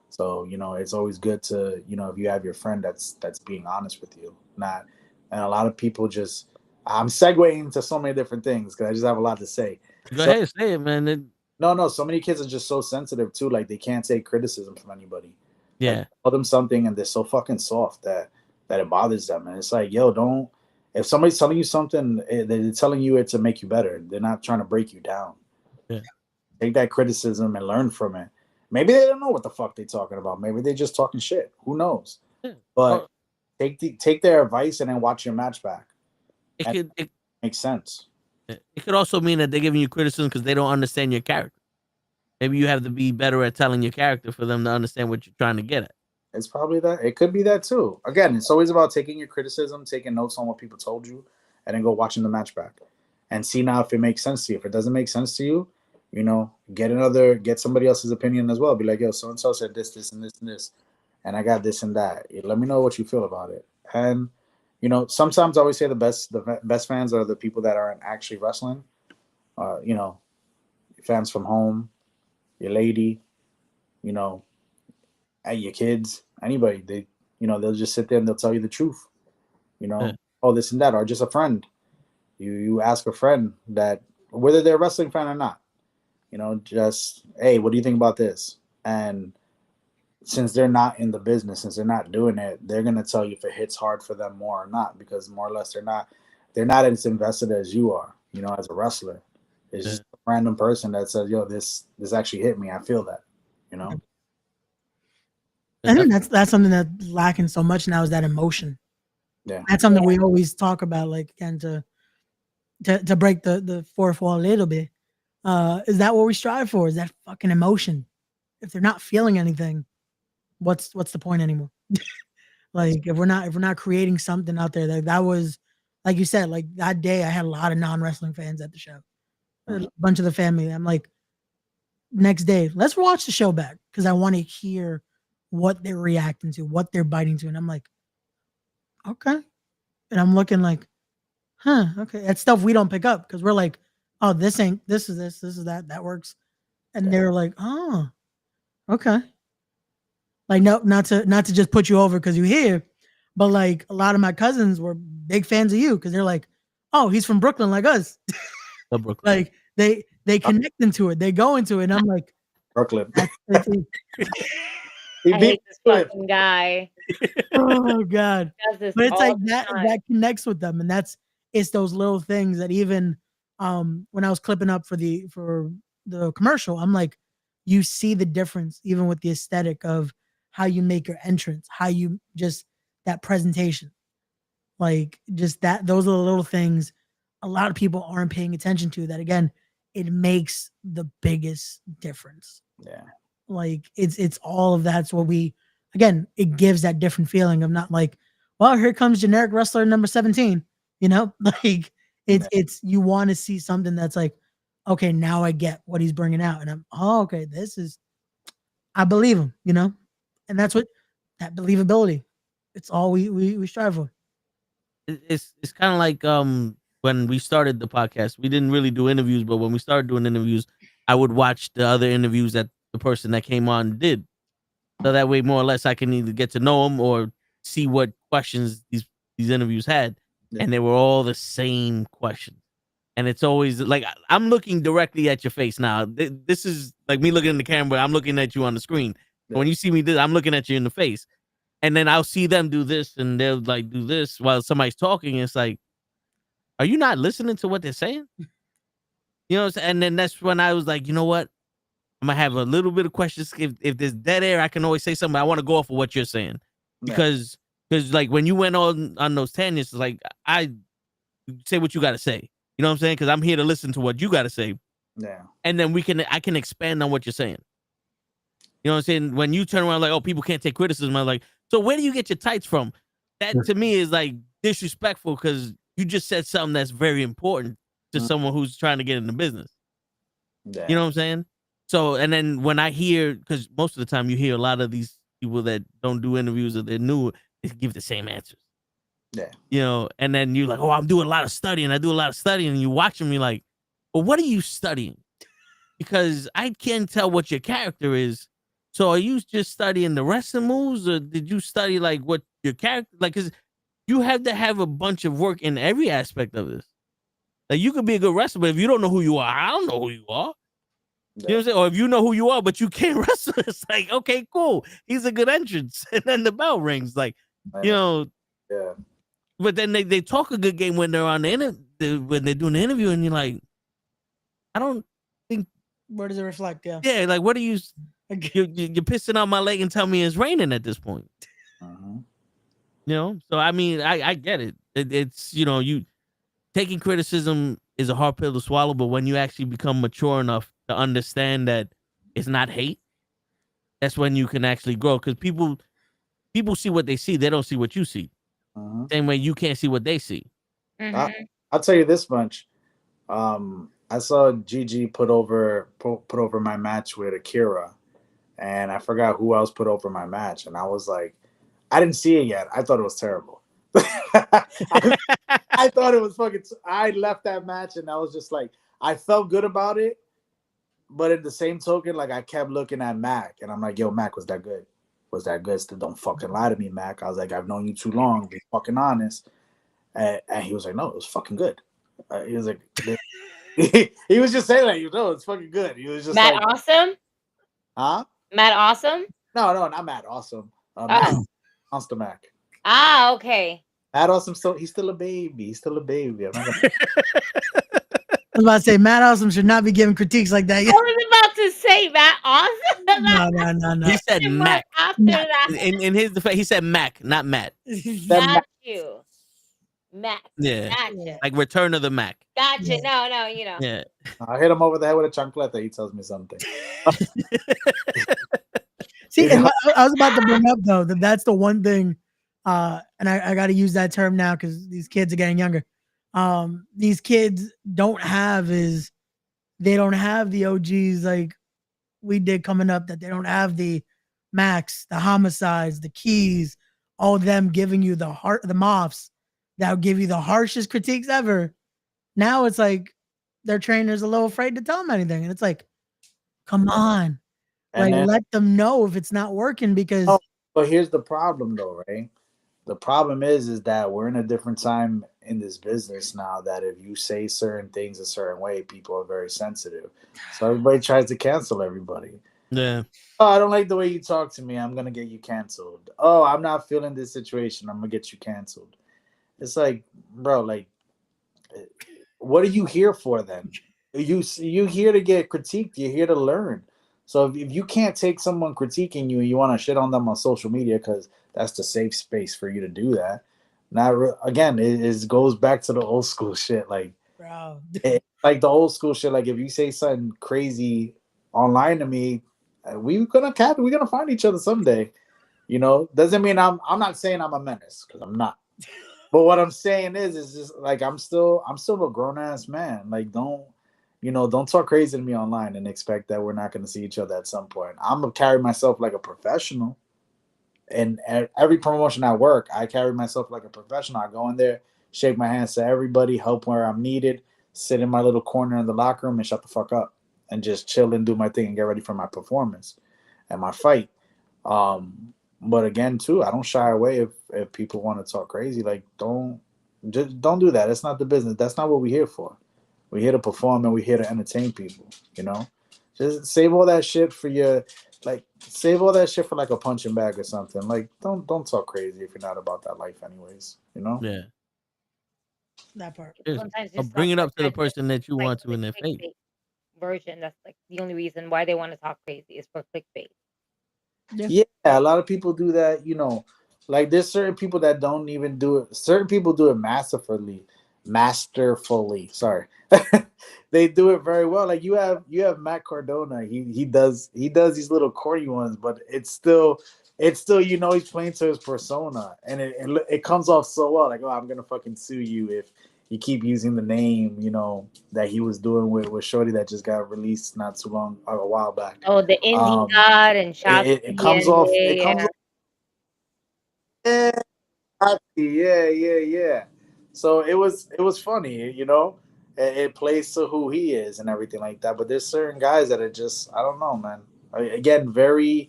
Speaker 9: So, you know, it's always good to, you know, if you have your friend that's being honest with you, not, and a lot of people just, I'm segueing into so many different things because I just have a lot to say.
Speaker 3: Go ahead, say it, man.
Speaker 9: No, so many kids are just so sensitive too. Like, they can't take criticism from anybody.
Speaker 3: Yeah.
Speaker 9: Like, tell them something and they're so fucking soft that it bothers them. And it's like, yo, don't, if somebody's telling you something, they're telling you it to make you better. They're not trying to break you down.
Speaker 3: Yeah.
Speaker 9: Take that criticism and learn from it. Maybe they don't know what the fuck they're talking about. Maybe they're just talking shit. Who knows? Yeah. But take their advice and then watch your match back. It makes sense.
Speaker 3: It could also mean that they're giving you criticism because they don't understand your character. Maybe you have to be better at telling your character for them to understand what you're trying to get at.
Speaker 9: It's probably that. It could be that too. Again, it's always about taking your criticism, taking notes on what people told you, and then go watching the match back and see now if it makes sense to you. If it doesn't make sense to you, you know, get somebody else's opinion as well. Be like, yo, so and so said this, and this, and this, and I got this and that. Let me know what you feel about it. And, you know, sometimes I always say the best fans are the people that aren't actually wrestling. You know, fans from home, your lady, you know, and your kids, anybody. They, you know, they'll just sit there and they'll tell you the truth. You know, oh, this and that, or just a friend. You ask a friend that, whether they're a wrestling fan or not, you know, just, hey, what do you think about this? And since they're not in the business, since they're not doing it, they're gonna tell you if it hits hard for them more or not, because more or less they're not as invested as you are, you know, as a wrestler. It's just a random person that says, yo, this actually hit me. I feel that, you know.
Speaker 10: I think that's something that's lacking so much now, is that emotion.
Speaker 9: Yeah.
Speaker 10: That's something we always talk about, like, again, to break the fourth wall a little bit. Is that what we strive for? Is that fucking emotion? If they're not feeling anything, what's the point anymore? Like, if we're not creating something out there, that was, like you said, like that day I had a lot of non-wrestling fans at the show, a bunch of the family. I'm like, next day, let's watch the show back because I want to hear what they're reacting to, what they're biting to, and I'm like, okay, and I'm looking like, huh, okay, that's stuff we don't pick up because we're like, oh, this is that works, and they're like, oh, okay. Like, no, not to just put you over because you're here, but like a lot of my cousins were big fans of you because they're like, oh, he's from Brooklyn like us. Like they connect into it, they go into it, and I'm like,
Speaker 9: Brooklyn.
Speaker 5: I hate this fucking guy.
Speaker 10: Oh God. But it's like that connects with them, and it's those little things that even when I was clipping up for the commercial, I'm like, you see the difference even with the aesthetic of how you make your entrance, how you just that presentation. Like, just those are the little things a lot of people aren't paying attention to, that again, it makes the biggest difference.
Speaker 9: Yeah.
Speaker 10: Like, it's all of that's what it gives that different feeling of not like, well, here comes generic wrestler number 17, you know, like it's you want to see something that's like, okay, now I get what he's bringing out, and I'm, oh, okay, I believe him, you know, and that's what that believability. It's all we strive for.
Speaker 3: It's kind of like when we started the podcast, we didn't really do interviews, but when we started doing interviews, I would watch the other interviews that the person that came on did. So that way, more or less, I can either get to know them or see what questions these interviews had. Yeah. And they were all the same questions. And it's always like, I'm looking directly at your face now. This is like me looking in the camera. I'm looking at you on the screen. Yeah. When you see me, I'm looking at you in the face. And then I'll see them do this, and they'll like do this while somebody's talking. It's like, are you not listening to what they're saying? You know what I'm saying? And then that's when I was like, you know what? I'm gonna have a little bit of questions. If there's dead air, I can always say something. I want to go off of what you're saying. Because like when you went on those tangents, like I say what you gotta say. You know what I'm saying? Because I'm here to listen to what you gotta say.
Speaker 9: Yeah.
Speaker 3: And then I can expand on what you're saying. You know what I'm saying? When you turn around like, oh, people can't take criticism, I'm like, so where do you get your tights from? That to me is like disrespectful because you just said something that's very important to someone who's trying to get in the business.
Speaker 9: Yeah.
Speaker 3: You know what I'm saying? So, and then when I hear, because most of the time you hear a lot of these people that don't do interviews or they're new, they give the same answers.
Speaker 9: Yeah.
Speaker 3: You know, and then you're like, oh, I'm doing a lot of studying. I do a lot of studying. And you watch them, you're like, well, what are you studying? Because I can't tell what your character is. So are you just studying the wrestling moves, or did you study like what your character like? Because you have to have a bunch of work in every aspect of this. Like you could be a good wrestler, but if you don't know who you are, I don't know who you are. You know what I'm saying? Or if you know who you are, but you can't wrestle, it's like, okay, cool. He's a good entrance. And then the bell rings. Like, you know.
Speaker 9: Yeah.
Speaker 3: But then they talk a good game when they're on when they're doing the interview, and you're like, I don't think.
Speaker 10: Where does it reflect? Yeah.
Speaker 3: Yeah, like what are you? You're pissing on my leg and tell me it's raining at this point. You know, so I mean, I get it. It's you know, you taking criticism is a hard pill to swallow, but when you actually become mature enough to understand that it's not hate, that's when you can actually grow. Because people see what they see, they don't see what you see. Same way you can't see what they see.
Speaker 9: I'll tell you this much. I saw Gigi put over my match with Akira, and I forgot who else put over my match, and I was like, I didn't see it yet. I thought it was terrible. I thought it was fucking. I left that match, and I was just like, I felt good about it, but in the same token, like I kept looking at Mac, and I'm like, yo, Mac, was that good? Was that good? Still, don't fucking lie to me, Mac. I was like, I've known you too long. Be fucking honest. And he was like, no, it was fucking good. He was like, he was just saying that, you know, it's fucking good. He was just
Speaker 5: Matt
Speaker 9: like,
Speaker 5: Awesome?
Speaker 9: huh?
Speaker 5: Matt Awesome?
Speaker 9: No, not Matt Awesome. Monster Mac.
Speaker 5: Ah, okay.
Speaker 9: Matt Awesome, he's still a baby. He's still a baby. I'm not gonna...
Speaker 10: I was about to say Matt Awesome should not be giving critiques like that.
Speaker 5: I was about to say Matt Awesome.
Speaker 10: No.
Speaker 3: He said Mac.
Speaker 5: After that.
Speaker 3: In his defense, he said Mac, not Matt.
Speaker 5: Got you. Mac.
Speaker 3: Yeah.
Speaker 5: Gotcha.
Speaker 3: Like Return of the Mac.
Speaker 5: Gotcha. No, you know.
Speaker 3: Yeah.
Speaker 9: I hit him over the head with a chancleta. He tells me something.
Speaker 10: See, and I was about to bring up though that's the one thing, and I got to use that term now because these kids are getting younger. These kids don't have the OGs like we did coming up. That they don't have the Max, the Homicides, the Keys, all of them giving you the Moffs that would give you the harshest critiques ever. Now it's like their trainer's a little afraid to tell them anything, and it's like, come on. Like, let them know if it's not working because.
Speaker 9: Oh, but here's the problem, though, right? The problem is that we're in a different time in this business now. That if you say certain things a certain way, people are very sensitive. So everybody tries to cancel everybody.
Speaker 3: Yeah.
Speaker 9: Oh, I don't like the way you talk to me. I'm gonna get you canceled. Oh, I'm not feeling this situation. I'm gonna get you canceled. It's like, bro, like, what are you here for then? You here to get critiqued. You're here to learn. So if you can't take someone critiquing you and you want to shit on them on social media because that's the safe space for you to do that. Now, again, it goes back to the old school shit. Like,
Speaker 10: bro.
Speaker 9: Like the old school shit. Like if you say something crazy online to me, we're gonna find each other someday. You know, doesn't mean I'm not saying I'm a menace because I'm not. But what I'm saying is just like I'm still a grown ass man. Like don't talk crazy to me online and expect that we're not going to see each other at some point. I'm going to carry myself like a professional. And at every promotion I work, I carry myself like a professional. I go in there, shake my hands to everybody, help where I'm needed, sit in my little corner in the locker room and shut the fuck up and just chill and do my thing and get ready for my performance and my fight. But again, too, I don't shy away if people want to talk crazy. Like, don't do that. That's not the business. That's not what we're here for. We're here to perform and we're here to entertain people, you know? Just save all that shit for like a punching bag or something. Like, don't talk crazy if you're not about that life anyways, you know?
Speaker 3: Yeah.
Speaker 10: That part.
Speaker 5: Sometimes
Speaker 3: Or
Speaker 5: just
Speaker 3: bring it
Speaker 5: talk
Speaker 3: up to the
Speaker 5: like
Speaker 3: person that you
Speaker 5: like
Speaker 3: want to
Speaker 5: the
Speaker 3: in their face.
Speaker 5: clickbait version. That's like the only reason why they want to talk crazy is for clickbait.
Speaker 9: Yeah, a lot of people do that. Like there's certain people that don't even do it. Certain people do it masterfully. Sorry, they do it very well. Like you have Matt Cardona. He does these little corny ones, but it's still he's playing to his persona, and it comes off so well. Like, oh, I'm gonna fucking sue you if you keep using the name that he was doing with Shorty that just got released not too long a while back.
Speaker 5: Oh, the Indian God and Shotzi
Speaker 9: It comes off. It comes off. Yeah. So it was funny, It plays to who he is and everything like that. But there's certain guys that are just, I don't know, man. Again, very.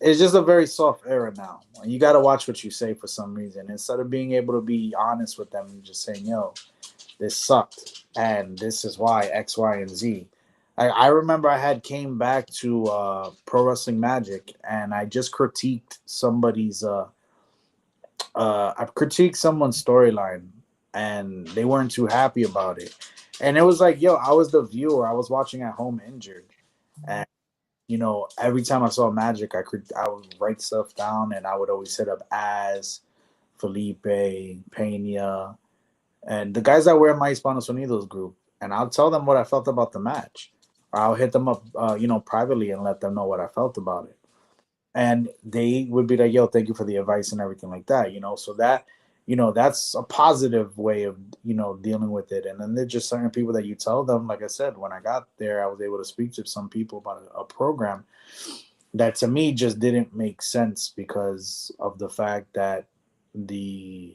Speaker 9: It's just a very soft era now. You got to watch what you say for some reason. Instead of being able to be honest with them and just saying, "Yo, this sucked, and this is why X, Y, and Z." I remember I had came back to Pro Wrestling Magic, and I just critiqued somebody's. I critiqued someone's storyline, and they weren't too happy about it. And it was like, yo, I was the viewer. I was watching at home injured, and every time I saw Magic, I would write stuff down, and I would always hit up Az, Felipe, Pena, and the guys that were in my Hispanos Unidos group, and I'll tell them what I felt about the match. Or I'll hit them up, privately and let them know what I felt about it. And they would be like, yo, thank you for the advice and everything like that, So that, that's a positive way of, dealing with it. And then there's just certain people that you tell them, like I said, when I got there, I was able to speak to some people about a program that to me just didn't make sense because of the fact that the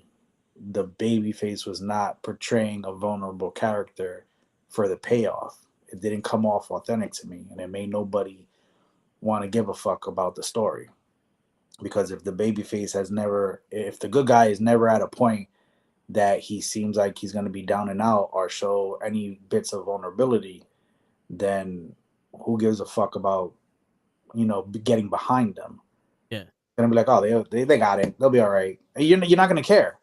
Speaker 9: babyface was not portraying a vulnerable character for the payoff. It didn't come off authentic to me, and it made nobody want to give a fuck about the story. Because if the babyface if the good guy is never at a point that he seems like he's going to be down and out or show any bits of vulnerability, then who gives a fuck about, getting behind them?
Speaker 3: Yeah.
Speaker 9: Gonna be like, oh, they got it. They'll be all right. You're not going to care,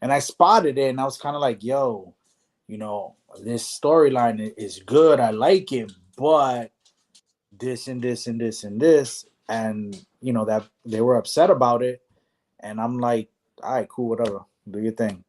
Speaker 9: And I spotted it, and I was kind of like, yo, this storyline is good. I like it, but this and this and this and this, and that they were upset about it, and I'm like, all right, cool, whatever, do your thing,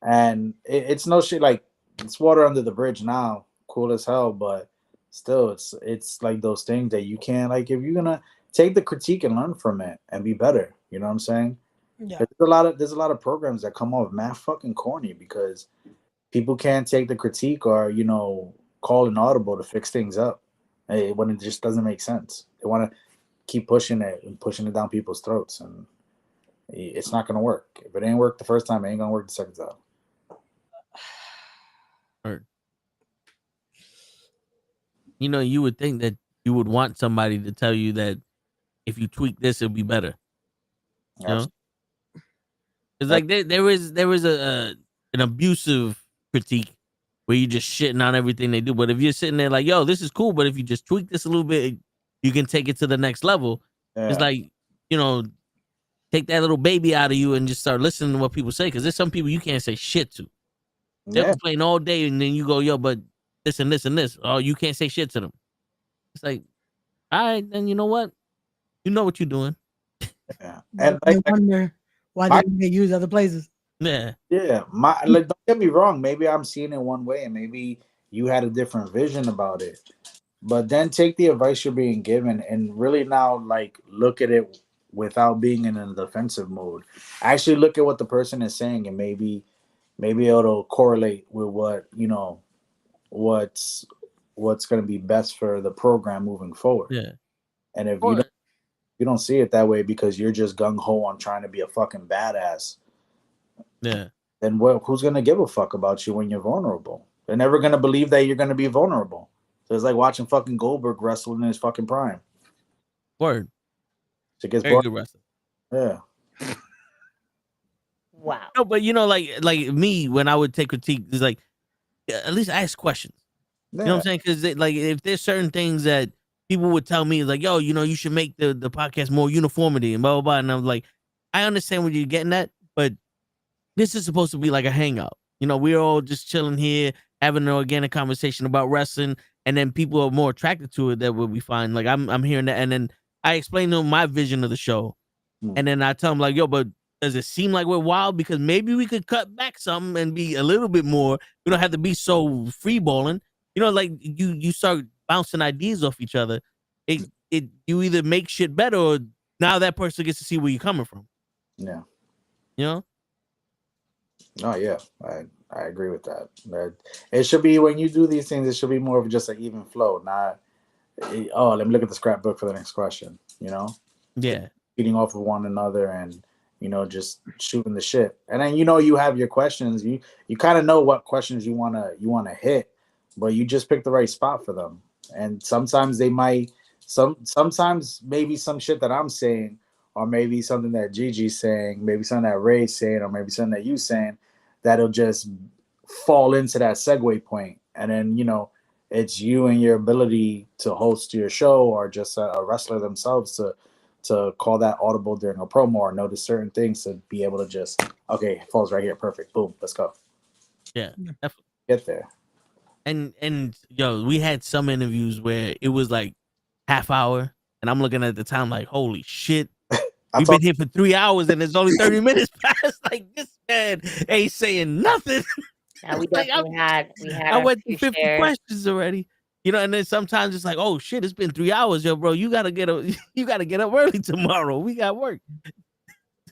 Speaker 9: and it's no shit, like it's water under the bridge now, cool as hell, but still, it's like those things that you can't, like, if you're gonna take the critique and learn from it and be better, you know what I'm saying?
Speaker 10: Yeah.
Speaker 9: There's a lot of programs that come off mad fucking corny because people can't take the critique or call an audible to fix things up when it just doesn't make sense. They want to keep pushing it down people's throats, and it's not going to work. If it ain't worked the first time, it ain't going to work the second time.
Speaker 3: Right. You would think that you would want somebody to tell you that if you tweak this, it'll be better. It's like there is an abusive critique where you just shitting on everything they do. But if you're sitting there like, yo, this is cool, but if you just tweak this a little bit, you can take it to the next level. Yeah. It's like, take that little baby out of you and just start listening to what people say. Because there's some people you can't say shit to. They're complaining all day, and then you go, yo, but this and this and this. Oh, you can't say shit to them. It's like, all right, then you know what? You know what you're doing.
Speaker 9: Yeah.
Speaker 10: And I wonder why they didn't get used other places.
Speaker 9: Yeah. Don't get me wrong. Maybe I'm seeing it one way, and maybe you had a different vision about it. But then take the advice you're being given and really now look at it without being in a defensive mode. Actually look at what the person is saying, and maybe it'll correlate with what what's going to be best for the program moving forward.
Speaker 3: Yeah.
Speaker 9: And if you don't see it that way because you're just gung-ho on trying to be a fucking badass,
Speaker 3: then
Speaker 9: who's going to give a fuck about you when you're vulnerable? They're never going to believe that you're going to be vulnerable. So it's like watching fucking Goldberg wrestle in his fucking prime.
Speaker 3: Word.
Speaker 9: It gets
Speaker 3: very good wrestler.
Speaker 9: Yeah.
Speaker 5: Wow.
Speaker 3: No, but like me, when I would take critique, it's like, at least ask questions. Yeah. You know what I'm saying? Because if there's certain things that people would tell me, like, yo, you should make the podcast more uniformity and blah, blah, blah. And I'm like, I understand what you're getting at, but this is supposed to be like a hangout. You know, we're all just chilling here, having an organic conversation about wrestling, and then people are more attracted to it. That will be fine. Like I'm hearing that, and then I explain to them my vision of the show, and then I tell them like, yo, but does it seem like we're wild? Because maybe we could cut back some and be a little bit more. We don't have to be so free balling. You know, like you start bouncing ideas off each other. It you either make shit better, or now that person gets to see where you're coming from.
Speaker 9: Yeah.
Speaker 3: You know?
Speaker 9: Oh yeah, I agree with that. That it should be, when you do these things, it should be more of just an even flow, not let me look at the scrapbook for the next question. You know?
Speaker 3: Yeah.
Speaker 9: Feeding off of one another and just shooting the shit. And then you have your questions. You kind of know what questions you wanna hit, but you just pick the right spot for them. And sometimes they might sometimes maybe some shit that I'm saying, or maybe something that Gigi's saying, maybe something that Ray's saying, or maybe something that you saying, that'll just fall into that segue point. And then, it's you and your ability to host your show, or just a wrestler themselves to call that audible during a promo, or notice certain things, to be able to just, okay, it falls right here. Perfect. Boom. Let's go.
Speaker 3: Yeah. Definitely.
Speaker 9: Get there.
Speaker 3: And yo, we had some interviews where it was like half hour, and I'm looking at the time like, holy shit. We've been here for 3 hours and it's only 30 minutes past. Like, this man ain't saying nothing.
Speaker 5: Yeah, we definitely had.
Speaker 3: I went through 50 questions already. You know, and then sometimes it's like, oh shit, it's been 3 hours, yo, bro. You gotta get up early tomorrow. We got work.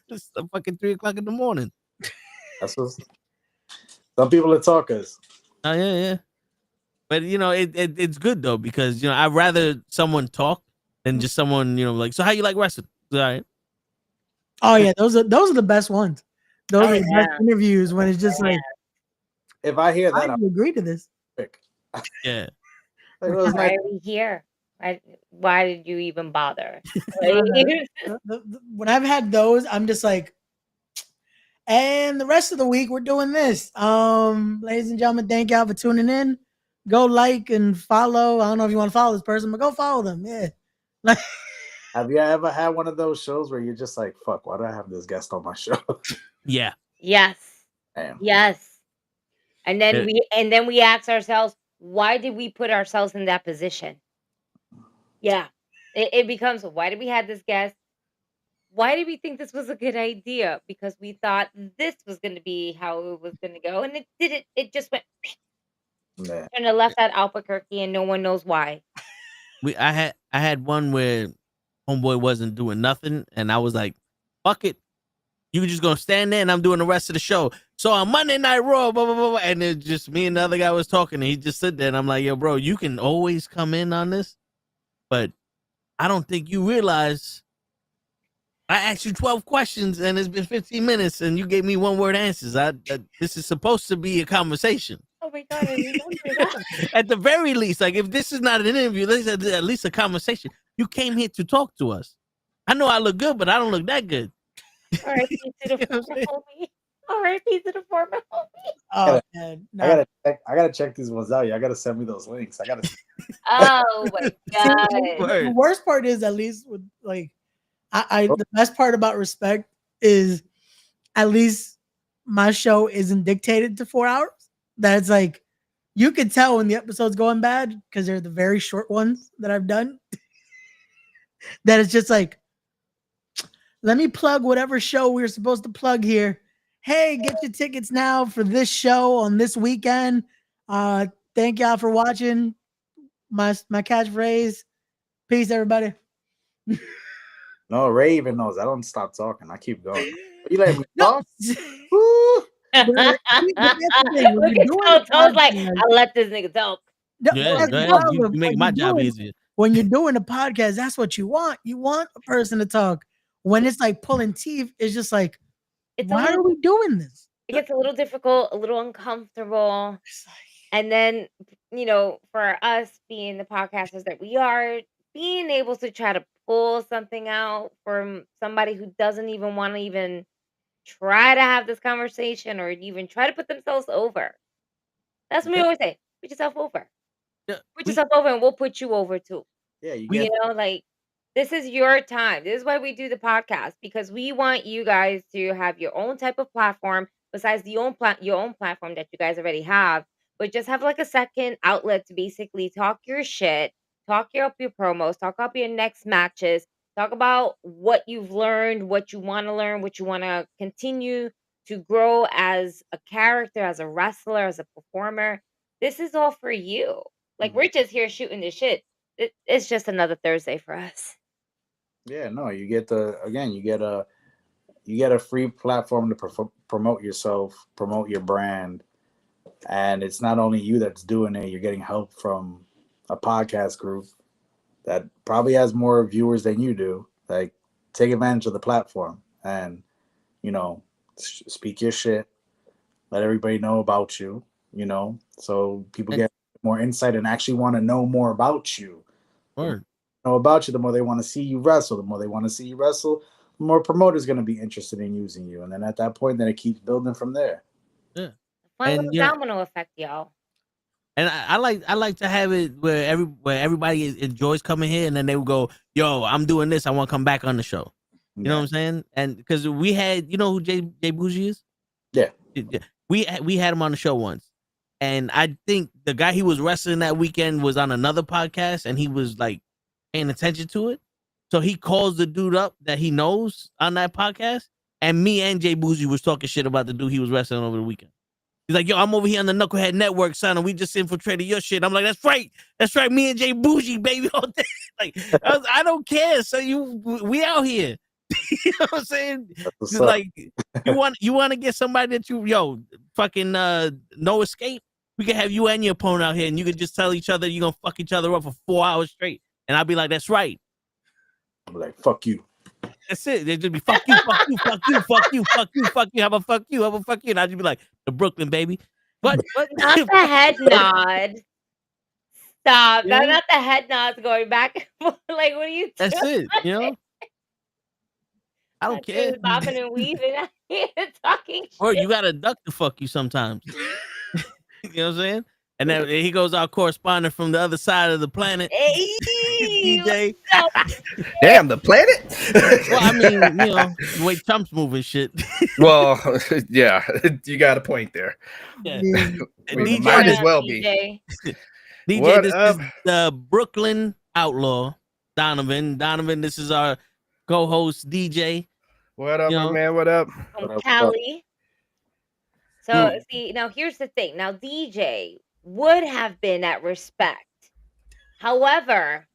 Speaker 3: It's fucking 3 o'clock in the morning.
Speaker 9: That's what some people are talkers.
Speaker 3: Oh yeah. But it's good though, because I'd rather someone talk than just someone, like, so how you like wrestling? All right.
Speaker 10: Oh yeah, those are the best ones. Those are the best interviews, when it's just like,
Speaker 9: if I hear that,
Speaker 10: I agree to this.
Speaker 3: Yeah.
Speaker 5: Why are we here? Why did you even bother?
Speaker 10: When I've had those, I'm just like, and the rest of the week we're doing this. Ladies and gentlemen, thank y'all for tuning in. Go like and follow. I don't know if you want to follow this person, but go follow them. Yeah.
Speaker 9: Have you ever had one of those shows where you're just like, fuck, why do I have this guest on my show?
Speaker 3: Yeah.
Speaker 5: Yes.
Speaker 9: Damn.
Speaker 5: Yes. And then we ask ourselves, why did we put ourselves in that position? Yeah. It becomes, why did we have this guest? Why did we think this was a good idea? Because we thought this was going to be how it was going to go. And it didn't. It just went.
Speaker 9: Yeah.
Speaker 5: And it left at Albuquerque, and no one knows why.
Speaker 3: I had one where homeboy wasn't doing nothing, and I was like, fuck it. You just gonna stand there and I'm doing the rest of the show. So on Monday Night Raw, blah, blah, blah, blah, and it just me and the other guy was talking, and he just sit there, and I'm like, yo, bro, you can always come in on this, but I don't think you realize I asked you 12 questions and it's been 15 minutes and you gave me one-word answers. This is supposed to be a conversation.
Speaker 5: Oh my God, I remember that.
Speaker 3: At the very least, like, if this is not an interview, let's at least a conversation. You came here to talk to us. I know I look good, but I don't look that good.
Speaker 5: R.I.P. to the former homie. R.I.P. to the former homie.
Speaker 10: Oh man, no.
Speaker 9: I gotta check these ones out. You gotta send me those links.
Speaker 5: Oh my God.
Speaker 10: The worst part is, at least with like, the best part about Respect is, at least my show isn't dictated to 4 hours. That's like, you could tell when the episode's going bad because they're the very short ones that I've done. That it's just like, let me plug whatever show we were supposed to plug here. Hey, get your tickets now for this show on this weekend. Thank y'all for watching. My catchphrase. Peace, everybody.
Speaker 9: No, Ray even knows. I don't stop talking. I keep going. You let me talk?
Speaker 5: Look at Toad's like, I'll let this nigga talk.
Speaker 3: Yeah, you make my job easier.
Speaker 10: When you're doing a podcast, that's what you want. You want a person to talk. When it's like pulling teeth, it's just like, why are we doing this?
Speaker 5: It gets a little difficult, a little uncomfortable. And then, for us being the podcasters that we are, being able to try to pull something out from somebody who doesn't even want to even try to have this conversation or even try to put themselves over. That's what we always say. Put yourself over.
Speaker 3: Yeah,
Speaker 5: put yourself over and we'll put you over too.
Speaker 9: Yeah,
Speaker 5: like This is your time. This is why we do the podcast, because we want you guys to have your own type of platform besides your own platform that you guys already have, but just have like a second outlet to basically talk your shit, talk up your promos, talk up your next matches, talk about what you've learned, what you want to learn, what you want to continue to grow as a character, as a wrestler, as a performer. This is all for you. Like, we're just here shooting the shit. It's just another Thursday for us.
Speaker 9: Yeah, no, you get a free platform to promote yourself, promote your brand, and it's not only you that's doing it. You're getting help from a podcast group that probably has more viewers than you do. Like, take advantage of the platform and, speak your shit. Let everybody know about you. So people get more insight and actually want to know more about you.
Speaker 3: Word.
Speaker 9: Know about you, the more they want to see you wrestle. The more they want to see you wrestle, the more promoters going to be interested in using you. And then at that point, then it keeps building from there.
Speaker 3: Yeah.
Speaker 5: Fun little domino effect, y'all.
Speaker 3: And I like to have it where everybody enjoys coming here, and then they will go, "Yo, I'm doing this. I want to come back on the show." You know what I'm saying? And because we had, who Jay Bougie is?
Speaker 9: Yeah.
Speaker 3: We had him on the show once, and I think the guy he was wrestling that weekend was on another podcast, and he was like paying attention to it. So he calls the dude up that he knows on that podcast, and me and Jay Bougie was talking shit about the dude he was wrestling over the weekend. He's like, "Yo, I'm over here on the Knucklehead Network, son, and we just infiltrated your shit." I'm like, "That's right. Me and Jay Bougie, baby, all day." Like, I don't care. So we out here. You know what I'm saying? Like, you want to get somebody that fucking no escape. We can have you and your opponent out here, and you can just tell each other you're gonna fuck each other up for 4 hours straight, and I'll be like, "That's right."
Speaker 9: I'm like, "Fuck you."
Speaker 3: That's it. They just be fuck you, fuck you, fuck you, fuck you, fuck you, fuck you. How about fuck you? How about fuck you? And I'd just be like, "The Brooklyn, baby." But
Speaker 5: not the head nod. Stop. Yeah. Not the head nods going back and forth. Like, what are you doing?
Speaker 3: That's it. I don't care.
Speaker 5: Bobbing and weaving out here talking.
Speaker 3: Or you gotta duck to fuck you sometimes. You know what I'm saying? And then he goes our correspondent from the other side of the planet.
Speaker 5: Hey,
Speaker 3: DJ.
Speaker 1: Damn, the planet?
Speaker 3: Well, I mean, the way Trump's moving shit.
Speaker 1: Well, yeah, you got a point there.
Speaker 3: Yeah.
Speaker 1: We might as well be.
Speaker 3: DJ, this is the Brooklyn Outlaw, Donovan. Donovan, this is our co-host, DJ.
Speaker 1: What up, my man? What up?
Speaker 5: From Cali. So, see, now here's the thing. Now, DJ would have been at Respect. However,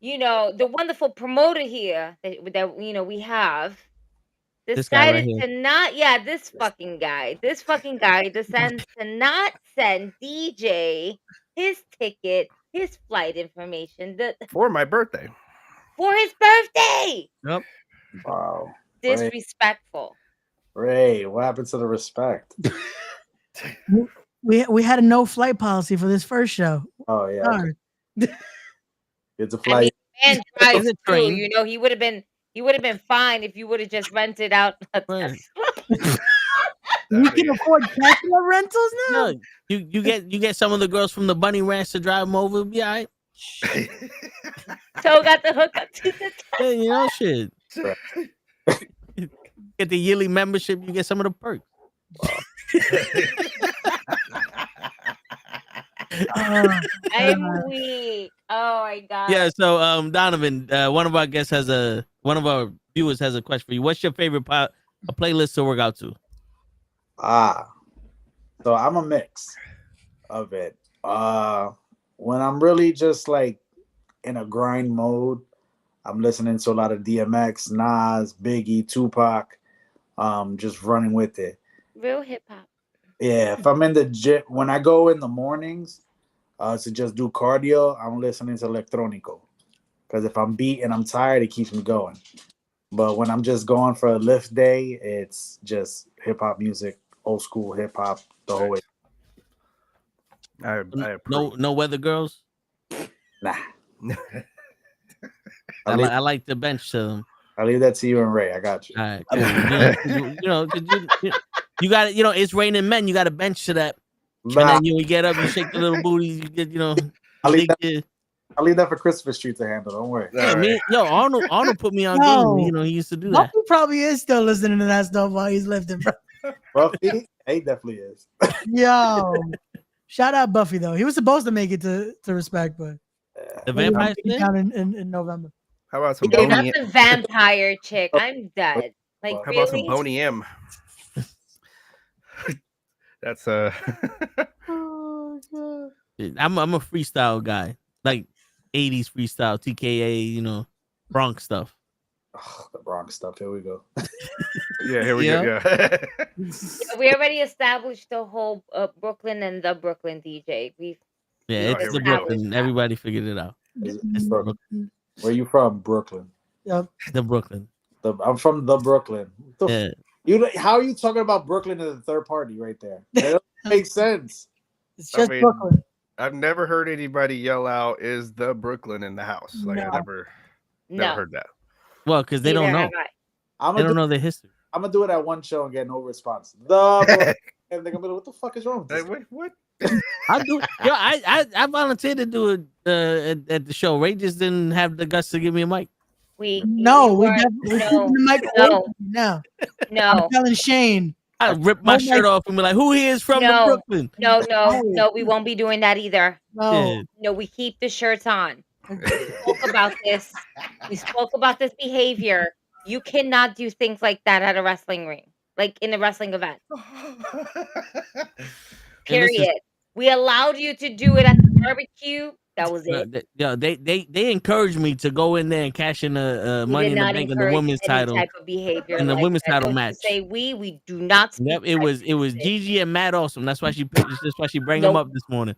Speaker 5: the wonderful promoter here that we have decided to not, this fucking guy decides to not send DJ his ticket, his flight information
Speaker 1: for my birthday.
Speaker 5: For his birthday.
Speaker 3: Yep.
Speaker 9: Wow.
Speaker 5: Disrespectful.
Speaker 9: Ray, what happened to the respect?
Speaker 10: We had a no flight policy for this first show.
Speaker 9: Oh yeah.
Speaker 10: Sorry.
Speaker 9: It's a flight.
Speaker 5: Man drives through. He would have been fine if you would have just rented out a Tesla.
Speaker 10: You can afford Tesla rentals now.
Speaker 3: No, you get some of the girls from the Bunny Ranch to drive them over. Be all right.
Speaker 5: So got the hookup to the
Speaker 3: Tesla. Shit. Get the yearly membership, you get some of the perks. Wow.
Speaker 5: I'm weak. Oh my god.
Speaker 3: Yeah. So, Donovan, one of our viewers has a question for you. What's your favorite playlist to work out to?
Speaker 9: So I'm a mix of it. When I'm really just like in a grind mode, I'm listening to a lot of DMX, Nas, Biggie, Tupac, just running with it.
Speaker 5: Real hip hop.
Speaker 9: Yeah, if I'm in the gym, when I go in the mornings to just do cardio, I'm listening to electronico. Because if I'm beat and I'm tired, it keeps me going. But when I'm just going for a lift day, it's just hip hop music, old school hip hop, the whole way.
Speaker 3: No weather girls?
Speaker 9: Nah.
Speaker 3: I like the bench to them.
Speaker 9: I'll leave that to you and Ray. I got you.
Speaker 3: All right. You got it. It's raining men. You got a bench to that. And then you get up, you shake the little booty. You get,
Speaker 9: I'll leave I'll leave that for Christopher Street to handle. Don't worry.
Speaker 3: Yeah,
Speaker 1: All right.
Speaker 3: Arnold put me on
Speaker 10: No.
Speaker 3: game. You know, he used to do that.
Speaker 10: Buffy probably is still listening to that stuff while he's lifting, bro.
Speaker 9: Buffy, he definitely is.
Speaker 10: Yo, shout out Buffy though. He was supposed to make it to Respect, but
Speaker 3: The vampire
Speaker 10: he's
Speaker 3: thing?
Speaker 10: down in November.
Speaker 1: How about some
Speaker 5: Dude,
Speaker 1: Boney?
Speaker 5: that's a vampire chick. I'm dead. Like,
Speaker 1: How about some
Speaker 5: really?
Speaker 1: Boney M? That's
Speaker 10: Oh, God.
Speaker 3: I'm a freestyle guy, like 80s freestyle, TKA, you know, Bronx stuff.
Speaker 9: Oh, the Bronx stuff. Here we go.
Speaker 1: yeah. Here we go. Yeah.
Speaker 5: Yeah, we already established the whole Brooklyn and the Brooklyn DJ. We've
Speaker 3: Yeah,
Speaker 1: Yeah,
Speaker 3: it's
Speaker 1: here
Speaker 3: the
Speaker 1: we go.
Speaker 3: Brooklyn. Everybody figured it out. It's the Brooklyn.
Speaker 9: Where you from? Brooklyn.
Speaker 10: Yep.
Speaker 3: The Brooklyn.
Speaker 9: I'm from the Brooklyn. What the
Speaker 3: Yeah.
Speaker 9: how are you talking about Brooklyn in the third party right there? That doesn't make sense.
Speaker 10: It's
Speaker 1: I
Speaker 10: just
Speaker 1: mean,
Speaker 10: Brooklyn.
Speaker 1: I've never heard anybody yell out, "Is the Brooklyn in the house?" Like I
Speaker 10: No.
Speaker 1: never
Speaker 5: no.
Speaker 1: heard that.
Speaker 3: Well, because they don't
Speaker 5: Neither
Speaker 3: know.
Speaker 5: have I.
Speaker 3: They don't know the history.
Speaker 9: I'm gonna do it at one show and get no response. The Brooklyn. And they're gonna be like, what the fuck is wrong with this?
Speaker 1: Wait, what?
Speaker 3: I'll do. Yo, I volunteered to do it at the show. Ray just didn't have the guts to give me a mic.
Speaker 5: We
Speaker 10: No,
Speaker 5: you
Speaker 10: we're
Speaker 5: weren't-
Speaker 10: keeping
Speaker 5: no,
Speaker 10: the mic
Speaker 5: no.
Speaker 10: open now. I'm
Speaker 5: no,
Speaker 10: telling Shane.
Speaker 3: I ripped my
Speaker 10: Oh my-
Speaker 3: shirt off and be like, "Who here is from the
Speaker 5: No.
Speaker 3: Brooklyn?"
Speaker 5: no. We won't be doing that either.
Speaker 10: No.
Speaker 3: Yeah.
Speaker 5: No, we keep the shirts on. We spoke about this. We spoke about this behavior. You cannot do things like that at a wrestling ring, like in a wrestling event. Period. We allowed you to do it at the barbecue. That was it.
Speaker 3: They encouraged me to go in there and cash in the
Speaker 5: We
Speaker 3: Money
Speaker 5: did
Speaker 3: in the
Speaker 5: not
Speaker 3: Bank in the
Speaker 5: encourage
Speaker 3: women's
Speaker 5: any
Speaker 3: title.
Speaker 5: type of behavior
Speaker 3: in the
Speaker 5: like
Speaker 3: women's
Speaker 5: that.
Speaker 3: title
Speaker 5: Don't you
Speaker 3: match.
Speaker 5: Say we do not speak.
Speaker 3: Yep, it was
Speaker 5: shit.
Speaker 3: Gigi and Matt Awesome. That's why she picked. That's why she bring them
Speaker 5: Nope.
Speaker 3: up this morning.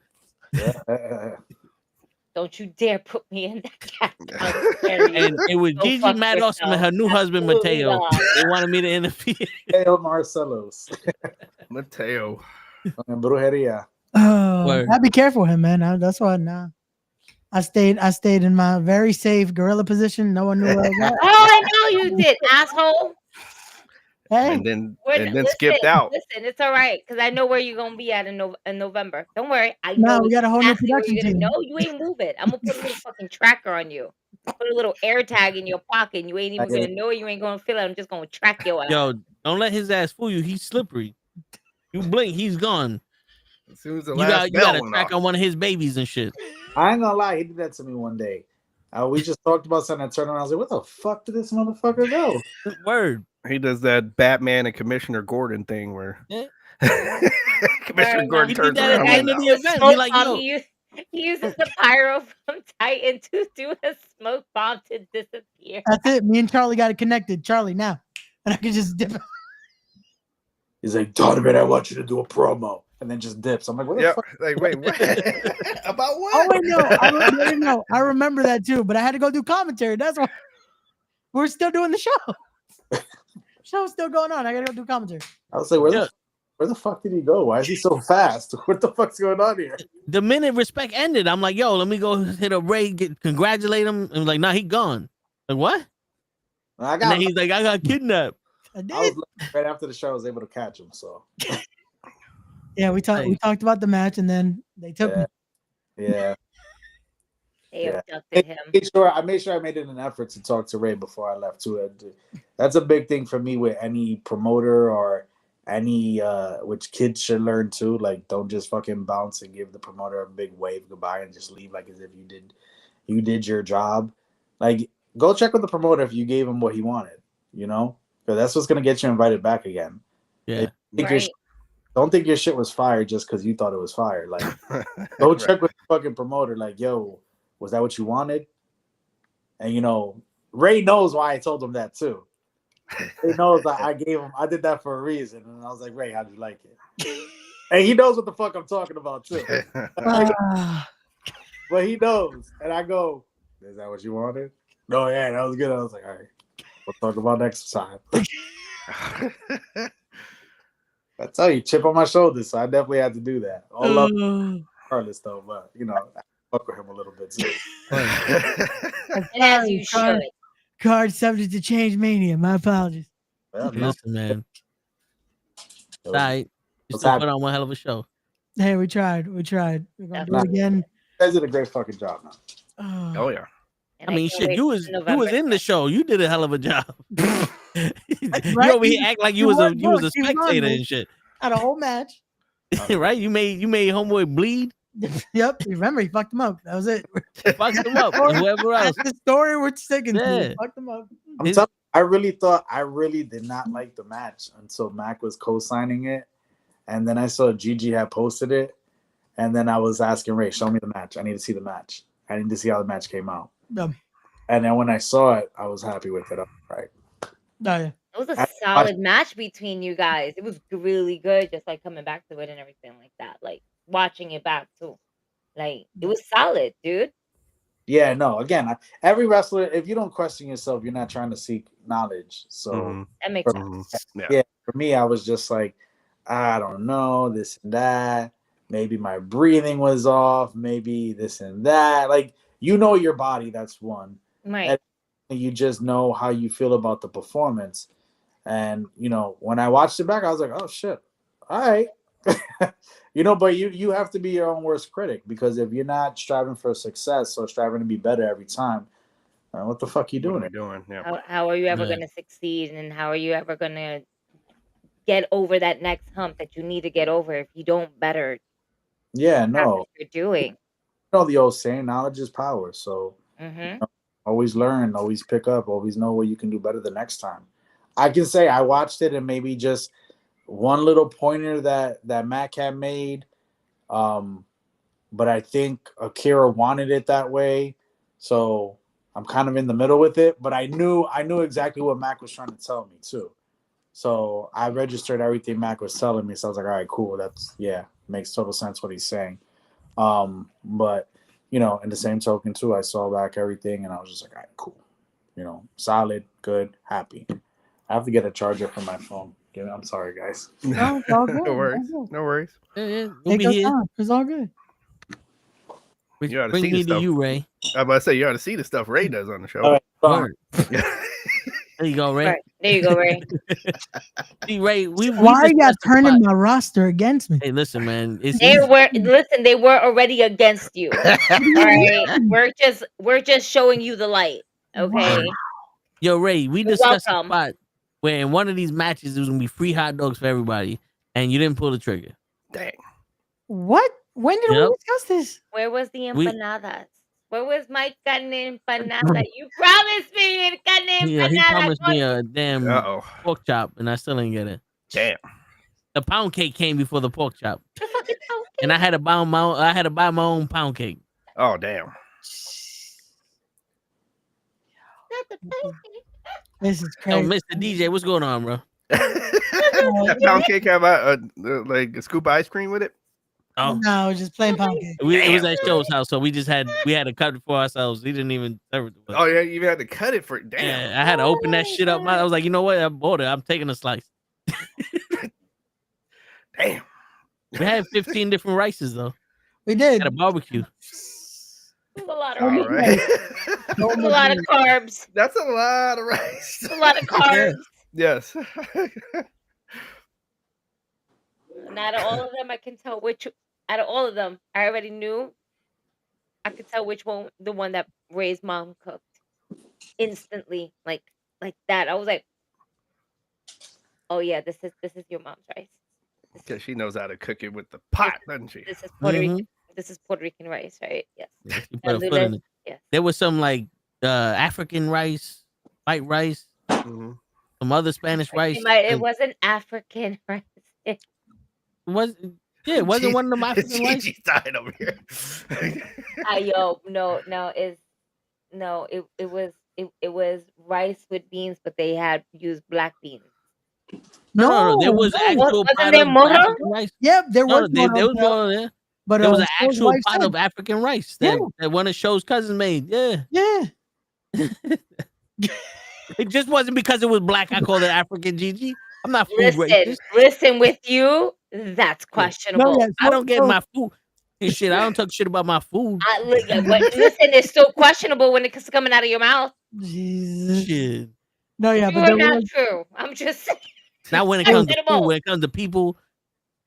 Speaker 5: Don't you dare put me in that category.
Speaker 3: And it was
Speaker 5: Go
Speaker 3: Gigi,
Speaker 5: fuck
Speaker 3: Matt Awesome, and her new husband
Speaker 5: Absolutely
Speaker 3: Mateo.
Speaker 5: not.
Speaker 3: They wanted me to interfere.
Speaker 9: Mateo Marcelos.
Speaker 1: Mateo.
Speaker 9: And Brujeria.
Speaker 10: Oh,
Speaker 3: Word.
Speaker 10: I'd be careful with him, man. That's why now. I stayed in my very safe gorilla position. No one knew where I was at.
Speaker 5: Oh, I know you did, asshole.
Speaker 10: Hey,
Speaker 1: And then
Speaker 5: Listen,
Speaker 1: skipped out.
Speaker 5: Listen, it's all right because I know where you're gonna be at in November. Don't worry. I
Speaker 10: No,
Speaker 5: know
Speaker 10: we got a whole new
Speaker 5: exactly where
Speaker 10: production
Speaker 5: you're gonna-
Speaker 10: team.
Speaker 5: No, you ain't moving. I'm gonna put a little fucking tracker on you. Put a little air tag in your pocket. And you ain't even
Speaker 9: Okay.
Speaker 5: gonna know it. You ain't gonna feel it. I'm just gonna track your ass.
Speaker 3: Yo, don't let his ass fool you. He's slippery. You blink, he's gone.
Speaker 1: As soon as the
Speaker 3: You
Speaker 1: last
Speaker 3: got a
Speaker 1: bell went
Speaker 3: track
Speaker 1: off.
Speaker 3: on one of his babies and shit.
Speaker 9: I ain't gonna lie, he did that to me one day. We just talked about something. I turned around. I was like, "What the fuck did this motherfucker go?"
Speaker 3: Word.
Speaker 1: He does that Batman and Commissioner Gordon thing where
Speaker 3: Yeah.
Speaker 1: Commissioner
Speaker 5: Right,
Speaker 1: Gordon
Speaker 3: he did
Speaker 1: turns
Speaker 3: that at
Speaker 1: around.
Speaker 3: the end of
Speaker 1: and-
Speaker 3: the event.
Speaker 5: Smoke
Speaker 3: Be like,
Speaker 5: bomb.
Speaker 3: yo,
Speaker 5: He uses the pyro from Titan to do a smoke bomb to disappear.
Speaker 10: that's it. Me and Charlie got it connected. Charlie, now. And I can just dip it.
Speaker 9: He's like, "Donovan, I want you to do a promo," and then just dips. I'm like, "What the
Speaker 1: Yeah,
Speaker 9: fuck?"
Speaker 1: like wait, what? About what?
Speaker 10: Oh, wait, no. I remember that too, but I had to go do commentary. That's why we're still doing the show. Show's still going on. I gotta go do commentary.
Speaker 9: I was like, where the fuck did he go? Why is he so fast? What the fuck's going on here?
Speaker 3: the minute Respect ended, I'm like, yo, let me go hit a Ray, congratulate him. And like, nah, he gone. Like, what? And then he's like, I got kidnapped.
Speaker 10: I did.
Speaker 9: I was lucky. Right after the show, I was able to catch him. So
Speaker 10: Yeah, we talked. We talked about the match, and then they took me.
Speaker 9: yeah.
Speaker 5: They
Speaker 9: Yeah.
Speaker 5: abducted him.
Speaker 9: I made sure I made it an effort to talk to Ray before I left too. That's a big thing for me with any promoter or any which kids should learn too. Like, don't just fucking bounce and give the promoter a big wave goodbye and just leave like as if you did your job. Like, go check with the promoter if you gave him what he wanted, you know, because that's what's gonna get you invited back again.
Speaker 3: Yeah.
Speaker 9: Don't think your shit was fired just because you thought it was fired. Like, go check with the fucking promoter. Like, yo, was that what you wanted? And you know, Ray knows why I told him that too. He knows that I did that for a reason. And I was like, Ray, how'd you like it? And he knows what the fuck I'm talking about too. But he knows. And I go, is that what you wanted? No, yeah, that was good. I was like, all right, we'll talk about next time. I tell you, chip on my shoulder, so I definitely had to do that. All love regardless though, but you know, I fuck with him a little bit too.
Speaker 5: And as you should.
Speaker 10: Card subject to change mania. My apologies.
Speaker 9: Yeah, no.
Speaker 3: Listen, man.
Speaker 9: It was-
Speaker 3: You
Speaker 9: what's
Speaker 3: still put
Speaker 9: happening?
Speaker 3: on one hell of a show.
Speaker 10: Hey, we tried. We're gonna do
Speaker 9: Nah.
Speaker 10: it again.
Speaker 9: You guys did a great fucking job, man.
Speaker 1: Oh yeah.
Speaker 5: And
Speaker 3: I mean,
Speaker 5: can't
Speaker 3: shit,
Speaker 5: wait
Speaker 3: you
Speaker 5: for
Speaker 3: was
Speaker 5: November
Speaker 3: in the
Speaker 5: 10th.
Speaker 3: show. You did a hell of a job. You
Speaker 10: Right?
Speaker 3: over here act like you was a spectator and shit.
Speaker 10: Had a whole match.
Speaker 3: Right? You made homeboy bleed.
Speaker 10: Yep. Remember, he fucked him up. That was it.
Speaker 3: Fucked him up. And whoever else.
Speaker 10: That's the story we're sticking to.
Speaker 3: Yeah.
Speaker 10: He fucked him up.
Speaker 9: I'm telling you, I really did not like the match until Mac was co-signing it, and then I saw Gigi had posted it, and then I was asking Ray, "Show me the match. I need to see the match. I need to see how the match came out." And then when I saw it, I was happy with it. Right.
Speaker 10: Oh, yeah.
Speaker 5: It was a solid match between you guys. It was really good, just like coming back to it and everything like that. Like watching it back too. Like it was solid, dude.
Speaker 9: Yeah, no. Again, every wrestler, if you don't question yourself, you're not trying to seek knowledge. So
Speaker 5: that makes sense.
Speaker 9: Yeah, for me, I was just like, I don't know, this and that. Maybe my breathing was off. Maybe this and that. Like, you know your body. That's one.
Speaker 5: Right.
Speaker 9: And you just know how you feel about the performance. And, when I watched it back, I was like, oh, shit. All right. But you have to be your own worst critic, because if you're not striving for success or striving to be better every time, what the fuck are you doing?
Speaker 1: Yeah.
Speaker 5: How are you ever going to succeed, and how are you ever going to get over that next hump that you need to get over if you don't better?
Speaker 9: Yeah, no.
Speaker 5: What you're doing.
Speaker 9: The old saying, knowledge is power. So always learn, always pick up, always know what you can do better the next time. I can say I watched it and maybe just one little pointer that Mac had made, but I think Akira wanted it that way, so I'm kind of in the middle with it. But I knew exactly what Mac was trying to tell me too, so I registered everything Mac was telling me. So I was like, all right, cool, makes total sense what he's saying. But in the same token too, I saw back everything and I was just like, all right, cool, solid, good, happy. I have to get a charger for my phone. I'm sorry, guys.
Speaker 10: No, it's all good.
Speaker 1: No worries. No worries.
Speaker 3: We'll be here.
Speaker 10: It's all good.
Speaker 1: You ought to
Speaker 3: Bring
Speaker 1: see
Speaker 3: me
Speaker 1: the
Speaker 3: to
Speaker 1: stuff.
Speaker 3: you, Ray.
Speaker 1: I'm about to say, you ought to see the stuff Ray does on the show.
Speaker 9: All right,
Speaker 3: Word. There you go, Ray.
Speaker 5: Right. There you go, Ray.
Speaker 3: See, Ray,
Speaker 10: why are you turning my roster against me?
Speaker 3: Hey, listen, man.
Speaker 5: They were already against you. All right. We're just showing you the light. Okay.
Speaker 3: Wow. Yo, Ray, we discussed a spot where in one of these matches it was gonna be free hot dogs for everybody, and you didn't pull the trigger.
Speaker 1: Dang.
Speaker 10: What? When did we discuss this?
Speaker 5: Where was the empanadas? Where was my carne empanada? You promised me carne empanada.
Speaker 3: Yeah, he promised me a damn pork chop, and I still ain't get it.
Speaker 1: Damn.
Speaker 3: The pound cake came before the pork chop, and I had to buy my own pound cake.
Speaker 1: Oh damn.
Speaker 10: This is
Speaker 3: Oh,
Speaker 10: crazy.
Speaker 3: Mr. DJ, what's going on, bro?
Speaker 1: That pound cake have like a scoop of ice cream with it?
Speaker 3: Oh
Speaker 10: no, just plain pound cake.
Speaker 3: It was at Show's house, so we had to cut it for ourselves. He didn't even serve it to us.
Speaker 1: Oh yeah, you even had to cut it for damn.
Speaker 3: Yeah, I had to open that shit up. I was like, you know what? I bought it. I'm taking a slice.
Speaker 1: Damn.
Speaker 3: We had 15 different rices though.
Speaker 10: We did.
Speaker 3: At a barbecue.
Speaker 5: That's a lot of
Speaker 1: All
Speaker 5: rice.
Speaker 1: right.
Speaker 5: That's a lot of carbs.
Speaker 1: That's a lot of rice.
Speaker 5: That's a lot of carbs.
Speaker 1: Yes.
Speaker 5: And out of all of them, I can tell which. Out of all of them, I already knew. I could tell which one, the one that Ray's mom cooked, instantly, like that. I was like, "Oh yeah, this is your mom's rice."
Speaker 1: Because she knows how to cook it with the pot, doesn't she?
Speaker 5: This is Puerto Rican. This is Puerto Rican rice, right? Yes.
Speaker 3: You put a foot in it.
Speaker 5: Yes.
Speaker 3: There was some like African rice, white rice, some other Spanish rice.
Speaker 5: It wasn't African rice.
Speaker 3: It wasn't one of them African rice.
Speaker 1: She's dying over here.
Speaker 5: It was rice with beans, but they had used black beans.
Speaker 3: No, there was actual pot of African rice.
Speaker 10: Yep, there was.
Speaker 3: There was more there.
Speaker 10: But
Speaker 3: there was an actual pot of African rice that one of Show's cousins made. Yeah. It just wasn't because it was black. I called it African, Gigi. I'm not food racist.
Speaker 5: Listen, with you, that's questionable.
Speaker 10: No,
Speaker 3: I don't get my food. Shit, I don't talk shit about my food.
Speaker 5: Listen, it's still questionable when it's coming out of your mouth.
Speaker 10: Jesus.
Speaker 3: Shit.
Speaker 10: No, yeah, but
Speaker 5: you're not true. I'm just saying.
Speaker 3: Not when it comes to food, when it comes to people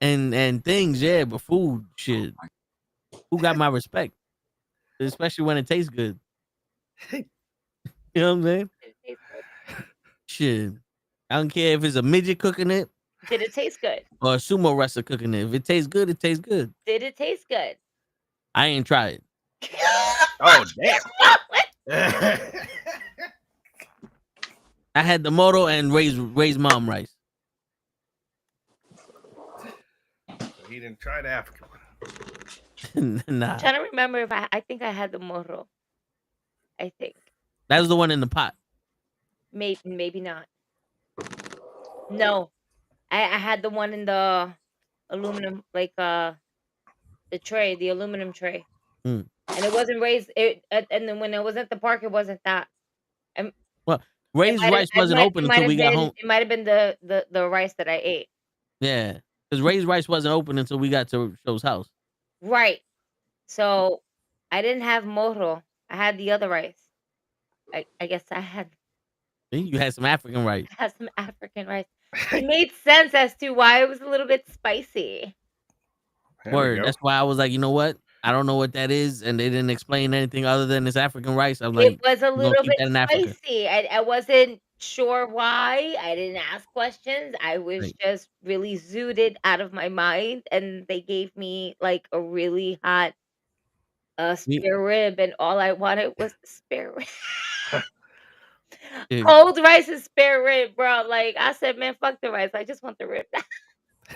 Speaker 3: and things, yeah, but food, shit. Who got my respect? especially when it tastes good. You know what I'm saying?
Speaker 5: Did it taste good?
Speaker 3: Shit, I don't care if it's a midget cooking it
Speaker 5: Did it taste good?
Speaker 3: or a sumo wrestler cooking it. If it tastes good, it tastes good.
Speaker 5: Did it taste good?
Speaker 3: I ain't tried it.
Speaker 1: Oh damn!
Speaker 3: I had the moto and Ray's mom rice.
Speaker 1: He didn't try the African one.
Speaker 3: Nah,
Speaker 5: I'm trying to remember if I think I had the morro. I think.
Speaker 3: that was the one in the pot.
Speaker 5: Maybe not. No. I had the one in the aluminum, like the tray, the aluminum tray.
Speaker 3: Mm.
Speaker 5: And it wasn't raised and then when it was at the park, it wasn't that.
Speaker 3: Well, Ray's rice wasn't open until we got home.
Speaker 5: It might have been the rice that I ate.
Speaker 3: Yeah, because Ray's rice wasn't open until we got to Show's house.
Speaker 5: Right. So I didn't have morro. I had the other rice. I guess I had
Speaker 3: You had some African rice.
Speaker 5: some African rice. It made sense as to why it was a little bit spicy.
Speaker 1: There we
Speaker 3: Word.
Speaker 1: go.
Speaker 3: That's why I was like, you know what? I don't know what that is, and they didn't explain anything other than it's African rice. I'm like,
Speaker 5: It was a
Speaker 3: we're gonna
Speaker 5: little
Speaker 3: keep
Speaker 5: bit
Speaker 3: that in Africa.
Speaker 5: spicy. I wasn't sure why. I didn't ask questions. I was
Speaker 3: Right.
Speaker 5: just really zooted out of my mind, and they gave me like a really hot
Speaker 3: We-
Speaker 5: spare rib, and all I wanted was the spare rib.
Speaker 3: Dude,
Speaker 5: Cold rice is spare rib, bro. Like I said, man, fuck the rice. I just want the rib.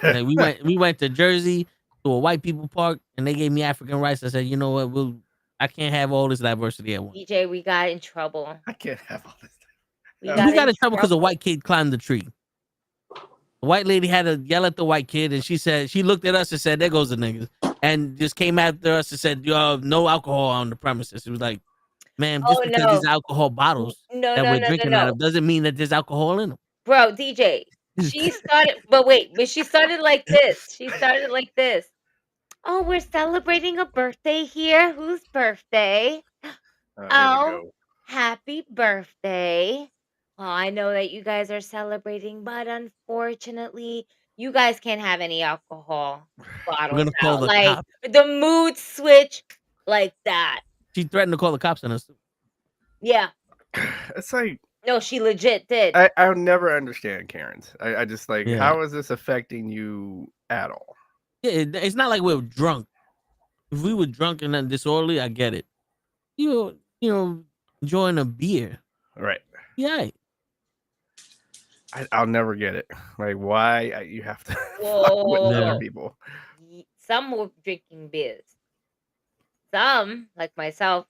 Speaker 3: like, we went to Jersey to a white people park, and they gave me African rice. I said, you know what? I can't have all this diversity at once.
Speaker 5: DJ, we got in trouble.
Speaker 1: I can't have all this.
Speaker 5: We
Speaker 3: We got in trouble because a white kid climbed the tree. The white lady had to yell at the white kid, and she looked at us and said, "There goes the niggas," and just came after us and said, "No alcohol on the premises." It was like, man, just because
Speaker 5: no.
Speaker 3: there's alcohol bottles that we're drinking out of doesn't mean that there's alcohol in them.
Speaker 5: Bro, DJ, she started, but she started like this. She started like this. Oh, we're celebrating a birthday here. Whose birthday? Oh, happy birthday. Well, I know that you guys are celebrating, but unfortunately, you guys can't have any alcohol bottles
Speaker 3: We're gonna call
Speaker 5: out.
Speaker 3: the
Speaker 5: Like
Speaker 3: cops.
Speaker 5: the mood switch like that.
Speaker 3: She threatened to call the cops on us.
Speaker 5: Yeah.
Speaker 1: It's like
Speaker 5: No, she legit did.
Speaker 1: I'll never understand Karens. I just like,
Speaker 3: Yeah.
Speaker 1: how is this affecting you at all?
Speaker 3: Yeah, it's not like we're drunk. If we were drunk and then disorderly, I get it. You know, enjoying a beer.
Speaker 1: Right.
Speaker 3: Yeah.
Speaker 1: I'll never get it. Like, why you have to fuck with
Speaker 5: Whoa.
Speaker 1: other people?
Speaker 5: Some were drinking beers. Some, like myself,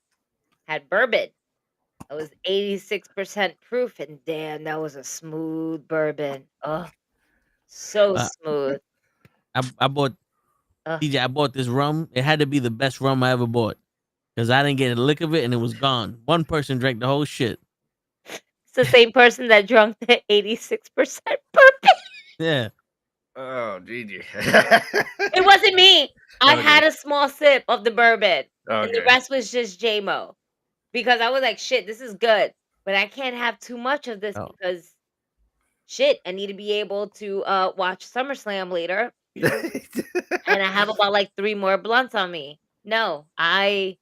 Speaker 5: had bourbon. It was 86% proof, and damn, that was a smooth bourbon. Oh, so smooth.
Speaker 3: I bought DJ. I bought this rum. It had to be the best rum I ever bought because I didn't get a lick of it and it was gone. One person drank the whole shit.
Speaker 5: It's the same person that drank the 86% bourbon.
Speaker 3: Yeah.
Speaker 1: Oh, Gigi.
Speaker 5: It wasn't me. I had a small sip of the bourbon, and the
Speaker 1: Okay.
Speaker 5: rest was just JMO. Because I was like, shit, this is good, but I can't have too much of this because shit, I need to be able to watch SummerSlam later. And I have about like 3 more blunts on me. No, my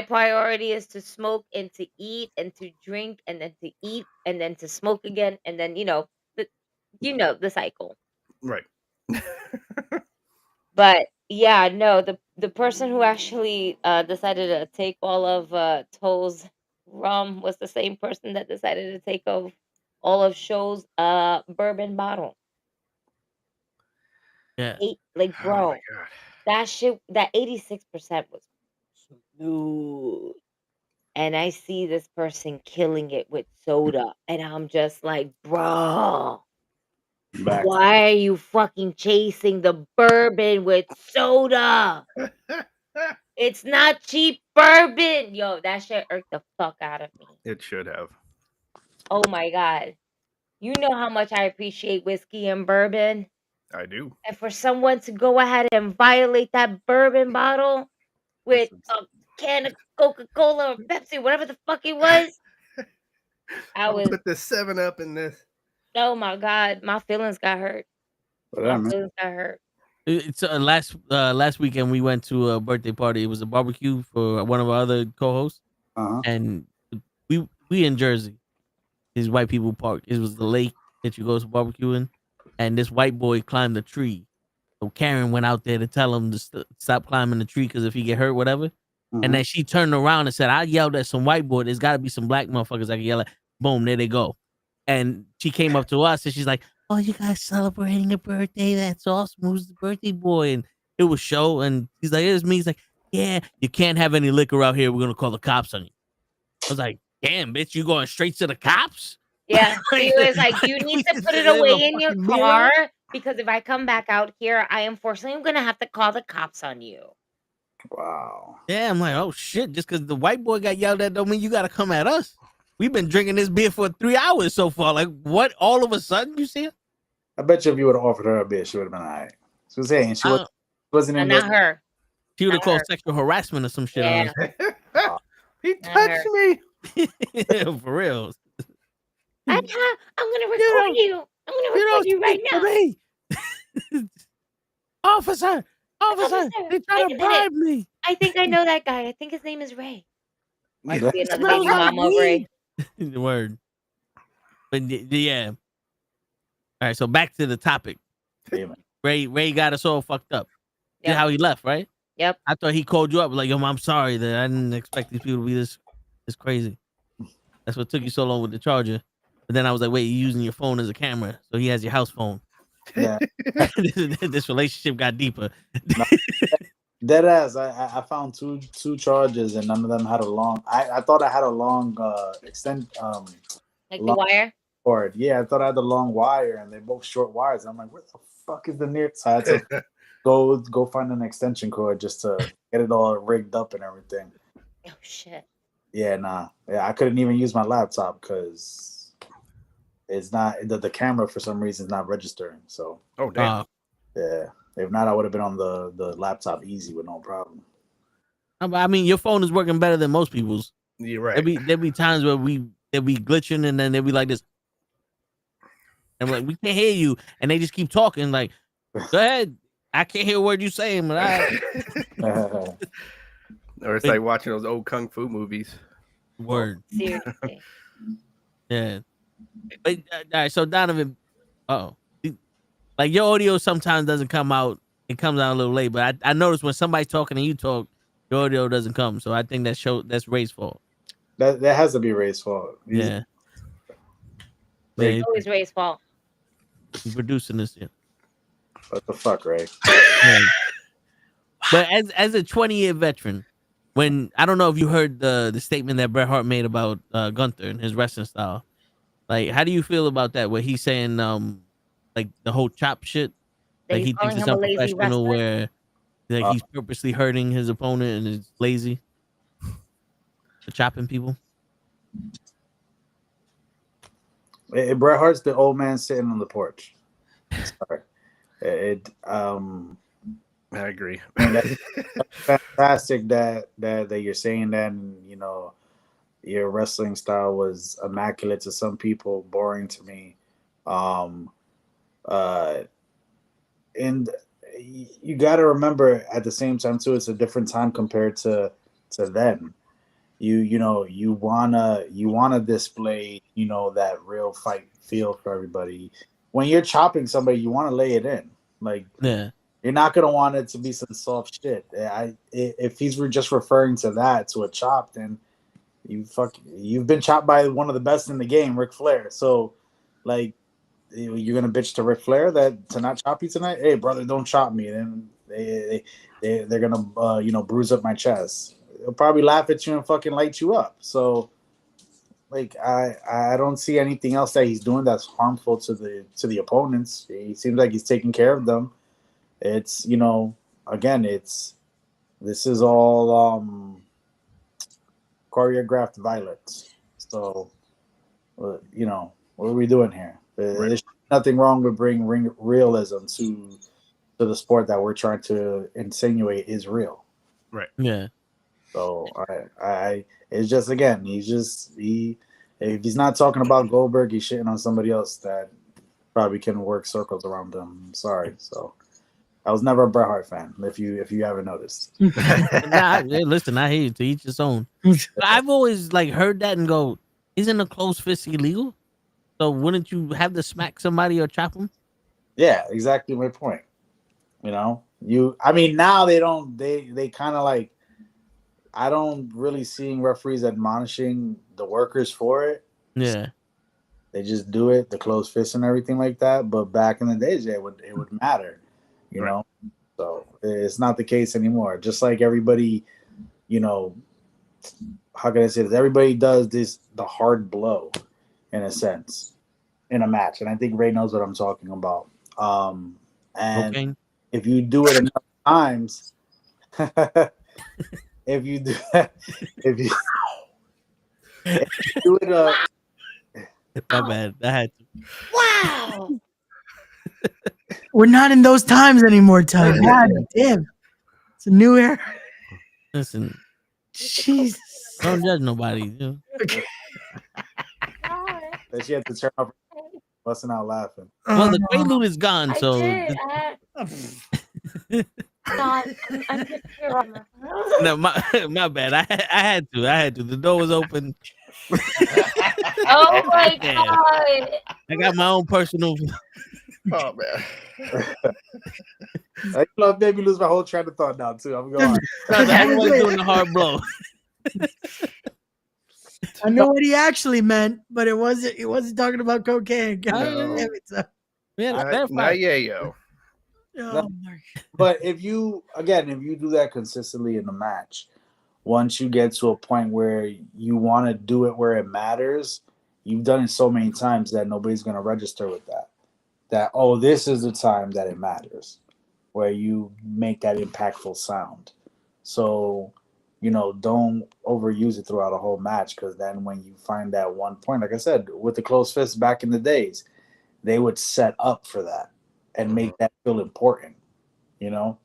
Speaker 5: priority is to smoke and to eat and to drink and then to eat and then to smoke again and then the cycle.
Speaker 1: Right.
Speaker 5: But yeah, no, the person who actually decided to take all of Toll's rum was the same person that decided to take all of Show's bourbon bottle.
Speaker 3: Yeah.
Speaker 5: Like,
Speaker 1: Oh
Speaker 5: bro,
Speaker 1: my God.
Speaker 5: that shit, that 86% was smooth. And I see this person killing it with soda, and I'm just like, bro, why are you fucking chasing the bourbon with soda? It's not cheap bourbon. Yo, that shit irked the fuck out of me.
Speaker 1: It should have.
Speaker 5: Oh my God. You know how much I appreciate whiskey and bourbon.
Speaker 1: I do.
Speaker 5: And for someone to go ahead and violate that bourbon bottle with a can of Coca-Cola or Pepsi, whatever the fuck it was.
Speaker 1: I'll put the 7-Up in this.
Speaker 5: Oh my God, my feelings got hurt.
Speaker 9: Whatever,
Speaker 5: My
Speaker 9: man.
Speaker 5: feelings got hurt.
Speaker 3: It's last weekend we went to a birthday party. It was a barbecue for one of our other co-hosts, and we in Jersey. These white people park. It was the lake that you go to barbecue in, and this white boy climbed a tree. So Karen went out there to tell him to stop climbing the tree because if he get hurt, whatever. And then she turned around and said, "I yelled at some white boy. There's got to be some black motherfuckers I can yell at." Boom, there they go. And she came up to us and she's like, "Oh, you guys celebrating a birthday? That's awesome. Who's the birthday boy?" And it was show. And he's like, "It was me." He's like, "Yeah, you can't have any liquor out here. We're gonna call the cops on you." I was like, "Damn, bitch, you going straight to the cops?"
Speaker 5: Yeah. He was like, "You need to put it away in your car because if I come back out here, I unfortunately am gonna have to call the cops on you."
Speaker 9: Wow.
Speaker 3: Yeah, I'm like, oh shit, just because the white boy got yelled at don't mean you got to come at us. We've been drinking this beer for 3 hours so far. Like, what? All of a sudden, you see it?
Speaker 9: I bet you if you would have offered her a beer, she would have been all right. She was saying she wasn't in
Speaker 5: not her.
Speaker 3: She would have called sexual harassment or some shit on us.
Speaker 1: He touched me.
Speaker 3: For real.
Speaker 5: I'm gonna record you. I'm gonna record you right now.
Speaker 3: Officer, they try to bribe me.
Speaker 5: I think I know that guy. I think his name is Ray. Might be another
Speaker 3: Smells
Speaker 5: baby
Speaker 3: like
Speaker 5: mama of Ray.
Speaker 3: The word. But yeah. All right, so back to the topic. Ray got us all fucked up. See how he left, right?
Speaker 5: Yep.
Speaker 3: I thought he called you up like, "Yo, I'm sorry that I didn't expect these people to be this crazy." That's what took you so long with the charger. But then I was like, "Wait, you're using your phone as a camera, so he has your house phone."
Speaker 9: Yeah.
Speaker 3: This relationship got deeper.
Speaker 9: Dead ass. I found two charges and none of them had a long. I thought I had a long
Speaker 5: like the wire
Speaker 9: cord. Yeah, I thought I had the long wire and they're both short wires. I'm like, where the fuck is the nearest? So I had to go find an extension cord just to get it all rigged up and everything.
Speaker 5: Oh shit.
Speaker 9: Yeah, nah. Yeah, I couldn't even use my laptop because it's not the camera for some reason is not registering. So
Speaker 1: damn.
Speaker 9: Yeah. If not, I would have been on the laptop easy with no problem.
Speaker 3: I mean, your phone is working better than most people's.
Speaker 1: You're right.
Speaker 3: There'd be times where they'll be glitching and then they'll be like this. And I'm like, "We can't hear you," and they just keep talking. Like, "Go ahead, I can't hear a word you're saying." But
Speaker 1: or it's like watching those old kung fu movies.
Speaker 3: Word.
Speaker 5: Seriously.
Speaker 3: Yeah. But, all right, so Donovan, like your audio sometimes doesn't come out. It comes out a little late, but I noticed when somebody's talking and you talk, your audio doesn't come. So I think that's Ray's fault.
Speaker 9: That has to be Ray's fault.
Speaker 3: Yeah.
Speaker 5: It's always Ray's fault.
Speaker 3: He's producing this year.
Speaker 9: What the fuck, Ray?
Speaker 3: Yeah. But as a 20-year veteran, when I don't know if you heard the statement that Bret Hart made about Gunther and his wrestling style. Like, how do you feel about that? Where he's saying like the whole chop shit, like he thinks it's unprofessional, where like he's purposely hurting his opponent and is lazy for chopping people.
Speaker 9: Bret Hart's the old man sitting on the porch. Sorry.
Speaker 1: I agree.
Speaker 9: That's fantastic that you're saying that, and you know, your wrestling style was immaculate to some people, boring to me. And you got to remember at the same time too, it's a different time compared to then. You wanna display, you know, that real fight feel for everybody. When you're chopping somebody, you want to lay it in. Like,
Speaker 3: yeah,
Speaker 9: you're not gonna want it to be some soft shit. If he's just referring to that, to a chop, then you've been chopped by one of the best in the game, Ric Flair. So, like, you're gonna bitch to Ric Flair to not chop you tonight? Hey, brother, don't chop me. Then they're gonna bruise up my chest. They'll probably laugh at you and fucking light you up. So, like, I don't see anything else that he's doing that's harmful to the opponents. He seems like he's taking care of them. It's, again, this is all choreographed violence. So, what are we doing here? There's nothing wrong with bringing realism to the sport that we're trying to insinuate is real.
Speaker 1: Right.
Speaker 3: Yeah.
Speaker 9: So it's just, again, if he's not talking about Goldberg, he's shitting on somebody else that probably can work circles around him. I'm sorry. So I was never a Bret Hart fan. If you haven't noticed.
Speaker 3: Listen, I hear you. To each his own. I've always like heard that and go, isn't a closed fist illegal? So wouldn't you have to smack somebody or chop them?
Speaker 9: Yeah, exactly my point. You know, I mean, now they don't. They kind of like. I don't really seeing referees admonishing the workers for it.
Speaker 3: Yeah.
Speaker 9: They just do it, the closed fist and everything like that. But back in the days, yeah, it would matter, you know. So it's not the case anymore. Just like everybody, you know, how can I say this? Everybody does the hard blow, in a sense, in a match, and I think Ray knows what I'm talking about. And if you do it enough times, if you do it,
Speaker 3: my bad. I had to.
Speaker 5: Wow.
Speaker 10: We're not in those times anymore, Tug. God damn. It's a new era.
Speaker 3: Listen.
Speaker 10: Jesus.
Speaker 3: Don't judge nobody. You know?
Speaker 9: that she had to turn off, busting out laughing.
Speaker 3: Well, the Quaalude is gone, so. No, my bad. I had to. The door was open.
Speaker 5: Oh my god!
Speaker 3: I got my own personal.
Speaker 1: Oh man!
Speaker 9: I made me lose my whole train of thought now too. I'm going.
Speaker 3: Everyone's doing the hard blow.
Speaker 10: I know what he actually meant, but it wasn't talking about cocaine. God damn it, so.
Speaker 1: Not yayo.
Speaker 10: Oh,
Speaker 9: but if you do that consistently in the match, once you get to a point where you want to do it where it matters, you've done it so many times that nobody's going to register with that. That, oh, this is the time that it matters, where you make that impactful sound. So, you know, don't overuse it throughout a whole match, because then when you find that one point, like I said, with the closed fist back in the days, they would set up for that and make that feel important, you know?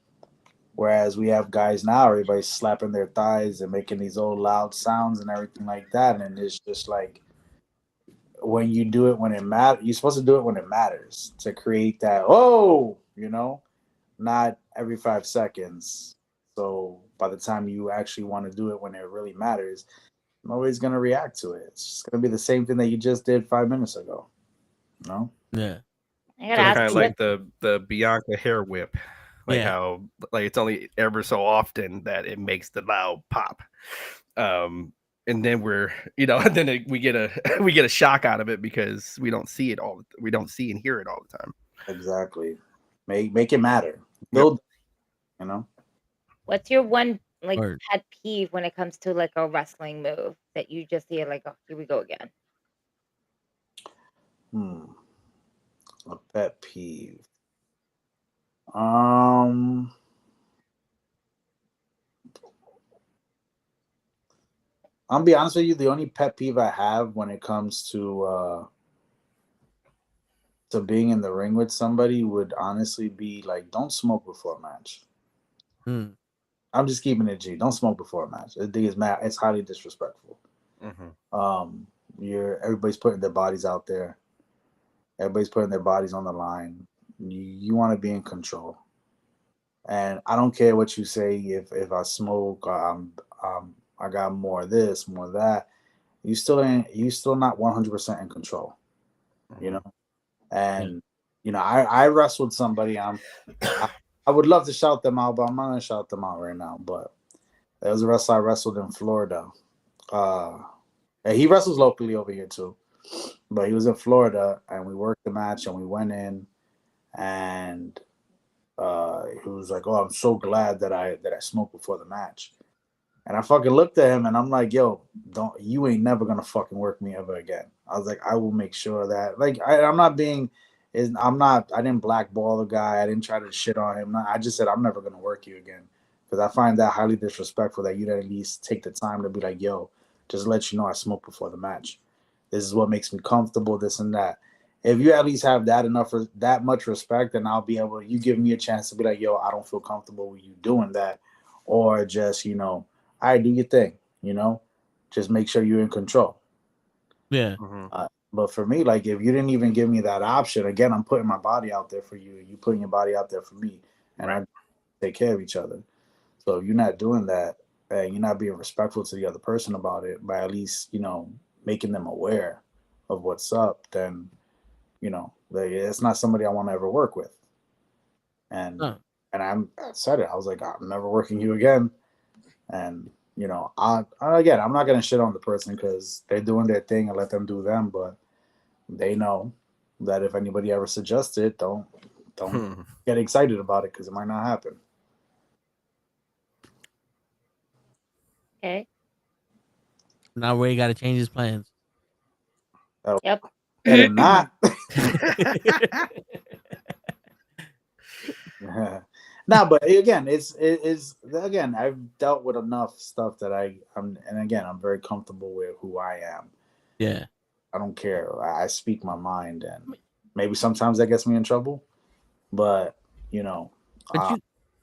Speaker 9: Whereas we have guys now, everybody's slapping their thighs and making these old loud sounds and everything like that. And it's just like, when you do it when it matters, you're supposed to do it when it matters to create that, oh, you know, not every 5 seconds. So by the time you actually want to do it when it really matters, nobody's going to react to it. It's just going to be the same thing that you just did 5 minutes ago. No?
Speaker 3: Yeah.
Speaker 1: Kind of like the Bianca hair whip. Like how it's only ever so often that it makes the loud pop. And then we get a shock out of it because we don't see and hear it all the time.
Speaker 9: Exactly. Make it matter. Build, you know.
Speaker 5: What's your one pet peeve when it comes to like a wrestling move that you just hear like, oh, here we go again?
Speaker 9: A pet peeve. I'll be honest with you. The only pet peeve I have when it comes to being in the ring with somebody would honestly be like, don't smoke before a match. I'm just keeping it G. Don't smoke before a match. I think it's highly disrespectful. Everybody's putting their bodies out there. Everybody's putting their bodies on the line. You want to be in control. And I don't care what you say. If I smoke, I got more of this, more of that. You still not 100% in control. You know. And you know, I wrestled somebody. I would love to shout them out, but I'm not gonna shout them out right now. But there was a wrestler I wrestled in Florida. And he wrestles locally over here too. But he was in Florida, and we worked the match, and we went in, and he was like, "Oh, I'm so glad that I smoked before the match." And I fucking looked at him, and I'm like, "Yo, you ain't never gonna fucking work me ever again." I was like, "I will make sure that I didn't blackball the guy. I didn't try to shit on him. I just said I'm never gonna work you again, because I find that highly disrespectful that you didn't at least take the time to be like, yo, just let you know I smoked before the match. This is what makes me comfortable, this and that. If you at least have that much respect, then I'll be able. You give me a chance to be like, yo, I don't feel comfortable with you doing that, or just, you know, all right, do your thing, you know, just make sure you're in control.
Speaker 3: Yeah.
Speaker 9: But for me, like, if you didn't even give me that option, again, I'm putting my body out there for you. You putting your body out there for me. and I take care of each other. So if you're not doing that, and you're not being respectful to the other person about it, by at least making them aware of what's up, then it's not somebody I want to ever work with. And I said it. I was like, I'm never working you again. And I'm not gonna shit on the person because they're doing their thing and let them do them. But they know that if anybody ever suggests it, don't get excited about it because it might not happen.
Speaker 5: Okay.
Speaker 3: Now Ray got to change his plans.
Speaker 9: Oh,
Speaker 5: Yep.
Speaker 9: better not. No, but again, it's again. I've dealt with enough stuff that I'm very comfortable with who I am.
Speaker 3: Yeah,
Speaker 9: I don't care. I speak my mind, and maybe sometimes that gets me in trouble, but I'm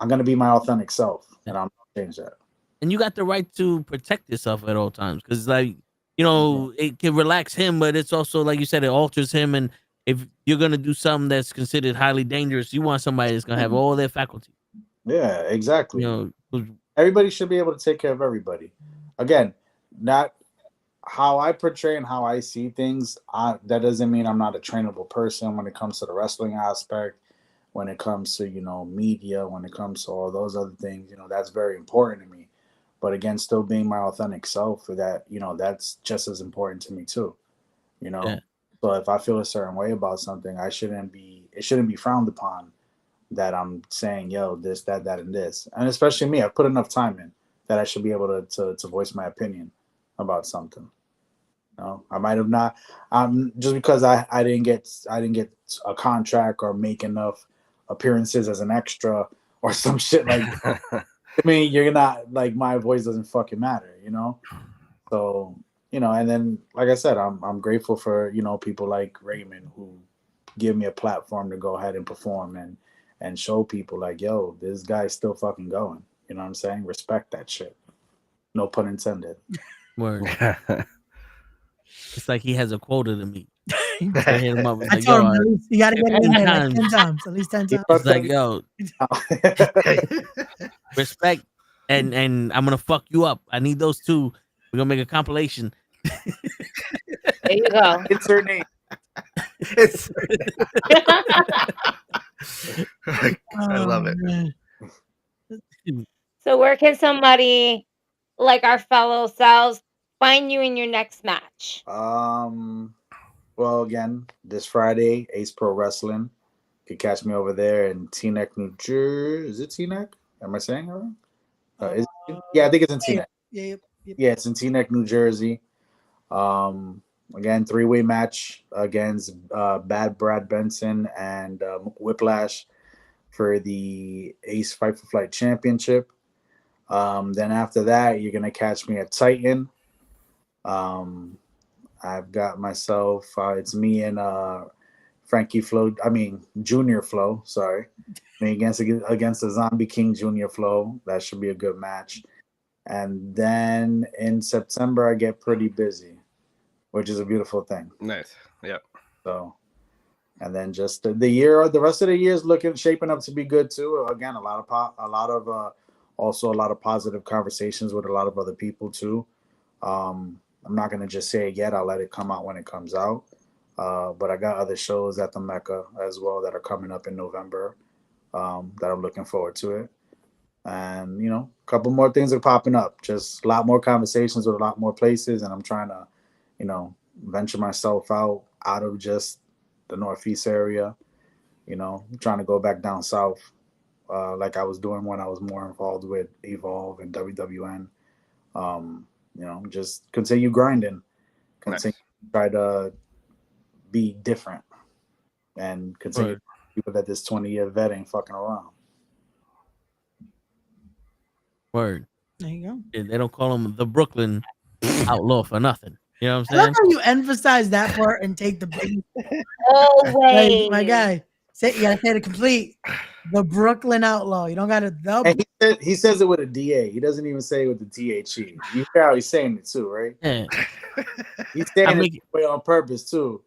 Speaker 9: gonna be my authentic self, and I'm gonna change that.
Speaker 3: and you got the right to protect yourself at all times because, like, it can relax him, but it's also like you said, it alters him. And if you're gonna do something that's considered highly dangerous, you want somebody that's gonna have all their faculty.
Speaker 9: Yeah, exactly. Everybody should be able to take care of everybody. Again, not how I portray and how I see things. That doesn't mean I'm not a trainable person when it comes to the wrestling aspect, when it comes to media, when it comes to all those other things. That's very important to me. But again, still being my authentic self, for that, that's just as important to me too.
Speaker 3: Yeah.
Speaker 9: So if I feel a certain way about something, it shouldn't be frowned upon that I'm saying, yo, this, that, and this. And especially me, I've put enough time in that I should be able to voice my opinion about something. I might have not, just because I didn't get a contract or make enough appearances as an extra or some shit like that. I mean, you're not, like, my voice doesn't fucking matter, So, and then, like I said, I'm grateful for, people like Raymond who give me a platform to go ahead and perform and show people like, yo, this guy's still fucking going. You know what I'm saying? Respect that shit. No pun intended.
Speaker 3: Word. It's like he has a quota to meet. I hit him up.
Speaker 10: I told him, you got to get it in there like 10 times, at least 10 times.
Speaker 3: It's like, yo, respect, and I'm gonna fuck you up. I need those two. We're gonna make a compilation.
Speaker 5: There you go.
Speaker 9: It's her name.
Speaker 1: I love it.
Speaker 5: So where can somebody like our fellow selves find you in your next match?
Speaker 9: Well, again, this Friday, Ace Pro Wrestling. You can catch me over there in Teaneck, New Jersey. Is it Teaneck? Am I saying it right? Yeah, I think it's in Teaneck.
Speaker 10: Yeah,
Speaker 9: it's in Teaneck, New Jersey. Again, 3-way match against Bad Brad Benson and Whiplash for the Ace Fight for Flight Championship. Then after that, you're going to catch me at Titan. I've got myself, it's me and Junior Flow, sorry. Against the Zombie King Junior Flow. That should be a good match. And then in September, I get pretty busy, which is a beautiful thing.
Speaker 1: Nice. Yep.
Speaker 9: So, and then just the rest of the year is shaping up to be good too. Again, a lot of positive conversations with a lot of other people too. I'm not gonna just say it yet. I'll let it come out when it comes out. But I got other shows at the Mecca as well that are coming up in November. That I'm looking forward to it. And a couple more things are popping up. Just a lot more conversations with a lot more places, and I'm trying to, venture myself out of just the Northeast area. Trying to go back down south, like I was doing when I was more involved with Evolve and WWN. Just continue grinding, continue try to be different, and continue people that this 20-year vet ain't fucking around.
Speaker 3: Word.
Speaker 10: There you go.
Speaker 3: They don't call him the Brooklyn Outlaw for nothing. You know what I'm
Speaker 10: I
Speaker 3: saying?
Speaker 10: love how you emphasize that part and take the big.
Speaker 5: Always.
Speaker 10: My guy. You gotta say it complete. The Brooklyn Outlaw. You don't gotta
Speaker 9: he says it with a DA. He doesn't even say it with the THE. You hear how he's saying it too, right?
Speaker 3: Yeah.
Speaker 9: He's saying it on purpose too.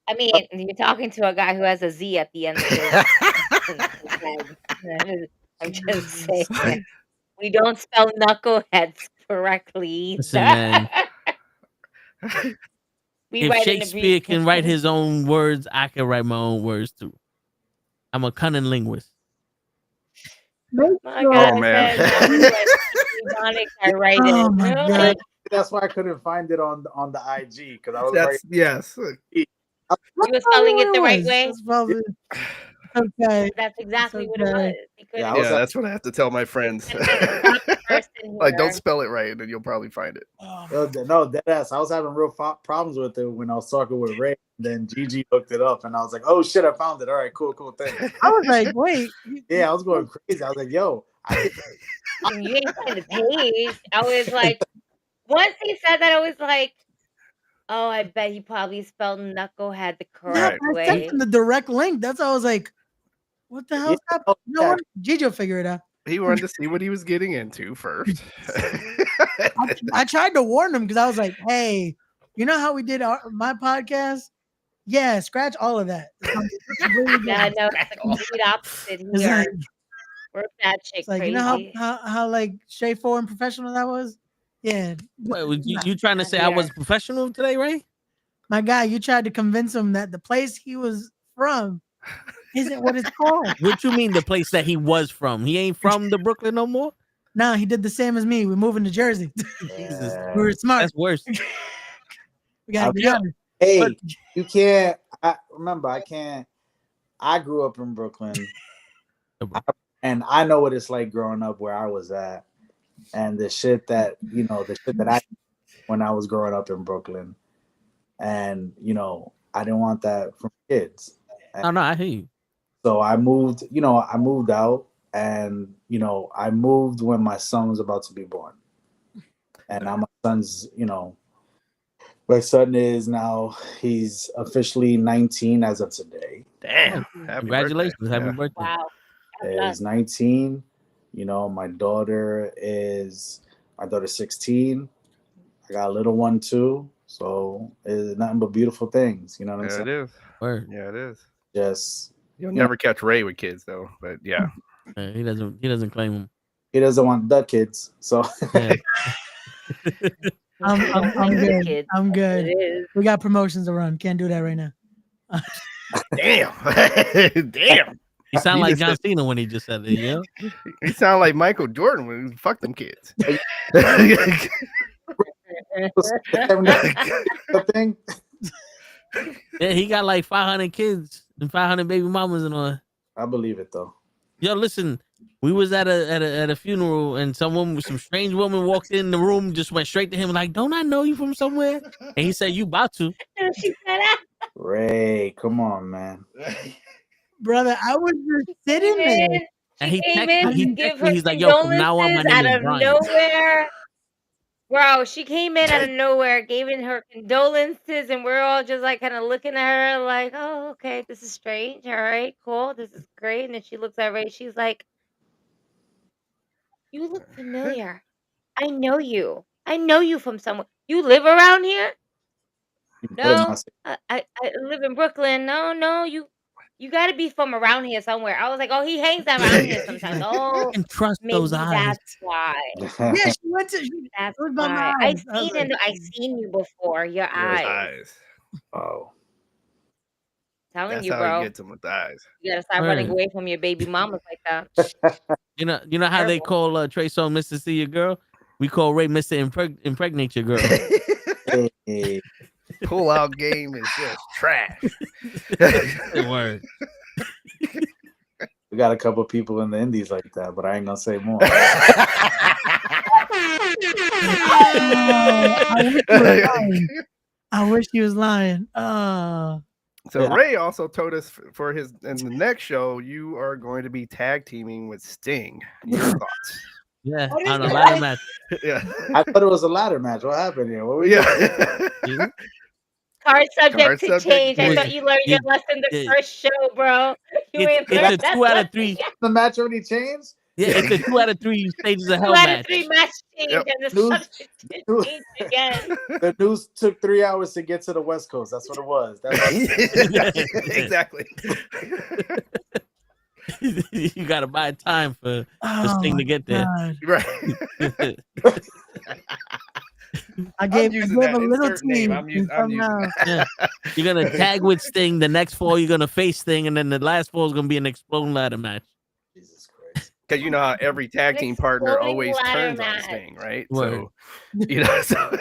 Speaker 5: I mean, you're talking to a guy who has a Z at the end of his I'm just saying. We don't spell knuckleheads correctly.
Speaker 3: Listen, man.
Speaker 5: We
Speaker 3: If
Speaker 5: write an
Speaker 3: Shakespeare can write
Speaker 5: abbreviation.
Speaker 3: his own words, I can write my own words too. I'm a cunning linguist.
Speaker 5: My
Speaker 1: Oh
Speaker 5: God
Speaker 1: man.
Speaker 5: says I'm like Ebonics, I write
Speaker 10: Oh
Speaker 5: it.
Speaker 10: my
Speaker 5: Really?
Speaker 10: God.
Speaker 9: That's why I couldn't find it on the IG because I was right.
Speaker 1: That's yes.
Speaker 5: You were spelling it the right way?
Speaker 10: That's probably okay.
Speaker 5: That's exactly what it
Speaker 10: okay.
Speaker 5: was. He
Speaker 9: Yeah, I
Speaker 5: couldn't
Speaker 9: was
Speaker 1: Yeah, that's what I have to tell my friends.
Speaker 5: person
Speaker 1: Like, don't
Speaker 5: here.
Speaker 1: spell it right, and then you'll probably find it.
Speaker 9: no, deadass. I was having real problems with it when I was talking with Ray. Then Gigi looked it up, and I was like, "Oh shit, I found it! All right, cool, thanks."
Speaker 10: I was like, wait.
Speaker 9: Yeah, I was going crazy. I was like, "Yo,
Speaker 5: And you ain't find the page. I was like, once he said that, I was like, oh, I bet he probably spelled knucklehead the
Speaker 10: No,
Speaker 5: correct
Speaker 10: I sent
Speaker 5: way.
Speaker 10: him the direct link. That's why I was like, what the hell's happening? No one, Gigi will figure it out.
Speaker 1: He wanted to see what he was getting into first.
Speaker 10: I tried to warn him because I was like, hey, you know how we did my podcast? Yeah, scratch all of that.
Speaker 5: Yeah, no, it's the complete opposite
Speaker 10: It's
Speaker 5: here.
Speaker 10: like,
Speaker 5: We're that chick
Speaker 10: it's like
Speaker 5: crazy.
Speaker 10: you know how like straightforward and professional that was? Yeah.
Speaker 3: Wait, you trying to say I was professional today, right?
Speaker 10: My guy, you tried to convince him that the place he was from isn't what it's called.
Speaker 3: What you mean the place that he was from? He ain't from the Brooklyn no more?
Speaker 10: No, he did the same as me. We're moving to Jersey.
Speaker 3: Jesus.
Speaker 10: We were smart.
Speaker 3: That's worse.
Speaker 10: We gotta get out of
Speaker 9: hey, you can't. I can't. I grew up in Brooklyn, and I know what it's like growing up where I was at, and the shit that I when I was growing up in Brooklyn, and I didn't want that from kids.
Speaker 3: Oh no, I hear you.
Speaker 9: So I moved. I moved out, and I moved when my son was about to be born, and now my son's. My son is now, he's officially 19 as of today.
Speaker 1: Damn.
Speaker 3: Congratulations. Happy birthday.
Speaker 5: Wow.
Speaker 9: Is 19. My daughter is 16. I got a little one too. So it's nothing but beautiful things. You know what I'm saying?
Speaker 1: It is.
Speaker 3: Word.
Speaker 1: Yeah, it is.
Speaker 9: Just
Speaker 1: You'll never catch Ray with kids though, but yeah.
Speaker 3: He doesn't claim them.
Speaker 9: He doesn't want the kids. So
Speaker 3: Yeah.
Speaker 10: I'm good. I'm good.
Speaker 5: It is.
Speaker 10: We got promotions to run. Can't do that right now.
Speaker 1: Damn. Damn.
Speaker 3: He sounded
Speaker 1: You
Speaker 3: like
Speaker 1: just
Speaker 3: John
Speaker 1: said-
Speaker 3: Cena when he just said it, you know?
Speaker 1: He sounded like Michael Jordan when he fucked them kids.
Speaker 9: thing.
Speaker 3: Yeah, he got like 500 kids and 500 baby mamas and all.
Speaker 9: I believe it though.
Speaker 3: Yo, listen, we was at a funeral and some strange woman walked in the room, just went straight to him like, "Don't I know you from somewhere?" And he said, "You about to."
Speaker 5: She said,
Speaker 9: Ray, come on, man.
Speaker 10: Brother, I was just sitting there.
Speaker 3: And he
Speaker 5: came
Speaker 3: texted
Speaker 5: in
Speaker 3: me. He
Speaker 5: to give
Speaker 3: texted
Speaker 5: her
Speaker 3: me. He's like, "Yo, from now on, my
Speaker 5: condolences
Speaker 3: name
Speaker 5: out
Speaker 3: is
Speaker 5: of
Speaker 3: Brian."
Speaker 5: nowhere. Bro, she came in out of nowhere, gave in her condolences, and we're all just like kind of looking at her like, oh, okay, this is strange. All right, cool. This is great. And then she looks at Ray. She's like, you look familiar. I know you. I know you from somewhere. You live around here? No, I live in Brooklyn. No, you got to be from around here somewhere. I was like, oh, he hangs around here sometimes. Oh,
Speaker 3: I can trust
Speaker 5: maybe
Speaker 3: those eyes.
Speaker 5: that's why.
Speaker 10: Yeah, she went to.
Speaker 5: That's
Speaker 10: it was by my
Speaker 5: why.
Speaker 10: eyes. I was like,
Speaker 5: I've seen you before. Your eyes.
Speaker 9: Oh.
Speaker 5: Telling
Speaker 1: That's
Speaker 5: you,
Speaker 1: how
Speaker 5: bro.
Speaker 1: he gets them with the eyes.
Speaker 5: You gotta stop running away from your baby mamas like that.
Speaker 3: You know how they call Trey Songz Mr. See Your Girl? We call Ray Mr. Impregnate Your Girl.
Speaker 9: Hey.
Speaker 1: Pull out game is just trash.
Speaker 3: Word.
Speaker 9: We got a couple people in the indies like that, but I ain't gonna say more.
Speaker 10: I wish he was lying.
Speaker 1: So Ray also told us for his in the next show, you are going to be tag teaming with Sting. Your thoughts?
Speaker 3: Yeah, on a ladder match.
Speaker 1: Yeah,
Speaker 9: I thought it was a ladder match. What happened here? What we
Speaker 1: yeah.
Speaker 5: Card subject to change. I thought you learned your lesson the first show, bro. You ain't learned
Speaker 3: It's a 2 out of 3.
Speaker 9: The match already changed?
Speaker 3: Yeah, it's a 2 out of 3 stages of hell
Speaker 5: 2 out
Speaker 3: match.
Speaker 5: of 3 match change,
Speaker 1: Yep.
Speaker 5: and the
Speaker 9: News-
Speaker 5: subject changed again.
Speaker 9: The news took 3 hours to get to the West Coast. That's what it was.
Speaker 1: Exactly.
Speaker 3: You got to buy time for this thing to get there.
Speaker 10: God.
Speaker 1: Right.
Speaker 10: I gave
Speaker 1: using
Speaker 10: a
Speaker 1: that
Speaker 10: little
Speaker 1: insert name.
Speaker 10: team.
Speaker 1: I'm using that.
Speaker 3: Yeah. You're gonna tag with Sting. The next fall, you're gonna face Sting, and then the last fall is gonna be an exploding ladder match.
Speaker 9: Jesus Christ.
Speaker 1: Because you know how every tag
Speaker 5: An
Speaker 1: team partner
Speaker 5: exploding
Speaker 1: always
Speaker 5: ladder
Speaker 1: turns on
Speaker 5: match.
Speaker 1: Sting, right?
Speaker 3: Word.
Speaker 1: So you know, so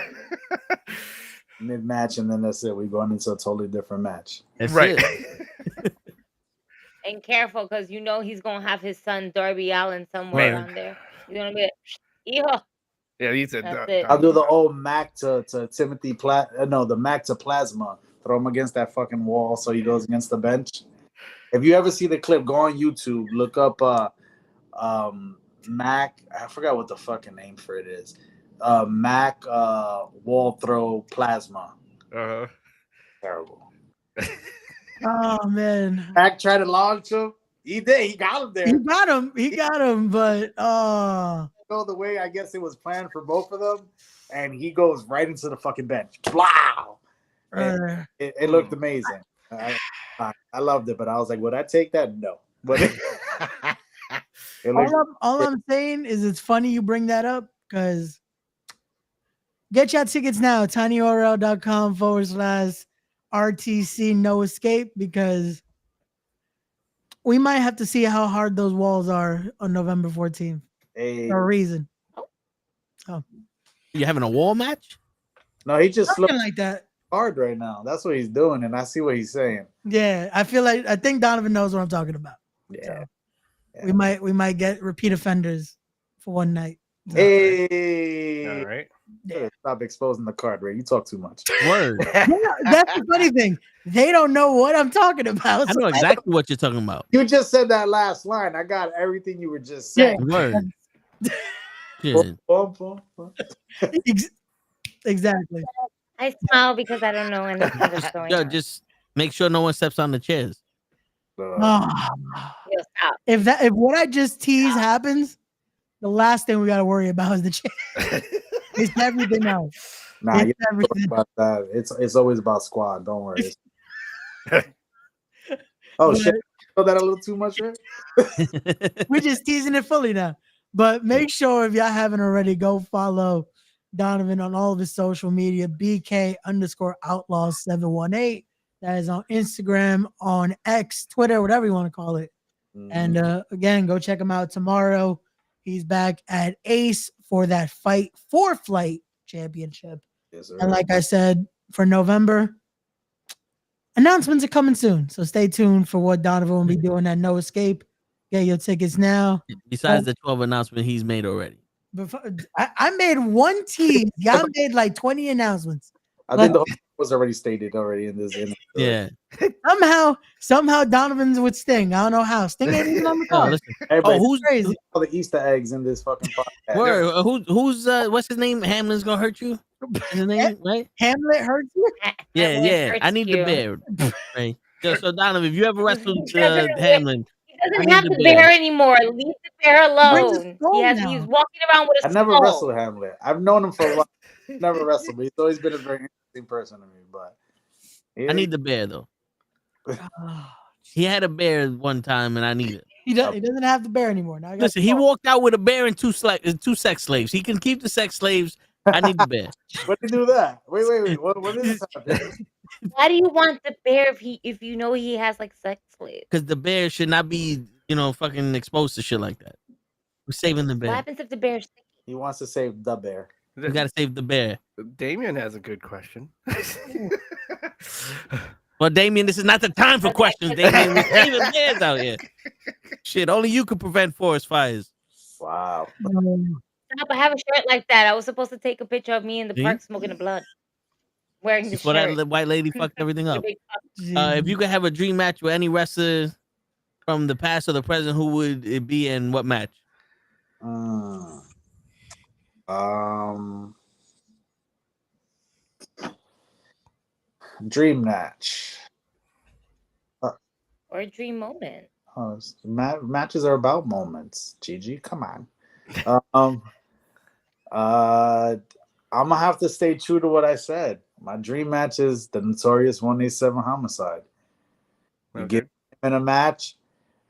Speaker 9: Mid-match, and then that's it. We're going into a totally different match.
Speaker 3: That's
Speaker 1: right.
Speaker 3: it.
Speaker 5: And careful, because you know he's gonna have his son Darby Allin somewhere
Speaker 3: Word.
Speaker 5: on there. He's gonna be like, "Ew."
Speaker 1: Yeah, he said.
Speaker 5: That's it.
Speaker 9: I'll do the old Mac to Timothy the Mac to Plasma. Throw him against that fucking wall so he goes against the bench. If you ever see the clip, go on YouTube, look up Mac. I forgot what the fucking name for it is. Mac wall throw Plasma.
Speaker 1: Uh-huh.
Speaker 9: Terrible.
Speaker 10: Oh man.
Speaker 9: Mac tried to launch him. He did. He got him there.
Speaker 10: He got him, but
Speaker 9: Go the way I guess it was planned for both of them, and he goes right into the fucking bench. Wow! It looked amazing. I loved it, but I was like, would I take that? No. But
Speaker 10: all I'm saying is it's funny you bring that up because get your tickets now, tinyurl.com/RTC No Escape, because we might have to see how hard those walls are on November 14th.
Speaker 9: Hey.
Speaker 10: For a reason.
Speaker 3: Oh. You having a wall match?
Speaker 9: No, he just
Speaker 10: something like that.
Speaker 9: Hard right now. That's what he's doing, and I see what he's saying.
Speaker 10: Yeah, I think Donovan knows what I'm talking about.
Speaker 9: Yeah.
Speaker 10: We might get repeat offenders for one night. So.
Speaker 9: Hey.
Speaker 1: All right.
Speaker 9: Yeah. Stop exposing the card, Ray. You talk too much.
Speaker 3: Word.
Speaker 10: Yeah, that's the funny thing. They don't know what I'm talking about.
Speaker 3: I know exactly what you're talking about.
Speaker 9: You just said that last line. I got everything you were just saying.
Speaker 3: Word.
Speaker 10: Exactly.
Speaker 5: I smile because I don't know anything that's going on.
Speaker 3: Just make sure no one steps on the chairs.
Speaker 10: If what I just teased happens, the last thing we got to worry about is the chair. It's everything else.
Speaker 9: Nah,
Speaker 10: it's
Speaker 9: you everything about that. It's always about squad. Don't worry. Oh shit! Know that a little too much, right?
Speaker 10: We're just teasing it fully now. But make sure if y'all haven't already, go follow Donovan on all of his social media, BK_Outlaw718. That is on Instagram, on X, Twitter, whatever you want to call it. Mm-hmm. And again, go check him out tomorrow. He's back at Ace for that Fight for Flight championship. Yes, and like I said, for November, announcements are coming soon. So stay tuned for what Donovan will be doing at No Escape. Get your tickets now.
Speaker 3: Besides the 12 announcements he's made already.
Speaker 10: I made one tease. Y'all made like 20 announcements.
Speaker 9: I think the whole was already stated in this.
Speaker 3: Yeah.
Speaker 10: Somehow Donovan's with Sting. I don't know how. Sting ain't even on the card.
Speaker 3: Who's
Speaker 10: crazy?
Speaker 9: All the Easter eggs in this fucking podcast.
Speaker 3: Where? Who's what's his name? Hamlin's gonna hurt you. His name, right?
Speaker 10: Hamlet hurts you.
Speaker 3: Yeah. I need the bear. Right. So Donovan, if you ever wrestled Hamlin.
Speaker 5: He doesn't have the bear anymore. Leave the bear alone. He's walking around with a
Speaker 9: I never wrestled Hamlet. I've known him for a while. Never wrestled, but he's always been a very interesting person to me. But
Speaker 3: I need the bear though. He had a bear one time, and I need it.
Speaker 10: He doesn't have the bear anymore. Now
Speaker 3: listen, he walked out with a bear and two sex slaves. He can keep the sex slaves. I need the bear.
Speaker 9: When did he do that? Wait. What is this?
Speaker 5: Why do you want the bear if you know he has like sex slaves?
Speaker 3: Because the bear should not be, fucking exposed to shit like that. We're saving the bear.
Speaker 5: What happens if the bear's sick?
Speaker 9: He wants to save the bear.
Speaker 3: We gotta save the bear.
Speaker 1: Damien has a good question.
Speaker 3: Well, Damien, this is not the time for questions. Damien, we're saving bears out here. Shit, only you can prevent forest fires.
Speaker 9: Wow.
Speaker 5: Stop! I have a shirt like that. I was supposed to take a picture of me in the park smoking the blood, wearing the shirt.
Speaker 3: That white lady fucked everything up. If you could have a dream match with any wrestler from the past or the present, who would it be and what match?
Speaker 9: Dream match.
Speaker 5: Or a dream moment.
Speaker 9: Matches are about moments. Gigi, come on. I'm gonna have to stay true to what I said. My dream match is the notorious 187 Homicide. You get him in a match,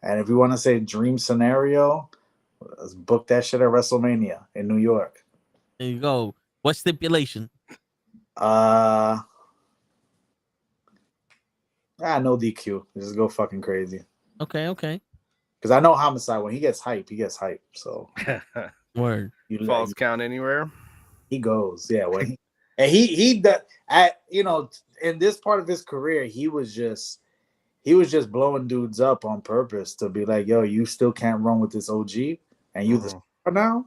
Speaker 9: and if you want to say dream scenario, let's book that shit at WrestleMania in New York.
Speaker 3: There you go. What stipulation?
Speaker 9: No DQ. Just go fucking crazy.
Speaker 3: Okay.
Speaker 9: Because I know Homicide, when he gets hype, So
Speaker 3: word.
Speaker 1: Falls count anywhere.
Speaker 9: He goes, yeah. When he at in this part of his career, he was just blowing dudes up on purpose to be like, yo, you still can't run with this OG, and you the star now.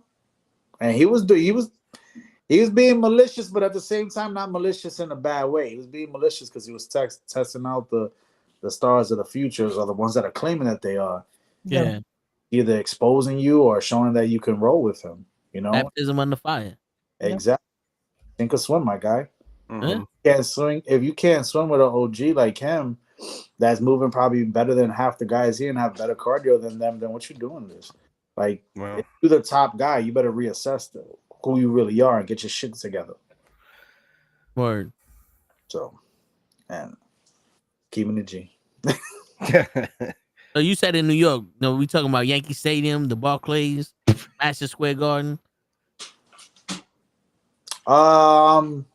Speaker 9: And he was being malicious, but at the same time, not malicious in a bad way. He was being malicious because he was testing out the stars of the futures, or the ones that are claiming that they are.
Speaker 3: Yeah.
Speaker 9: Either exposing you or showing that you can roll with him.
Speaker 3: Baptism under fire.
Speaker 9: Exactly. Think or swim, my guy.
Speaker 3: Mm-hmm.
Speaker 9: Can't swing. If you can't swim with an OG like him, that's moving probably better than half the guys here and have better cardio than them, then what you doing this? Like, if you're the top guy, you better reassess who you really are and get your shit together.
Speaker 3: Word.
Speaker 9: So, and keeping the G.
Speaker 3: So you said in New York, we talking about Yankee Stadium, the Barclays, Madison Square Garden.
Speaker 9: I'm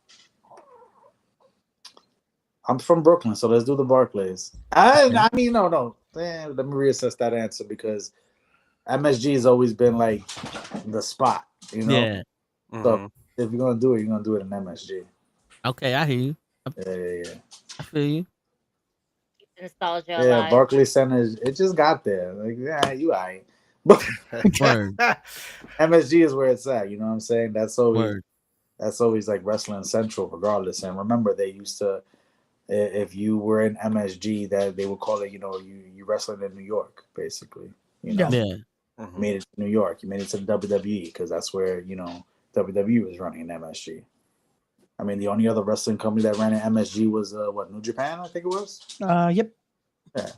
Speaker 9: from Brooklyn, so let's do the Barclays. I mean, no. Let me reassess that answer because MSG has always been like the spot,
Speaker 3: Yeah.
Speaker 9: So if you're gonna do it, you're gonna do it in MSG.
Speaker 3: Okay, I hear you.
Speaker 9: Yeah.
Speaker 3: I feel you.
Speaker 5: Nostalgia.
Speaker 9: Yeah,
Speaker 5: alive.
Speaker 9: Barclays Center. It just got there. Like, yeah, you alright. But MSG is where it's at. You know what I'm saying? That's always like Wrestling Central, regardless. And remember, they used to, if you were in MSG, that they would call it, you wrestling in New York, basically.
Speaker 3: Yeah.
Speaker 9: You made it to New York. You made it to the WWE because that's where WWE was running in MSG. I mean, the only other wrestling company that ran in MSG was New Japan, I think it was.
Speaker 10: Yep.
Speaker 9: Yeah.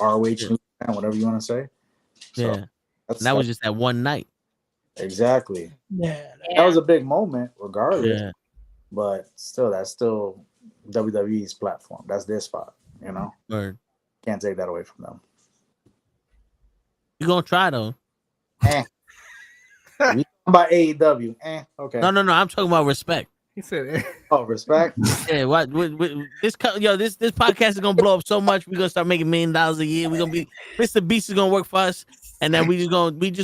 Speaker 9: ROH, New Japan, whatever you want to say. So,
Speaker 3: yeah. That was just that one night.
Speaker 9: Exactly.
Speaker 10: Yeah.
Speaker 9: That was a big moment, regardless.
Speaker 3: Yeah.
Speaker 9: But still, that's still WWE's platform. That's their spot.
Speaker 3: Word.
Speaker 9: Can't take that away from them.
Speaker 3: You gonna try though?
Speaker 9: We talking about AEW. Okay.
Speaker 3: No. I'm talking about respect.
Speaker 1: He said,
Speaker 9: "Oh, respect."
Speaker 3: Yeah. What? This podcast is gonna blow up so much. We're gonna start making $1 million a year. We're gonna be Mr. Beast is gonna work for us, and then we just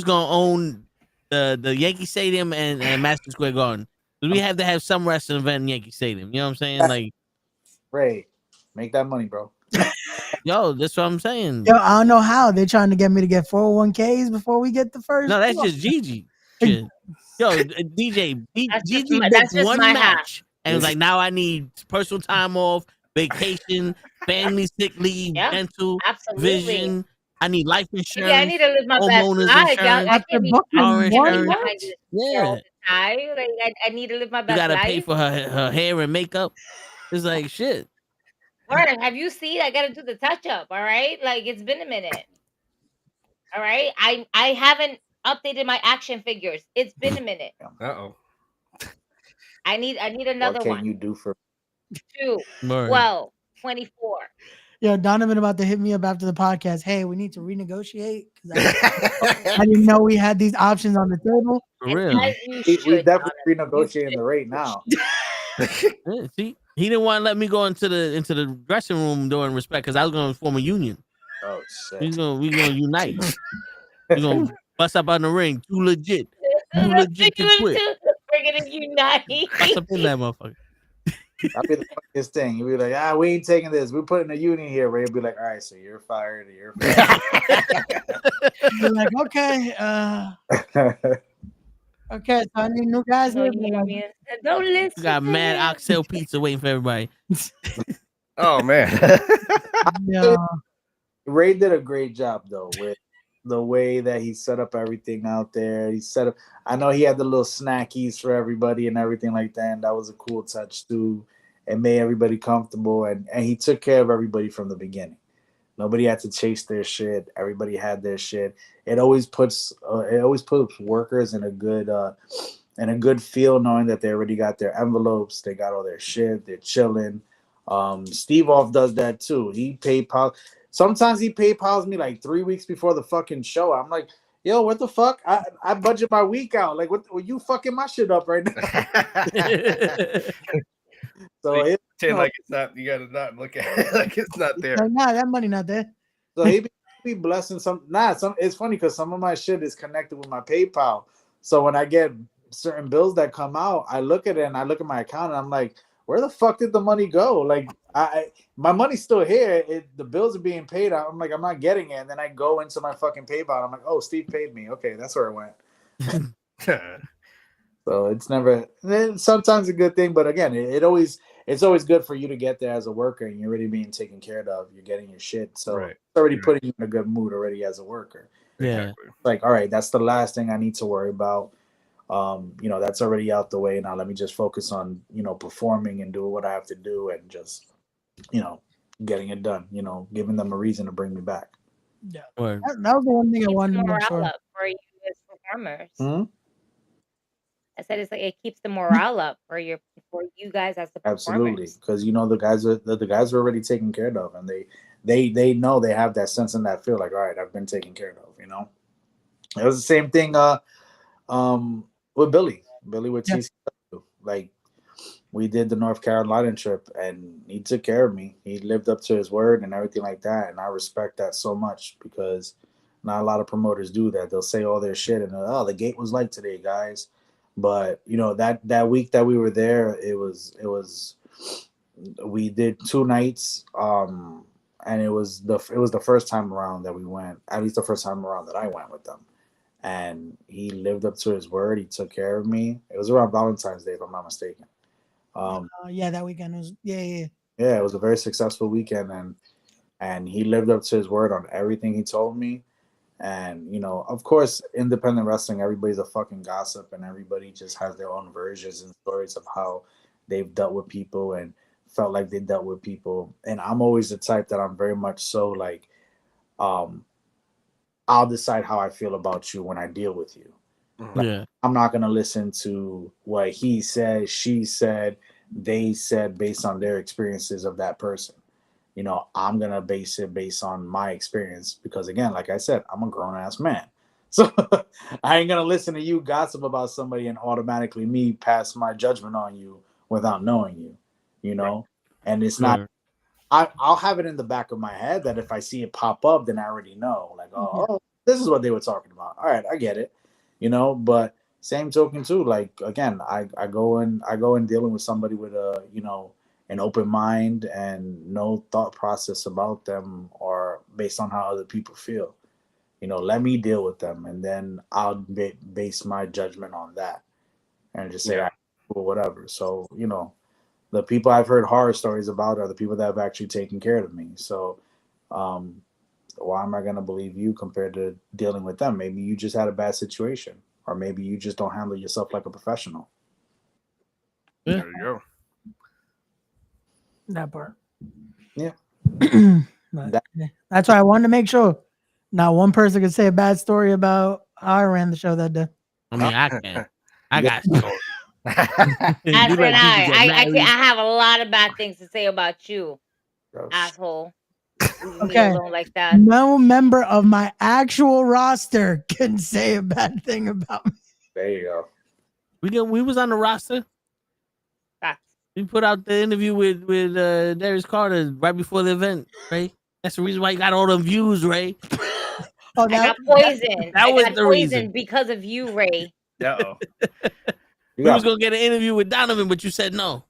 Speaker 3: gonna own the Yankee Stadium and Madison Square Garden. We have to have some wrestling event in Yankee Stadium. You know what I'm saying? Like,
Speaker 9: Ray, make that money, bro.
Speaker 3: Yo, that's what I'm saying.
Speaker 10: Yo, I don't know how they're trying to get me to get 401ks before we get the first.
Speaker 3: No, that's just Gigi. Shit. Yo, DJ, Gigi booked one match and was like, now I need personal time off, vacation, family sick leave, dental, vision. I need life insurance.
Speaker 5: Yeah, I need to live my best life. I can't be
Speaker 3: insurance.
Speaker 5: Yeah. I need to live my best life.
Speaker 3: You gotta pay for her hair and makeup. It's like shit.
Speaker 5: Word, have you seen? I gotta do the touch up. All right, like it's been a minute. All right, I haven't updated my action figures. It's been a minute. I need another one.
Speaker 9: What can you do for
Speaker 5: 2, 12, 24.
Speaker 10: Yo, Donovan about to hit me up after the podcast. Hey, we need to renegotiate because I didn't know we had these options on the table.
Speaker 3: For real,
Speaker 9: we definitely renegotiating the rate now.
Speaker 3: See, he didn't want to let me go into the dressing room during respect because I was going to form a union.
Speaker 9: Oh shit!
Speaker 3: We gonna unite. We gonna bust up on the ring. Too legit to quit.
Speaker 5: We're gonna unite.
Speaker 3: Bust up in that motherfucker.
Speaker 9: That'd be the funniest thing. You'd be like, we ain't taking this. We're putting a union here. Ray'd be like, all right, so you're fired. You're fired.
Speaker 10: You're like, okay, okay, so I need new guys.
Speaker 5: Don't listen.
Speaker 3: We got mad oxtail pizza waiting for everybody.
Speaker 1: Oh man.
Speaker 10: Yeah.
Speaker 9: Ray did a great job though with the way that he set up everything out there. I know he had the little snackies for everybody and everything like that. And that was a cool touch too. It made everybody comfortable and he took care of everybody from the beginning. Nobody had to chase their shit. Everybody had their shit. It always puts workers in a good feel, knowing that they already got their envelopes, they got all their shit, they're chilling. Steve Off does that too. Sometimes he PayPals me like 3 weeks before the fucking show. I'm like, yo, what the fuck? I budget my week out. Like, what? You fucking my shit up right now. So
Speaker 1: it's like it's not. You gotta not look at it like it's not there.
Speaker 10: Like, nah, that money not there.
Speaker 9: So he be blessing some. It's funny because some of my shit is connected with my PayPal. So when I get certain bills that come out, I look at it and I look at my account and I'm like, where the fuck did the money go? Like, my money's still here. The bills are being paid. I'm like, I'm not getting it. And then I go into my fucking PayPal. I'm like, oh, Steve paid me. Okay, that's where it went. So it's never. Sometimes a good thing, but again, it's always good for you to get there as a worker and you're already being taken care of. You're getting your shit, so it's already putting you in a good mood already as a worker.
Speaker 3: Yeah,
Speaker 9: like, all right, that's the last thing I need to worry about. That's already out the way. Now let me just focus on performing and doing what I have to do and just getting it done. Giving them a reason to bring me back.
Speaker 10: Yeah, that was the one thing I wanted to make sure.
Speaker 5: Up for you as performers.
Speaker 9: Hmm?
Speaker 5: I said it's like it keeps the morale up for you guys as the performers.
Speaker 9: Absolutely, because the guys are already taken care of, and they know they have that sense and that feel like, all right, I've been taken care of. It was the same thing with Billy with TCW. Like, we did the North Carolina trip, and he took care of me. He lived up to his word and everything like that, and I respect that so much because not a lot of promoters do that. They'll say all their shit and the gate was light today, guys. But that week that we were there, it was we did 2 nights, and it was the first time around that we went, at least the first time around that I went with them, and he lived up to his word. He took care of me. It was around Valentine's Day, if I'm not mistaken.
Speaker 10: That weekend was it
Speaker 9: was a very successful weekend, and he lived up to his word on everything he told me. And of course, independent wrestling, everybody's a fucking gossip, and everybody just has their own versions and stories of how they've dealt with people and felt like they dealt with people. And I'm always the type that I'm very much so like, I'll decide how I feel about you when I deal with you. Like, I'm not gonna listen to what he said, she said, they said based on their experiences of that person. I'm going to base it based on my experience because, again, like I said, I'm a grown-ass man. So I ain't going to listen to you gossip about somebody and automatically me pass my judgment on you without knowing you, Right. And it's not – I'll have it in the back of my head that if I see it pop up, then I already know. Like, oh, this is what they were talking about. All right, I get it, But same token, too, like, again, I go in dealing with somebody with a, an open mind and no thought process about them or based on how other people feel. Let me deal with them, and then I'll base my judgment on that and just say, well, whatever. So, the people I've heard horror stories about are the people that have actually taken care of me. So why am I going to believe you compared to dealing with them? Maybe you just had a bad situation, or maybe you just don't handle yourself like a professional.
Speaker 1: There you go.
Speaker 10: That part.
Speaker 9: Yeah.
Speaker 10: That's why I wanted to make sure not one person could say a bad story about how I ran the show that day.
Speaker 3: I mean, I can. I got stories.
Speaker 5: I have a lot of bad things to say about you, asshole.
Speaker 10: Okay.
Speaker 5: Like that.
Speaker 10: No member of my actual roster can say a bad thing about me.
Speaker 9: There you go.
Speaker 3: We was on the roster. We put out the interview with Darius Carter right before the event, Ray. That's the reason why you got all the views, Ray.
Speaker 5: I got poisoned.
Speaker 3: That was the reason
Speaker 5: because of you, Ray.
Speaker 1: Uh-oh.
Speaker 3: We was gonna get an interview with Donovan, but you said no.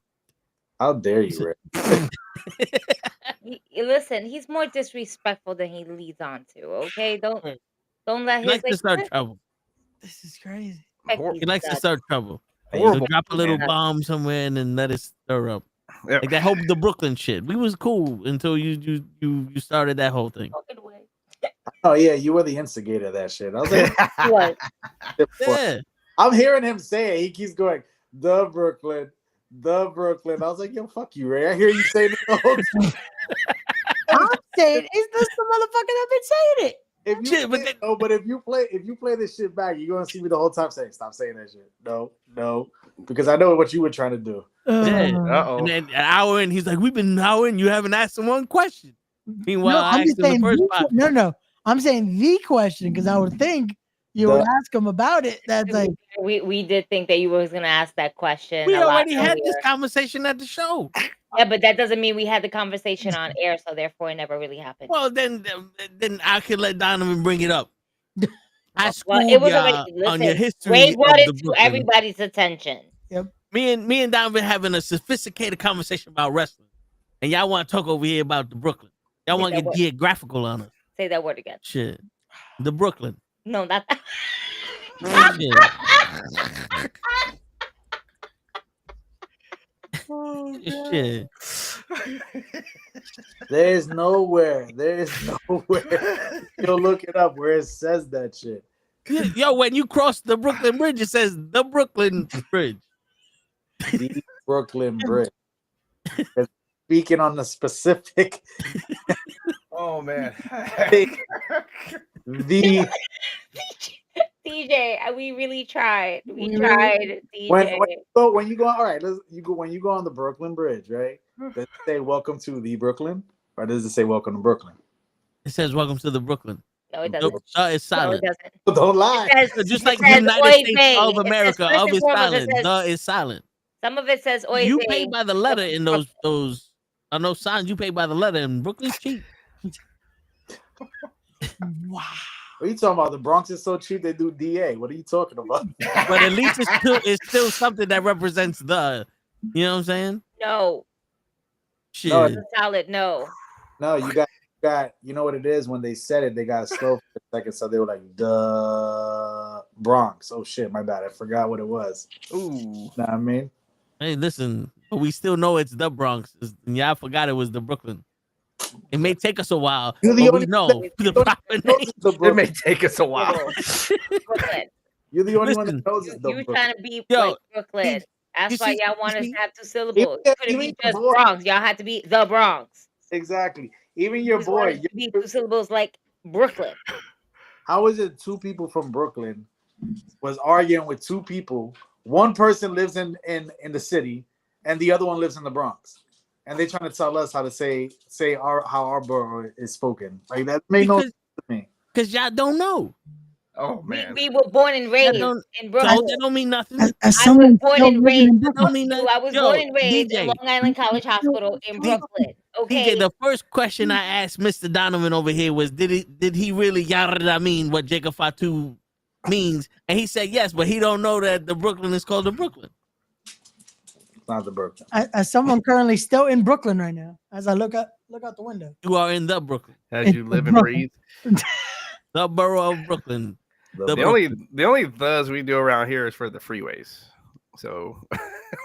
Speaker 9: How dare you, Ray?
Speaker 5: Listen, he's more disrespectful than he leads on to. Okay, don't let him.
Speaker 3: He likes to start trouble.
Speaker 10: This is crazy.
Speaker 3: He likes to start trouble. He'll drop a little bomb somewhere and then let it stir up. Yep. Like that whole the Brooklyn shit. We was cool until you started that whole thing.
Speaker 9: Oh yeah, you were the instigator of that shit. I was like,
Speaker 5: what?
Speaker 3: Yeah.
Speaker 9: I'm hearing him say it. He keeps going, the Brooklyn. I was like, yo, fuck you, Ray. I hear you saying it the whole time.
Speaker 10: I'm saying, is this the motherfucker that been saying it?
Speaker 9: If you but if you play this shit back, you're gonna see me the whole time saying, "Stop saying that shit." No, because I know what you were trying to do.
Speaker 3: And then an hour in, he's like, "We've been an hour in, you haven't asked him one question." Meanwhile, I asked him the first part.
Speaker 10: No, I'm saying the question because I would think you would ask him about it. That's like
Speaker 5: we did think that you was gonna ask that question.
Speaker 3: We already had this conversation at the show.
Speaker 5: Yeah, but that doesn't mean we had the conversation on air, so therefore it never really happened.
Speaker 3: Well, then I could let Donovan bring it up. I schooled
Speaker 5: it was
Speaker 3: y'all on your history.
Speaker 5: Ray brought it to
Speaker 3: Brooklyn.
Speaker 5: everybody's attention.
Speaker 10: Yep.
Speaker 3: Me and Donovan having a sophisticated conversation about wrestling, and y'all want to talk over here about the Brooklyn. Y'all want to get geographical on us.
Speaker 5: Say that word again.
Speaker 3: Shit, the Brooklyn.
Speaker 5: No, not that.
Speaker 3: Shit.
Speaker 9: There's nowhere you'll look it up where it says that shit.
Speaker 3: Yo, when you cross the Brooklyn Bridge, it says the Brooklyn Bridge.
Speaker 9: The Brooklyn Bridge. Speaking on the specific.
Speaker 1: Oh man.
Speaker 9: The
Speaker 5: DJ, we really tried. We tried, DJ.
Speaker 9: When you go, all right, when you go on the Brooklyn Bridge, right? Does it say welcome to the Brooklyn? Or does it say welcome to Brooklyn?
Speaker 3: It says welcome to the Brooklyn.
Speaker 5: No, it doesn't.
Speaker 3: It's silent.
Speaker 5: No, it doesn't.
Speaker 9: Don't lie.
Speaker 3: Just like the United States of America, of is silent. The is silent.
Speaker 5: Some of it says Oy
Speaker 3: you pay by the letter in those on those signs. You pay by the letter, and Brooklyn's cheap.
Speaker 10: Wow.
Speaker 9: What are you talking about? The Bronx is so cheap they do DA. What are you talking about?
Speaker 3: But at least it's still something that represents the. You know what I'm saying?
Speaker 5: No.
Speaker 3: Shit.
Speaker 9: No,
Speaker 5: it's solid. No.
Speaker 9: No, you got. You know what it is? When they said it, they got slow for a second, so they were like, "The Bronx." Oh shit, my bad. I forgot what it was.
Speaker 1: Ooh,
Speaker 9: know what I mean?
Speaker 3: Hey, listen, but we still know it's the Bronx. Yeah, I forgot it was the Brooklyn. It may take us a while, but we know the proper name.
Speaker 1: It may take us a while.
Speaker 5: Brooklyn.
Speaker 9: You're the only one that knows it's the
Speaker 5: You're trying to be
Speaker 3: Yo,
Speaker 5: like Brooklyn. That's why y'all want us to have 2 syllables.
Speaker 9: Yeah,
Speaker 5: It couldn't be just Bronx. Y'all had to be the Bronx.
Speaker 9: Exactly. Even your boy.
Speaker 5: You be 2 syllables like Brooklyn.
Speaker 9: How is it 2 people from Brooklyn was arguing with 2 people? One person lives in the city, and the other one lives in the Bronx, and they're trying to tell us how to say how our borough is spoken. Like that made no sense to me.
Speaker 3: Because y'all don't know.
Speaker 1: Oh man,
Speaker 5: we were born and raised in Brooklyn.
Speaker 3: So that don't mean nothing.
Speaker 5: I was born and raised.
Speaker 3: Don't mean nothing.
Speaker 5: I was born and raised
Speaker 3: DJ,
Speaker 5: in Long Island College Hospital in Brooklyn. Okay.
Speaker 3: DJ, the first question I asked Mr. Donovan over here was, did he really yada mean what Jacob Fatu means? And he said yes, but he don't know that the Brooklyn is called the Brooklyn.
Speaker 9: It's not the Brooklyn.
Speaker 10: As someone currently still in Brooklyn right now, as I look out the window.
Speaker 3: You are in the Brooklyn.
Speaker 1: As you live and breathe.
Speaker 3: The borough of Brooklyn.
Speaker 1: The only buzz we do around here is for the freeways. So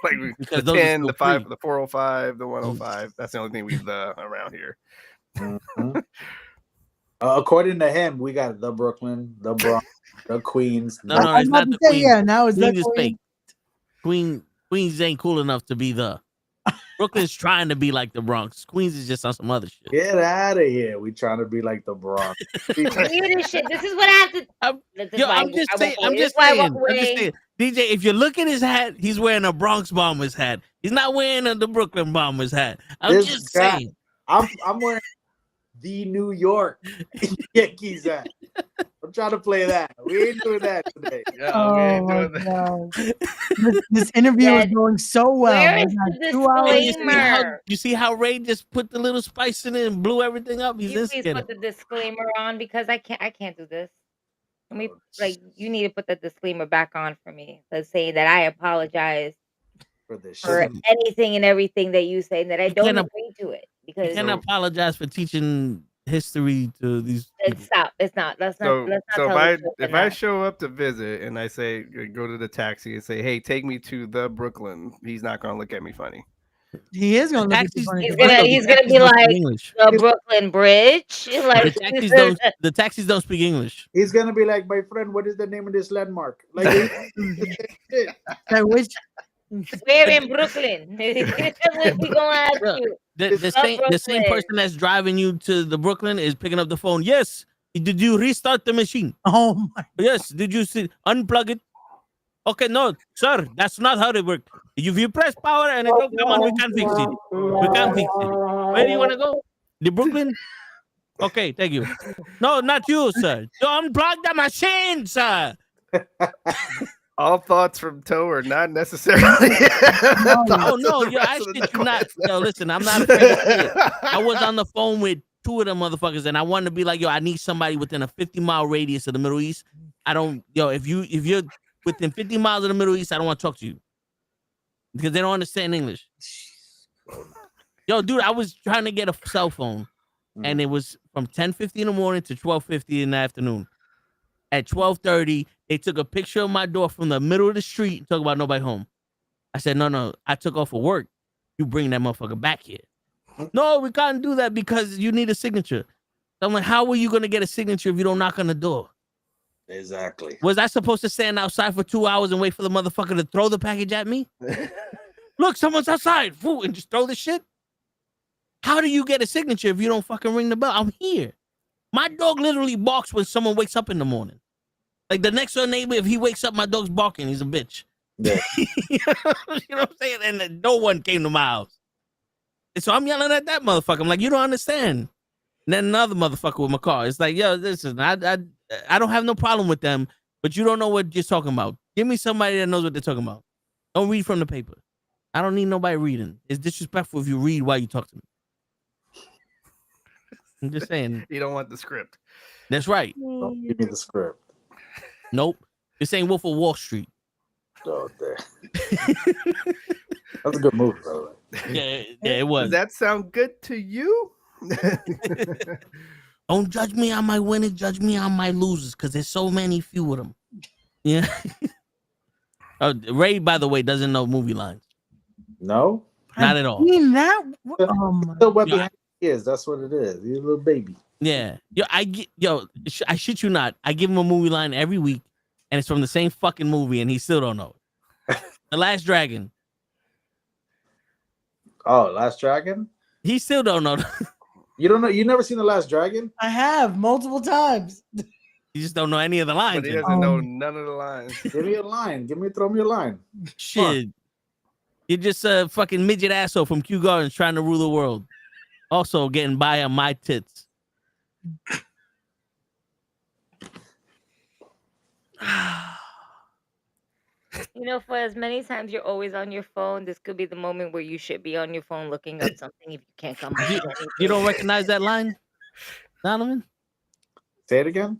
Speaker 1: like the 10, the 5, the 405, the 105. That's the only thing we around here.
Speaker 9: Mm-hmm. According to him, we got the Brooklyn, the Bronx, the Queens.
Speaker 3: No, it's not the Queens.
Speaker 10: Yeah, now it's
Speaker 3: Queens
Speaker 10: the
Speaker 3: is fake. Queens ain't cool enough to be the. Brooklyn's trying to be like the Bronx. Queens is just on some other shit.
Speaker 9: Get out of here. We trying to be like the Bronx.
Speaker 5: This is what I have to.
Speaker 3: I'm just saying. DJ, if you look at his hat, he's wearing a Bronx Bombers hat. He's not wearing the Brooklyn Bombers hat. I'm just saying.
Speaker 9: I'm wearing the New York Yankees hat. I'm trying to play that. We ain't doing that today.
Speaker 1: No, we ain't doing that.
Speaker 10: This interview is going so well.
Speaker 5: Where is the disclaimer?
Speaker 3: You see how Ray just put the little spice in it and blew everything up?
Speaker 5: Please put the disclaimer on because I can't do this. You need to put the disclaimer back on for me. Let's say that I apologize for anything and everything that you say, that I don't agree to it. Because
Speaker 3: you can't apologize for teaching history to these people.
Speaker 5: Stop. It's not. Let's not.
Speaker 1: So if I show up to visit and I say, go to the taxi and say, hey, take me to the Brooklyn, he's not gonna look at me funny.
Speaker 10: He is gonna look at me funny.
Speaker 5: He's gonna be like the Brooklyn Bridge. Like
Speaker 3: the taxis don't speak English.
Speaker 9: He's gonna be like, my friend, what is the name of this landmark? Like
Speaker 10: I wish.
Speaker 5: Where in Brooklyn? We gonna ask you.
Speaker 3: the same person that's driving you to the Brooklyn is picking up the phone. Yes. Did you restart the machine?
Speaker 10: Oh my.
Speaker 3: Yes. Did you unplug it? Okay, no, sir. That's not how it works. If you press power and it don't come on, we can't fix it. We can't fix it. Where do you want to go? The Brooklyn? Okay, thank you. No, not you, sir. You unplug the machine, sir.
Speaker 1: All thoughts from Toe are not necessarily.
Speaker 3: Oh no, yo, I shit you not. Yo, listen, I'm not afraid to say it. I was on the phone with 2 of them motherfuckers, and I wanted to be like, yo, I need somebody within a 50-mile radius of the Middle East. I don't, yo, if you're within 50 miles of the Middle East, I don't want to talk to you because they don't understand English. Yo, dude, I was trying to get a cell phone, and it was from 10:50 in the morning to 12:50 in the afternoon. At 12:30, they took a picture of my door from the middle of the street and talk about nobody home. I said, no, I took off for work. You bring that motherfucker back here. No, we can't do that because you need a signature. So I'm like, how are you going to get a signature if you don't knock on the door?
Speaker 9: Exactly.
Speaker 3: Was I supposed to stand outside for 2 hours and wait for the motherfucker to throw the package at me? Look, someone's outside. And just throw the shit? How do you get a signature if you don't fucking ring the bell? I'm here. My dog literally barks when someone wakes up in the morning. Like the next door neighbor, if he wakes up, my dog's barking. He's a bitch.
Speaker 9: Yeah.
Speaker 3: You know what I'm saying? And then no one came to my house. And so I'm yelling at that motherfucker. I'm like, you don't understand. And then another motherfucker with my car. It's like, yo, listen, I don't have no problem with them, but you don't know what you're talking about. Give me somebody that knows what they're talking about. Don't read from the paper. I don't need nobody reading. It's disrespectful if you read while you talk to me. I'm just saying.
Speaker 1: You don't want the script.
Speaker 3: That's right.
Speaker 9: Don't give me the script.
Speaker 3: Nope. This ain't Wolf of Wall Street.
Speaker 9: Oh, there. That's a good movie, by the way.
Speaker 3: Yeah, it was.
Speaker 1: Does that sound good to you?
Speaker 3: Don't judge me on my winners, judge me on my losers, because there's so few of them. Yeah. Ray, by the way, doesn't know movie lines.
Speaker 9: No?
Speaker 3: Not at all.
Speaker 10: Seen that? Oh my.
Speaker 9: What behind he is. That's what it is. He's a little baby.
Speaker 3: Yeah. I shit you not. I give him a movie line every week, and it's from the same fucking movie, and he still don't know it. The Last Dragon.
Speaker 9: Oh, Last Dragon?
Speaker 3: He still don't know.
Speaker 9: You don't know? You never seen The Last Dragon?
Speaker 10: I have multiple times.
Speaker 3: You just don't know any of the lines.
Speaker 1: But he doesn't know none of the lines.
Speaker 9: Give me a line. Throw me a line.
Speaker 3: Shit. You're just a fucking midget asshole from Kew Gardens trying to rule the world. Also getting by on my tits.
Speaker 5: You know, for as many times you're always on your phone, this could be the moment where you should be on your phone looking up something if you can't come up with anything.
Speaker 3: You don't recognize that line, Donovan?
Speaker 9: Say it again.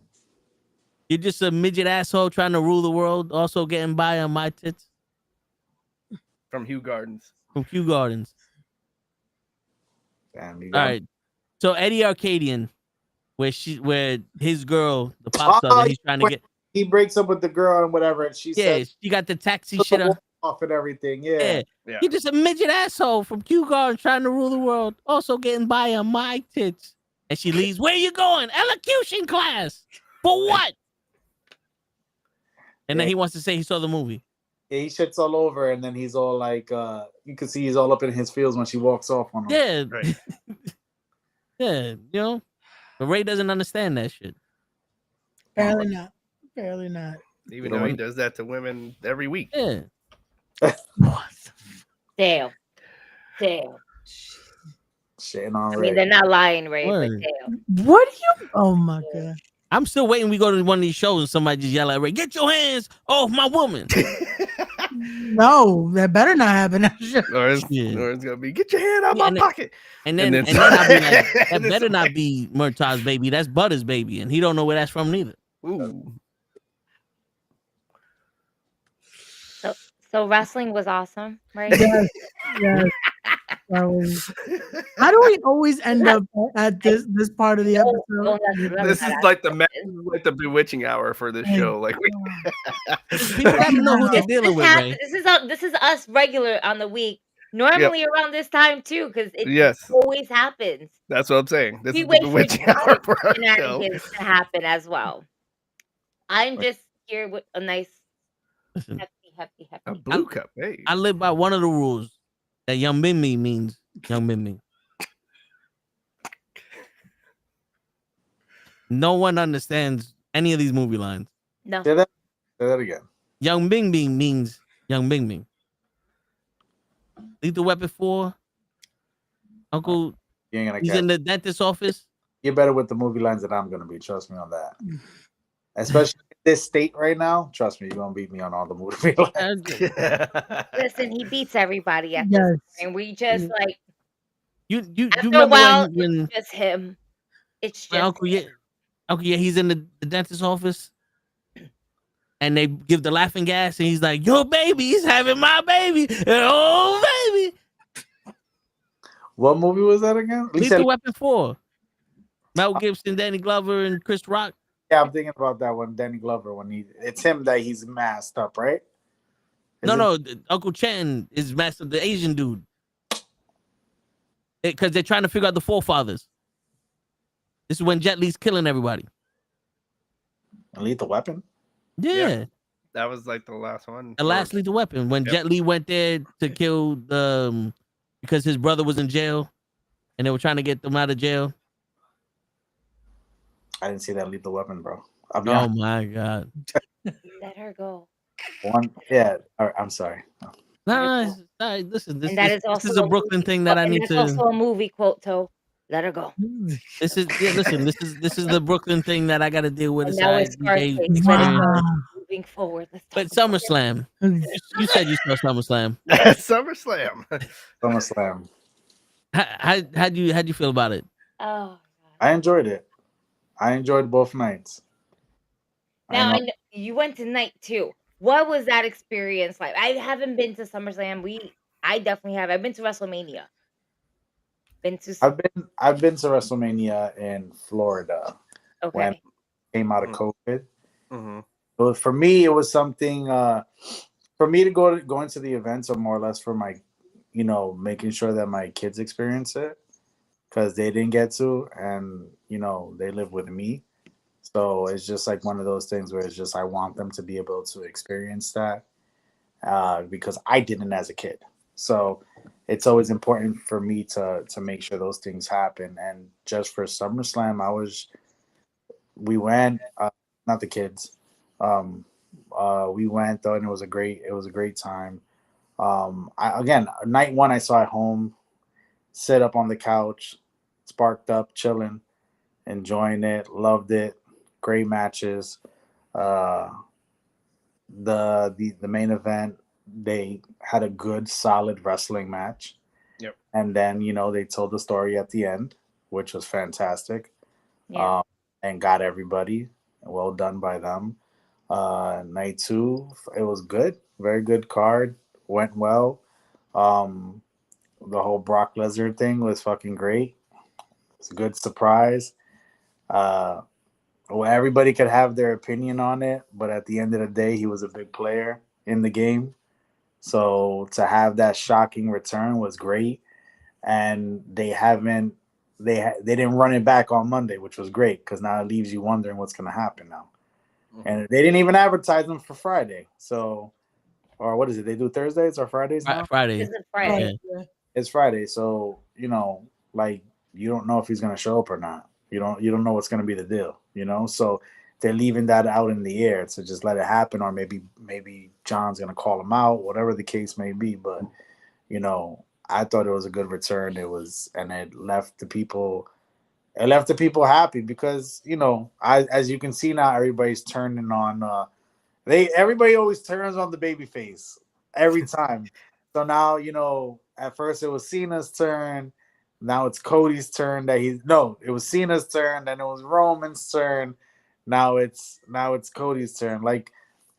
Speaker 3: You're just a midget asshole trying to rule the world, also getting by on my tits.
Speaker 1: From Kew Gardens.
Speaker 3: From Kew Gardens.
Speaker 9: Damn,
Speaker 3: all right. So Eddie Arcadian, where his girl, the pop star that he's trying to get.
Speaker 9: He breaks up with the girl and whatever, and she says
Speaker 3: she got the taxi shit
Speaker 9: off and everything. Yeah.
Speaker 3: You're just a midget asshole from Kew Gardens trying to rule the world, also getting by on my tits. And she leaves. Where you going? Elocution class. For what? And then he wants to say he saw the movie.
Speaker 9: Yeah, he shits all over, and then he's all like, you can see he's all up in his feels when she walks off on him.
Speaker 3: Yeah. Right. Yeah, you know. But Ray doesn't understand that shit.
Speaker 10: Apparently not. Apparently not.
Speaker 1: Even though he does that to women every week.
Speaker 3: Yeah.
Speaker 5: Damn.
Speaker 9: Shitting on Ray.
Speaker 5: I mean, they're not lying, Ray, but damn.
Speaker 10: What do you? Oh my god.
Speaker 3: I'm still waiting. We go to one of these shows and somebody just yell at Ray, "Get your hands off my woman!"
Speaker 10: No, that better not happen.
Speaker 1: Or it's gonna be, get your hand out my pocket.
Speaker 3: And then I'll be like, that better not be Murtaugh's baby. That's Butter's baby, and he don't know where that's from neither.
Speaker 1: Ooh.
Speaker 5: So wrestling was awesome, right?
Speaker 10: Yes. How do we always end up at this part of the episode?
Speaker 1: This is like the bewitching hour for this show. Like
Speaker 3: people gotta know who they're dealing with, Ray.
Speaker 5: This is us regular on the week. Normally around this time too, because it always happens.
Speaker 1: That's what I'm saying. This is the bewitching hour for our show.
Speaker 5: To happen as well. I'm just here with a nice hefty.
Speaker 1: A blue cup. Hey.
Speaker 3: I live by one of the rules that Young Bimmy means Young Bimmy. No one understands any of these movie lines.
Speaker 5: No.
Speaker 9: Say that again.
Speaker 3: Young Bing Bing means Young Bing Bing. Lethal Weapon 4. Uncle,
Speaker 9: You ain't gonna
Speaker 3: he's
Speaker 9: catch.
Speaker 3: in the dentist's office.
Speaker 9: You're better with the movie lines than I'm gonna be. Trust me on that. Especially in this state right now. Trust me, you're gonna beat me on all the movie lines.
Speaker 5: Listen, he beats everybody at
Speaker 10: Yes.
Speaker 5: this point. And we just like
Speaker 3: You
Speaker 5: after a
Speaker 3: remember
Speaker 5: while,
Speaker 3: when
Speaker 5: it's just him. It's
Speaker 3: when
Speaker 5: just
Speaker 3: Uncle yeah, he's in the dentist's office, and they give the laughing gas, and he's like, "Your baby's having my baby, oh baby."
Speaker 9: What movie was that again?
Speaker 3: Lethal Weapon 4. Mel Gibson, Danny Glover, and Chris Rock.
Speaker 9: Yeah, I'm thinking about that one. Danny Glover when it's him that he's masked up, right?
Speaker 3: No, Uncle Chen is master the Asian dude. Because they're trying to figure out the forefathers. This is when Jet Li's killing everybody.
Speaker 9: Lethal Weapon?
Speaker 3: Yeah.
Speaker 1: That was like the last one.
Speaker 3: The last Lethal Weapon. When Jet Li went there to kill the because his brother was in jail and they were trying to get them out of jail.
Speaker 9: I didn't see that Lethal Weapon, bro.
Speaker 3: Oh my God.
Speaker 5: let her go.
Speaker 9: Yeah. All right, I'm sorry.
Speaker 3: No, listen. This is a Brooklyn thing that I need to.
Speaker 5: That's also a movie quote, Toe. Let her go.
Speaker 3: This is listen. This is the Brooklyn thing that I got to deal with.
Speaker 5: And now it's Scarface. Moving forward.
Speaker 3: But SummerSlam. You said you saw SummerSlam.
Speaker 1: SummerSlam.
Speaker 9: SummerSlam.
Speaker 3: How'd you feel about it?
Speaker 5: Oh,
Speaker 9: I enjoyed it. I enjoyed both nights.
Speaker 5: now you went to night 2. What was that experience like? I haven't been to SummerSlam. I definitely have. I've been to WrestleMania.
Speaker 9: I've been to WrestleMania in Florida.
Speaker 5: Okay.
Speaker 9: When it came out of COVID.
Speaker 1: Mm-hmm.
Speaker 9: But for me, it was something for me to go into the events, or more or less for my, making sure that my kids experience it, because they didn't get to, and they live with me. So it's just like one of those things where it's just I want them to be able to experience that because I didn't as a kid. So it's always important for me to make sure those things happen. And just for SummerSlam, we went, not the kids. We went though, and it was a great time. Again, night 1 I saw at home, sit up on the couch, sparked up, chilling, enjoying it, loved it. Great matches. The main event, they had a good, solid wrestling match.
Speaker 1: Yep.
Speaker 9: And then they told the story at the end, which was fantastic.
Speaker 5: Yeah.
Speaker 9: And got everybody. Well done by them. Night 2, it was good. Very good card. Went well. The whole Brock Lesnar thing was fucking great. It's a good surprise. Well, everybody could have their opinion on it, but at the end of the day, he was a big player in the game. So to have that shocking return was great. And they didn't run it back on Monday, which was great, because now it leaves you wondering what's going to happen now. Mm-hmm. And they didn't even advertise them for Friday. So, or what is it? They do Thursdays or Fridays now?
Speaker 3: Friday.
Speaker 5: Friday.
Speaker 10: Yeah.
Speaker 9: It's Friday. So, you don't know if he's going to show up or not. You don't know what's going to be the deal, So they're leaving that out in the air to just let it happen, or maybe John's going to call him out, whatever the case may be. But, I thought it was a good return. And it left the people happy because, as you can see now, everybody's turning on, everybody always turns on the baby face every time. So now, at first it was Cena's turn. Now it's Cody's turn. It was Cena's turn. Then it was Roman's turn. Now it's Cody's turn. Like,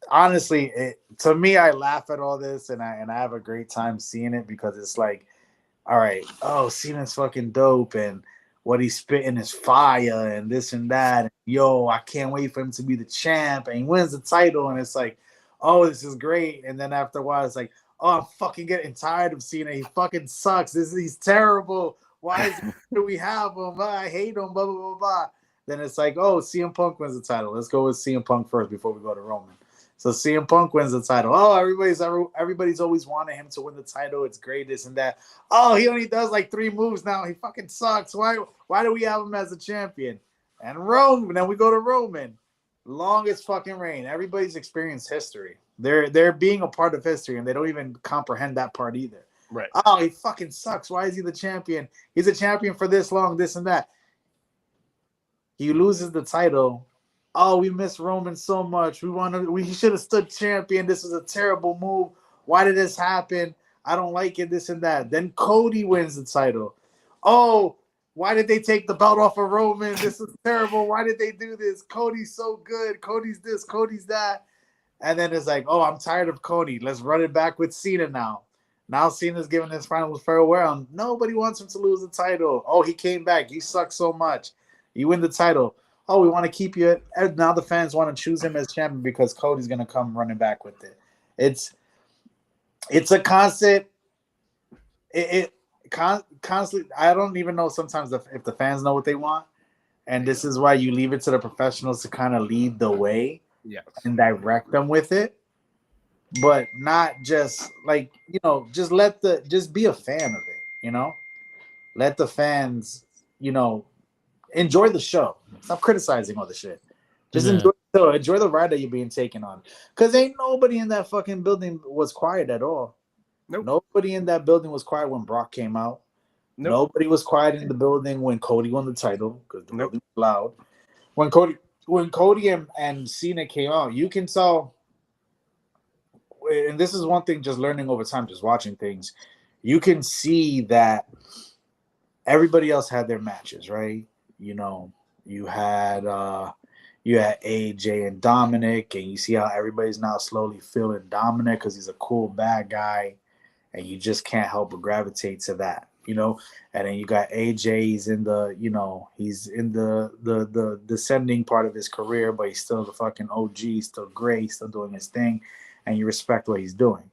Speaker 9: honestly, to me, I laugh at all this and I have a great time seeing it, because it's like, all right, Cena's fucking dope, and what he's spitting is fire, and this and that. And, I can't wait for him to be the champ, and he wins the title, and it's like, oh, this is great. And then after a while, it's like, oh, I'm fucking getting tired of Cena. He fucking sucks. He's terrible. Why do we have him? I hate him, blah, blah, blah, blah. Then it's like, oh, CM Punk wins the title. Let's go with CM Punk first before we go to Roman. So CM Punk wins the title. Oh, everybody's always wanted him to win the title. It's great, this and that. Oh, he only does like 3 moves now. He fucking sucks. Why do we have him as a champion? And Roman. Then we go to Roman. Longest fucking reign. Everybody's experienced history. They're being a part of history, and they don't even comprehend that part either.
Speaker 1: Right.
Speaker 9: Oh, he fucking sucks. Why is he the champion? He's a champion for this long, this and that. He loses the title. Oh, we miss Roman so much. He should have stood champion. This was a terrible move. Why did this happen? I don't like it, this and that. Then Cody wins the title. Oh, why did they take the belt off of Roman? This is terrible. Why did they do this? Cody's so good. Cody's this, Cody's that. And then it's like, oh, I'm tired of Cody. Let's run it back with Cena now. Now Cena's giving his final farewell. Nobody wants him to lose the title. Oh, he came back. You suck so much. You win the title. Oh, we want to keep you. And now the fans want to choose him as champion because Cody's going to come running back with it. It's a constant. Constantly. I don't even know sometimes if the fans know what they want, and this is why you leave it to the professionals to kind of lead the way, and direct them with it, but not just like just be a fan of it. Let the fans enjoy the show. Stop criticizing all the shit. Just enjoy the ride that you're being taken on. Because ain't nobody in that fucking building was quiet at all.
Speaker 1: Nope.
Speaker 9: Nobody in that building was quiet when Brock came out. Nope. Nobody was quiet in the building when Cody won the title because the building was loud. When Cody and Cena came out, you can tell. And this is one thing, just learning over time, just watching things. You can see that everybody else had their matches, right? You had AJ and Dominic, and you see how everybody's now slowly feeling Dominic because he's a cool bad guy, and you just can't help but gravitate to that, And then you got AJ. He's in the descending part of his career, but he's still the fucking OG, still great, still doing his thing, and you respect what he's doing.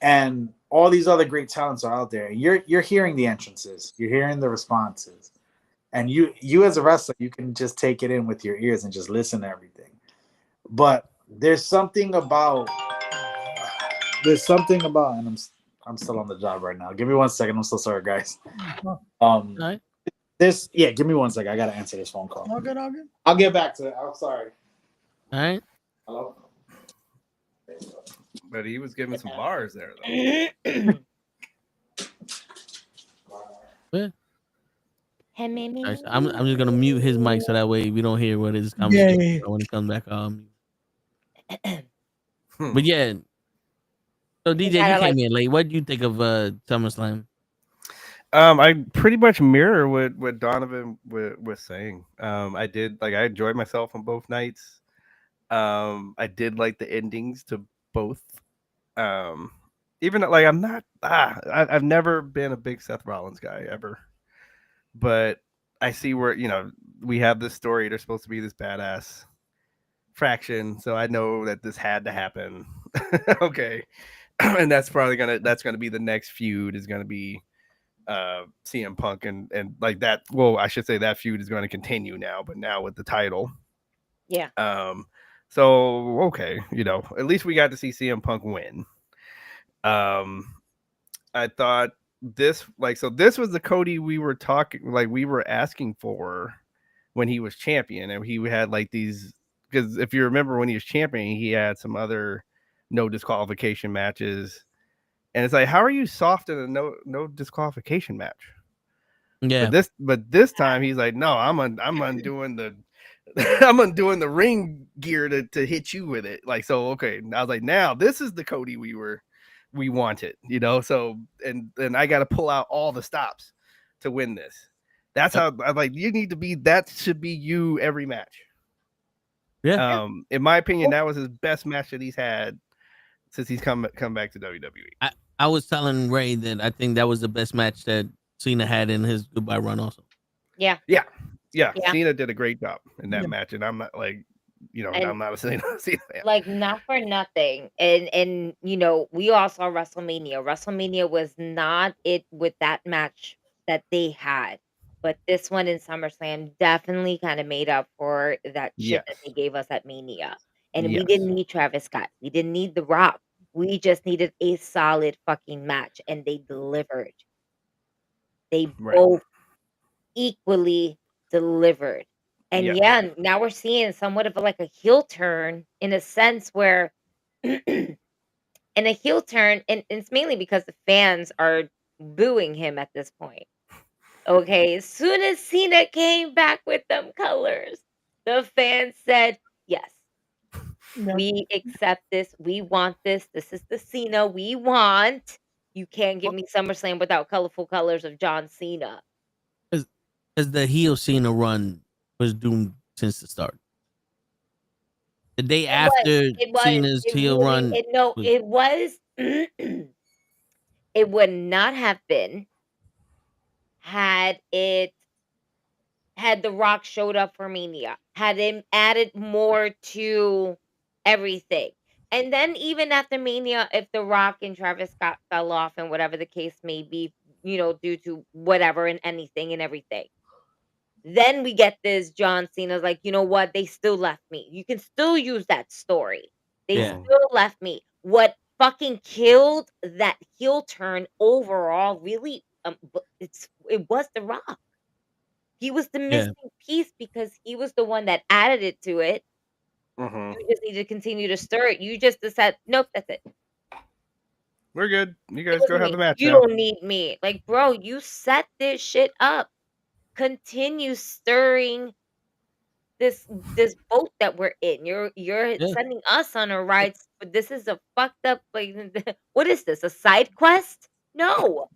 Speaker 9: And all these other great talents are out there, and you're hearing the entrances, you're hearing the responses. And you as a wrestler, you can just take it in with your ears and just listen to everything. But there's something about, and I'm still on the job right now. Give me 1 second. I'm so sorry, guys.
Speaker 3: Right.
Speaker 9: Give me 1 second. I gotta answer this phone call.
Speaker 10: All good.
Speaker 9: I'll get back to it. I'm sorry.
Speaker 3: All right.
Speaker 9: Hello.
Speaker 1: But he was giving some bars there, though.
Speaker 3: Yeah. I'm just gonna mute his mic so that way we don't hear what is coming when it comes back. But yeah. So DJ, you came in late. What did you think of SummerSlam?
Speaker 1: I pretty much mirror what Donovan was saying. I enjoyed myself on both nights. I did like the endings to both. Even like I've never been a big Seth Rollins guy ever. But I see where, we have this story. There's supposed to be this badass fraction. So I know that this had to happen. Okay. And that's probably gonna be the next feud is gonna be CM Punk and like that. Well, I should say that feud is going to continue now, but now with the title.
Speaker 5: Yeah.
Speaker 1: So okay, at least we got to see CM Punk win. I thought this was the Cody we were asking for when he was champion, and he had like these, because if you remember when he was champion, he had some other no disqualification matches, and it's like, how are you soft in a no disqualification match?
Speaker 3: Yeah,
Speaker 1: but this time he's like, no, I'm undoing the I'm undoing the ring gear to hit you with it. Like, so okay, I was like, now this is the Cody we wanted, so and I got to pull out all the stops to win this. That's how I like, you need to be, that should be you every match.
Speaker 3: Yeah.
Speaker 1: In my opinion, that was his best match that he's had since he's come back to WWE.
Speaker 3: I was telling Ray that I think that was the best match that Cena had in his goodbye run also.
Speaker 5: Yeah.
Speaker 1: Cena did a great job in that match, and I'm not like, I'm not a Cena fan.
Speaker 5: Like, not for nothing. And we all saw WrestleMania. WrestleMania was not it with that match that they had. But this one in SummerSlam definitely kind of made up for that shit that they gave us at Mania. And we didn't need Travis Scott. We didn't need The Rock. We just needed a solid fucking match. And they delivered. They both equally delivered. And
Speaker 1: Yeah.
Speaker 5: yeah, now we're seeing somewhat of like a heel turn in a sense where and a heel turn, and it's mainly because the fans are booing him at this point. Okay, as soon as Cena came back with them colors, the fans said, "Yes,
Speaker 10: Yep.
Speaker 5: we accept this. We want this. This is the Cena we want. You can't give me SummerSlam without colorful colors of John Cena."
Speaker 3: Because the heel Cena run was doomed since the start. The day after Cena's heel run, was,
Speaker 5: It was. It would not have been had The Rock showed up for Mania, had him added more to everything. And then even after Mania, if The Rock and Travis Scott fell off and whatever the case may be, due to whatever and anything and everything. Then we get this John Cena's like, you know what? They still left me. You can still use that story. They
Speaker 3: Yeah.
Speaker 5: still left me. What fucking killed that heel turn overall, really, it was The Rock. He was the missing piece because he was the one that added it to it.
Speaker 1: Mhm.
Speaker 5: You just need to continue to stir it. You just decide, nope, that's it.
Speaker 1: We're good. You
Speaker 5: It
Speaker 1: guys go
Speaker 5: wasn't
Speaker 1: have
Speaker 5: me.
Speaker 1: the match
Speaker 5: You
Speaker 1: now.
Speaker 5: don't need me. Like, bro, you set this shit up. Continue stirring this boat that we're in. You're sending us on a ride, but this is a fucked up, like, what is this? A side quest? No.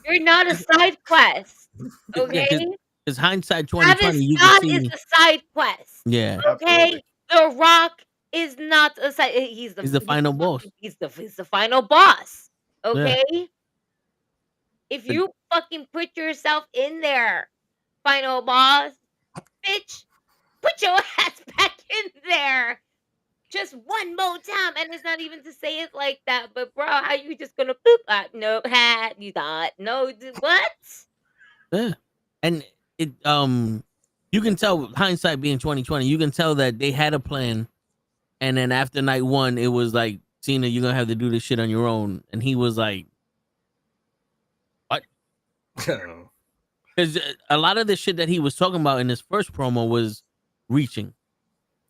Speaker 5: You're not a side quest. Okay?
Speaker 3: Because hindsight
Speaker 5: Travis
Speaker 3: 2020, you can
Speaker 5: Scott
Speaker 3: see.
Speaker 5: is a side quest.
Speaker 3: Yeah.
Speaker 5: Okay? The Rock is not a side. He's
Speaker 3: the final boss.
Speaker 5: He's the final boss.
Speaker 3: Yeah.
Speaker 5: Okay? If you fucking put yourself in there, final boss, bitch, put your ass back in there. Just one more time. And it's not even to say it like that, but bro, how you just gonna boop? No, you thought, no, what?
Speaker 3: Yeah. And it you can tell, hindsight being 2020, you can tell that they had a plan, and then after night one, it was like, Cena, you're gonna have to do this shit on your own. And he was like, what? Because a lot of the shit that he was talking about in his first promo was reaching.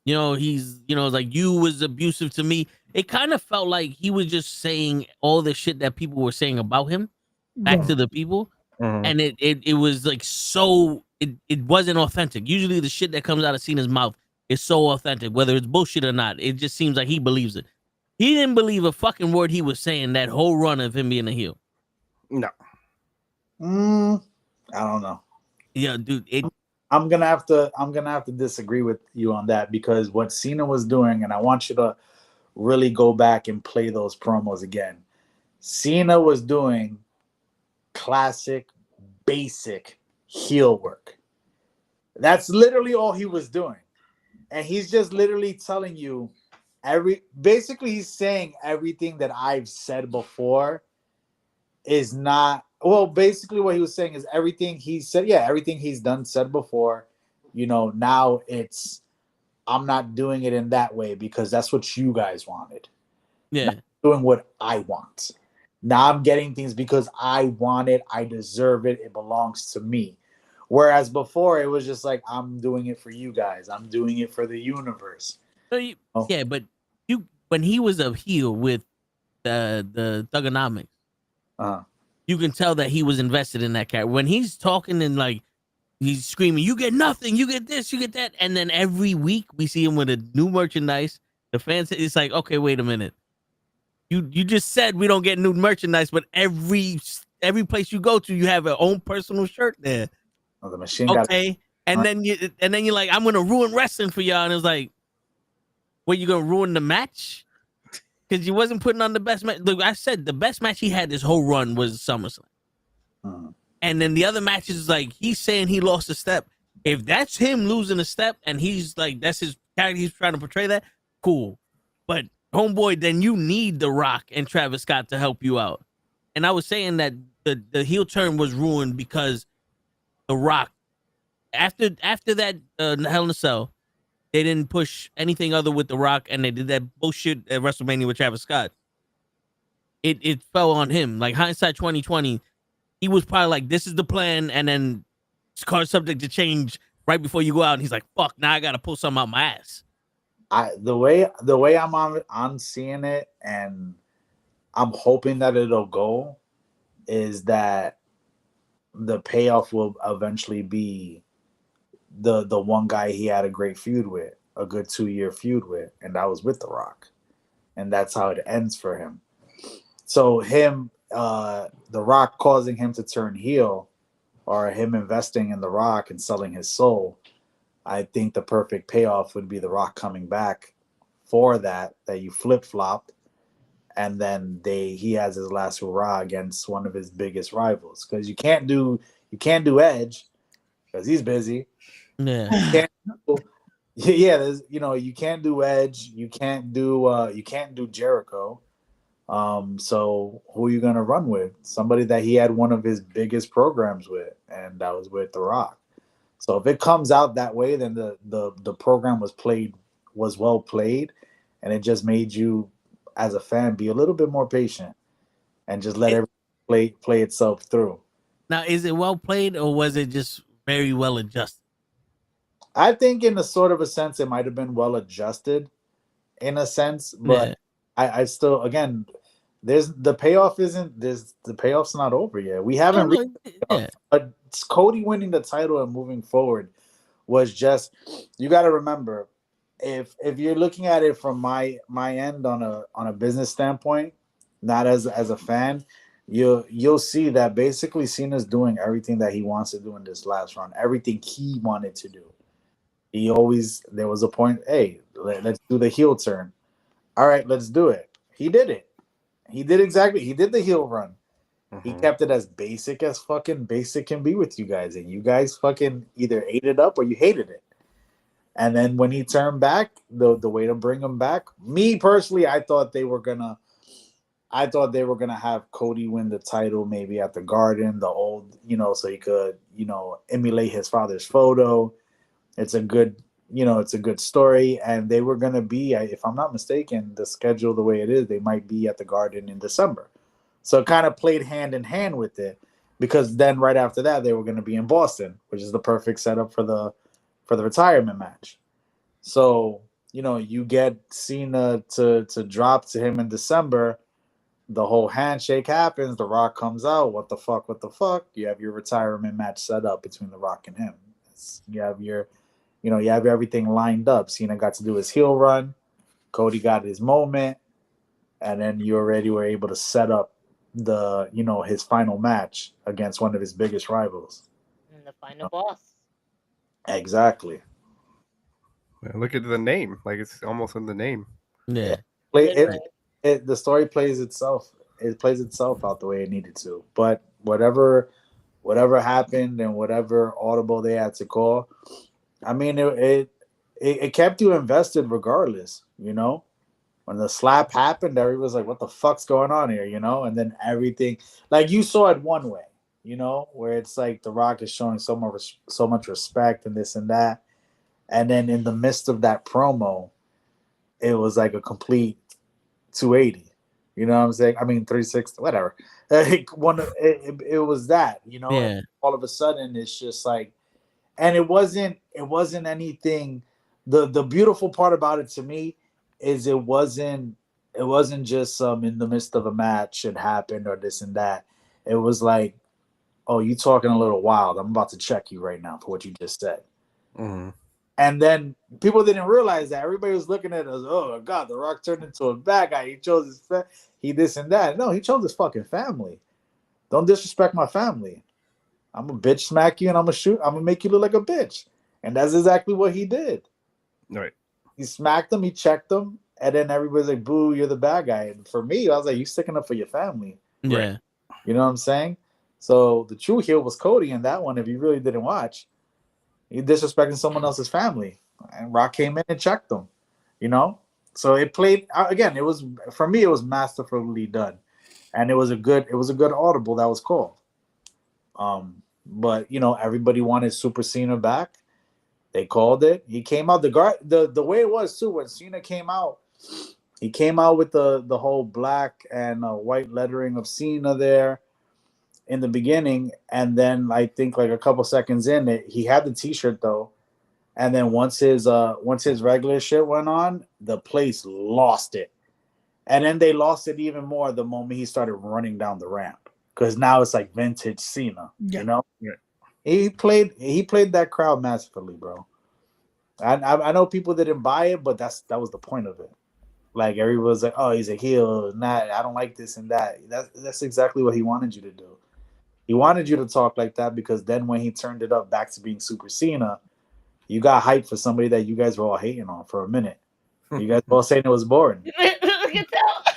Speaker 3: He's, like, you was abusive to me. It kind of felt like he was just saying all the shit that people were saying about him back to the people. And it was like, so it wasn't authentic. Usually the shit that comes out of Cena's mouth is so authentic, whether it's bullshit or not. It just seems like he believes it. He didn't believe a fucking word he was saying that whole run of him being a heel.
Speaker 1: No.
Speaker 9: I don't know.
Speaker 3: Yeah, dude.
Speaker 9: I'm gonna have to disagree with you on that, because what Cena was doing, and I want you to really go back and play those promos again. Cena was doing classic, basic heel work. That's literally all he was doing. And he's just literally telling you basically he's saying everything that I've said before is not, well, basically what he was saying is everything he said, everything he's said before, now it's, I'm not doing it in that way because that's what you guys wanted.
Speaker 3: Yeah.
Speaker 9: Not doing what I want. Now I'm getting things because I want it, I deserve it, it belongs to me. Whereas before it was just like, I'm doing it for you guys. I'm doing it for the universe.
Speaker 3: Yeah, but when he was a heel with the Thugonomics, you can tell that he was invested in that character. When he's talking and like he's screaming, "You get nothing, you get this, you get that," and then every week we see him with a new merchandise. The fans, it's like, okay, wait a minute. You just said we don't get new merchandise, but every place you go to, you have your own personal shirt there.
Speaker 9: Oh, the machine.
Speaker 3: Okay, and then you're like, I'm gonna ruin wrestling for y'all, and it's like, what, you gonna ruin the match? Because you wasn't putting on the best match. Look, I said the best match he had this whole run was SummerSlam. And then the other matches is like, he's saying he lost a step. If that's him losing a step and he's like, that's his character, he's trying to portray that, cool. But homeboy, then you need The Rock and Travis Scott to help you out. And I was saying that the heel turn was ruined because The Rock, after that Hell in a Cell, they didn't push anything other with The Rock, and they did that bullshit at WrestleMania with Travis Scott. It fell on him. Like, hindsight 2020, he was probably like, this is the plan, and then it's called subject to change right before you go out, and he's like, "Fuck, now I gotta pull something out my ass."
Speaker 9: The way I'm on seeing it, and I'm hoping that it'll go, is that the payoff will eventually be the one guy he had a great feud with, a good 2-year feud with, and that was with The Rock, and that's how it ends for him. So him, The Rock causing him to turn heel, or him investing in The Rock and selling his soul, I think the perfect payoff would be The Rock coming back for that you flip-flopped, and then he has his last hurrah against one of his biggest rivals, because you can't do Edge because he's busy.
Speaker 3: Yeah.
Speaker 9: There's, you can't do Edge, you can't do Jericho. So who are you gonna run with? Somebody that he had one of his biggest programs with, and that was with The Rock. So if it comes out that way, then the program was well played, and it just made you, as a fan, be a little bit more patient and just let everything play itself through.
Speaker 3: Now, is it well played, or was it just very well adjusted?
Speaker 9: I think in a sort of a sense, it might have been well adjusted in a sense, but I still, again, the payoff's not over yet. We haven't but Cody winning the title and moving forward was just, you got to remember, if you're looking at it from my end on a business standpoint, not as a fan, you'll see that basically Cena's doing everything that he wants to do in this last run, everything he wanted to do. There was a point, hey, let's do the heel turn. All right, let's do it. He did it. He did the heel run. Mm-hmm. He kept it as basic can be with you guys, and you guys fucking either ate it up or you hated it. And then when he turned back, the way to bring him back, me personally, I thought they were gonna have Cody win the title maybe at the Garden, the old, so he could, emulate his father's photo. It's a good story, and they were gonna be, if I'm not mistaken, the schedule the way it is, they might be at the Garden in December. So it kind of played hand in hand with it, because then right after that they were going to be in Boston, which is the perfect setup for the retirement match. So, you get Cena to drop to him in December, the whole handshake happens, The Rock comes out, what the fuck? You have your retirement match set up between The Rock and him. You have everything lined up. Cena got to do his heel run, Cody got his moment, and then you already were able to set up his final match against one of his biggest rivals.
Speaker 5: And the final boss.
Speaker 9: Exactly.
Speaker 1: Well, look at the name. Like, it's almost in the name.
Speaker 3: Yeah.
Speaker 9: The story plays itself. It plays itself out the way it needed to. But whatever happened and whatever audible they had to call, I mean, it kept you invested regardless, When the slap happened, everybody was like, what the fuck's going on here, And then everything, like, you saw it one way, where it's like The Rock is showing so much respect and this and that. And then in the midst of that promo, it was like a complete 280. You know what I'm saying? I mean, 360, whatever. It was that,
Speaker 3: Yeah.
Speaker 9: All of a sudden, it's just like, and it wasn't anything. The beautiful part about it to me is it wasn't just in the midst of a match it happened or this and that. It was like, oh, you talking a little wild. I'm about to check you right now for what you just said.
Speaker 1: Mm-hmm.
Speaker 9: And then people didn't realize that. Everybody was looking at us, oh God, The Rock turned into a bad guy. He chose he this and that. No, he chose his fucking family. Don't disrespect my family. I'm gonna bitch smack you and I'm gonna make you look like a bitch. And that's exactly what he did.
Speaker 1: Right.
Speaker 9: He smacked him, he checked him, and then everybody's like, boo, you're the bad guy. And for me, I was like, you sticking up for your family.
Speaker 3: Yeah.
Speaker 9: Right? You know what I'm saying? So the true heel was Cody in that one, if you really didn't watch. He disrespecting someone else's family. And Rock came in and checked him. So it played again, it was masterfully done. And it was a good audible that was called. But everybody wanted Super Cena back. They called it. He came out the way it was too. When Cena came out, he came out with the whole black and white lettering of Cena there in the beginning, and then I think like a couple seconds in it, he had the T-shirt though, And then once his regular shit went on, the place lost it. And then they lost it even more the moment he started running down the ramp. Because now it's like vintage Cena. You know?
Speaker 1: Yeah.
Speaker 9: He played that crowd masterfully, bro. I know people didn't buy it, but that was the point of it. Like everybody was like, "Oh, he's a heel. Not, I don't like this and that." That's exactly what he wanted you to do. He wanted you to talk like that because then when he turned it up back to being Super Cena, you got hyped for somebody that you guys were all hating on for a minute. You guys were all saying it was boring.
Speaker 5: Look at that.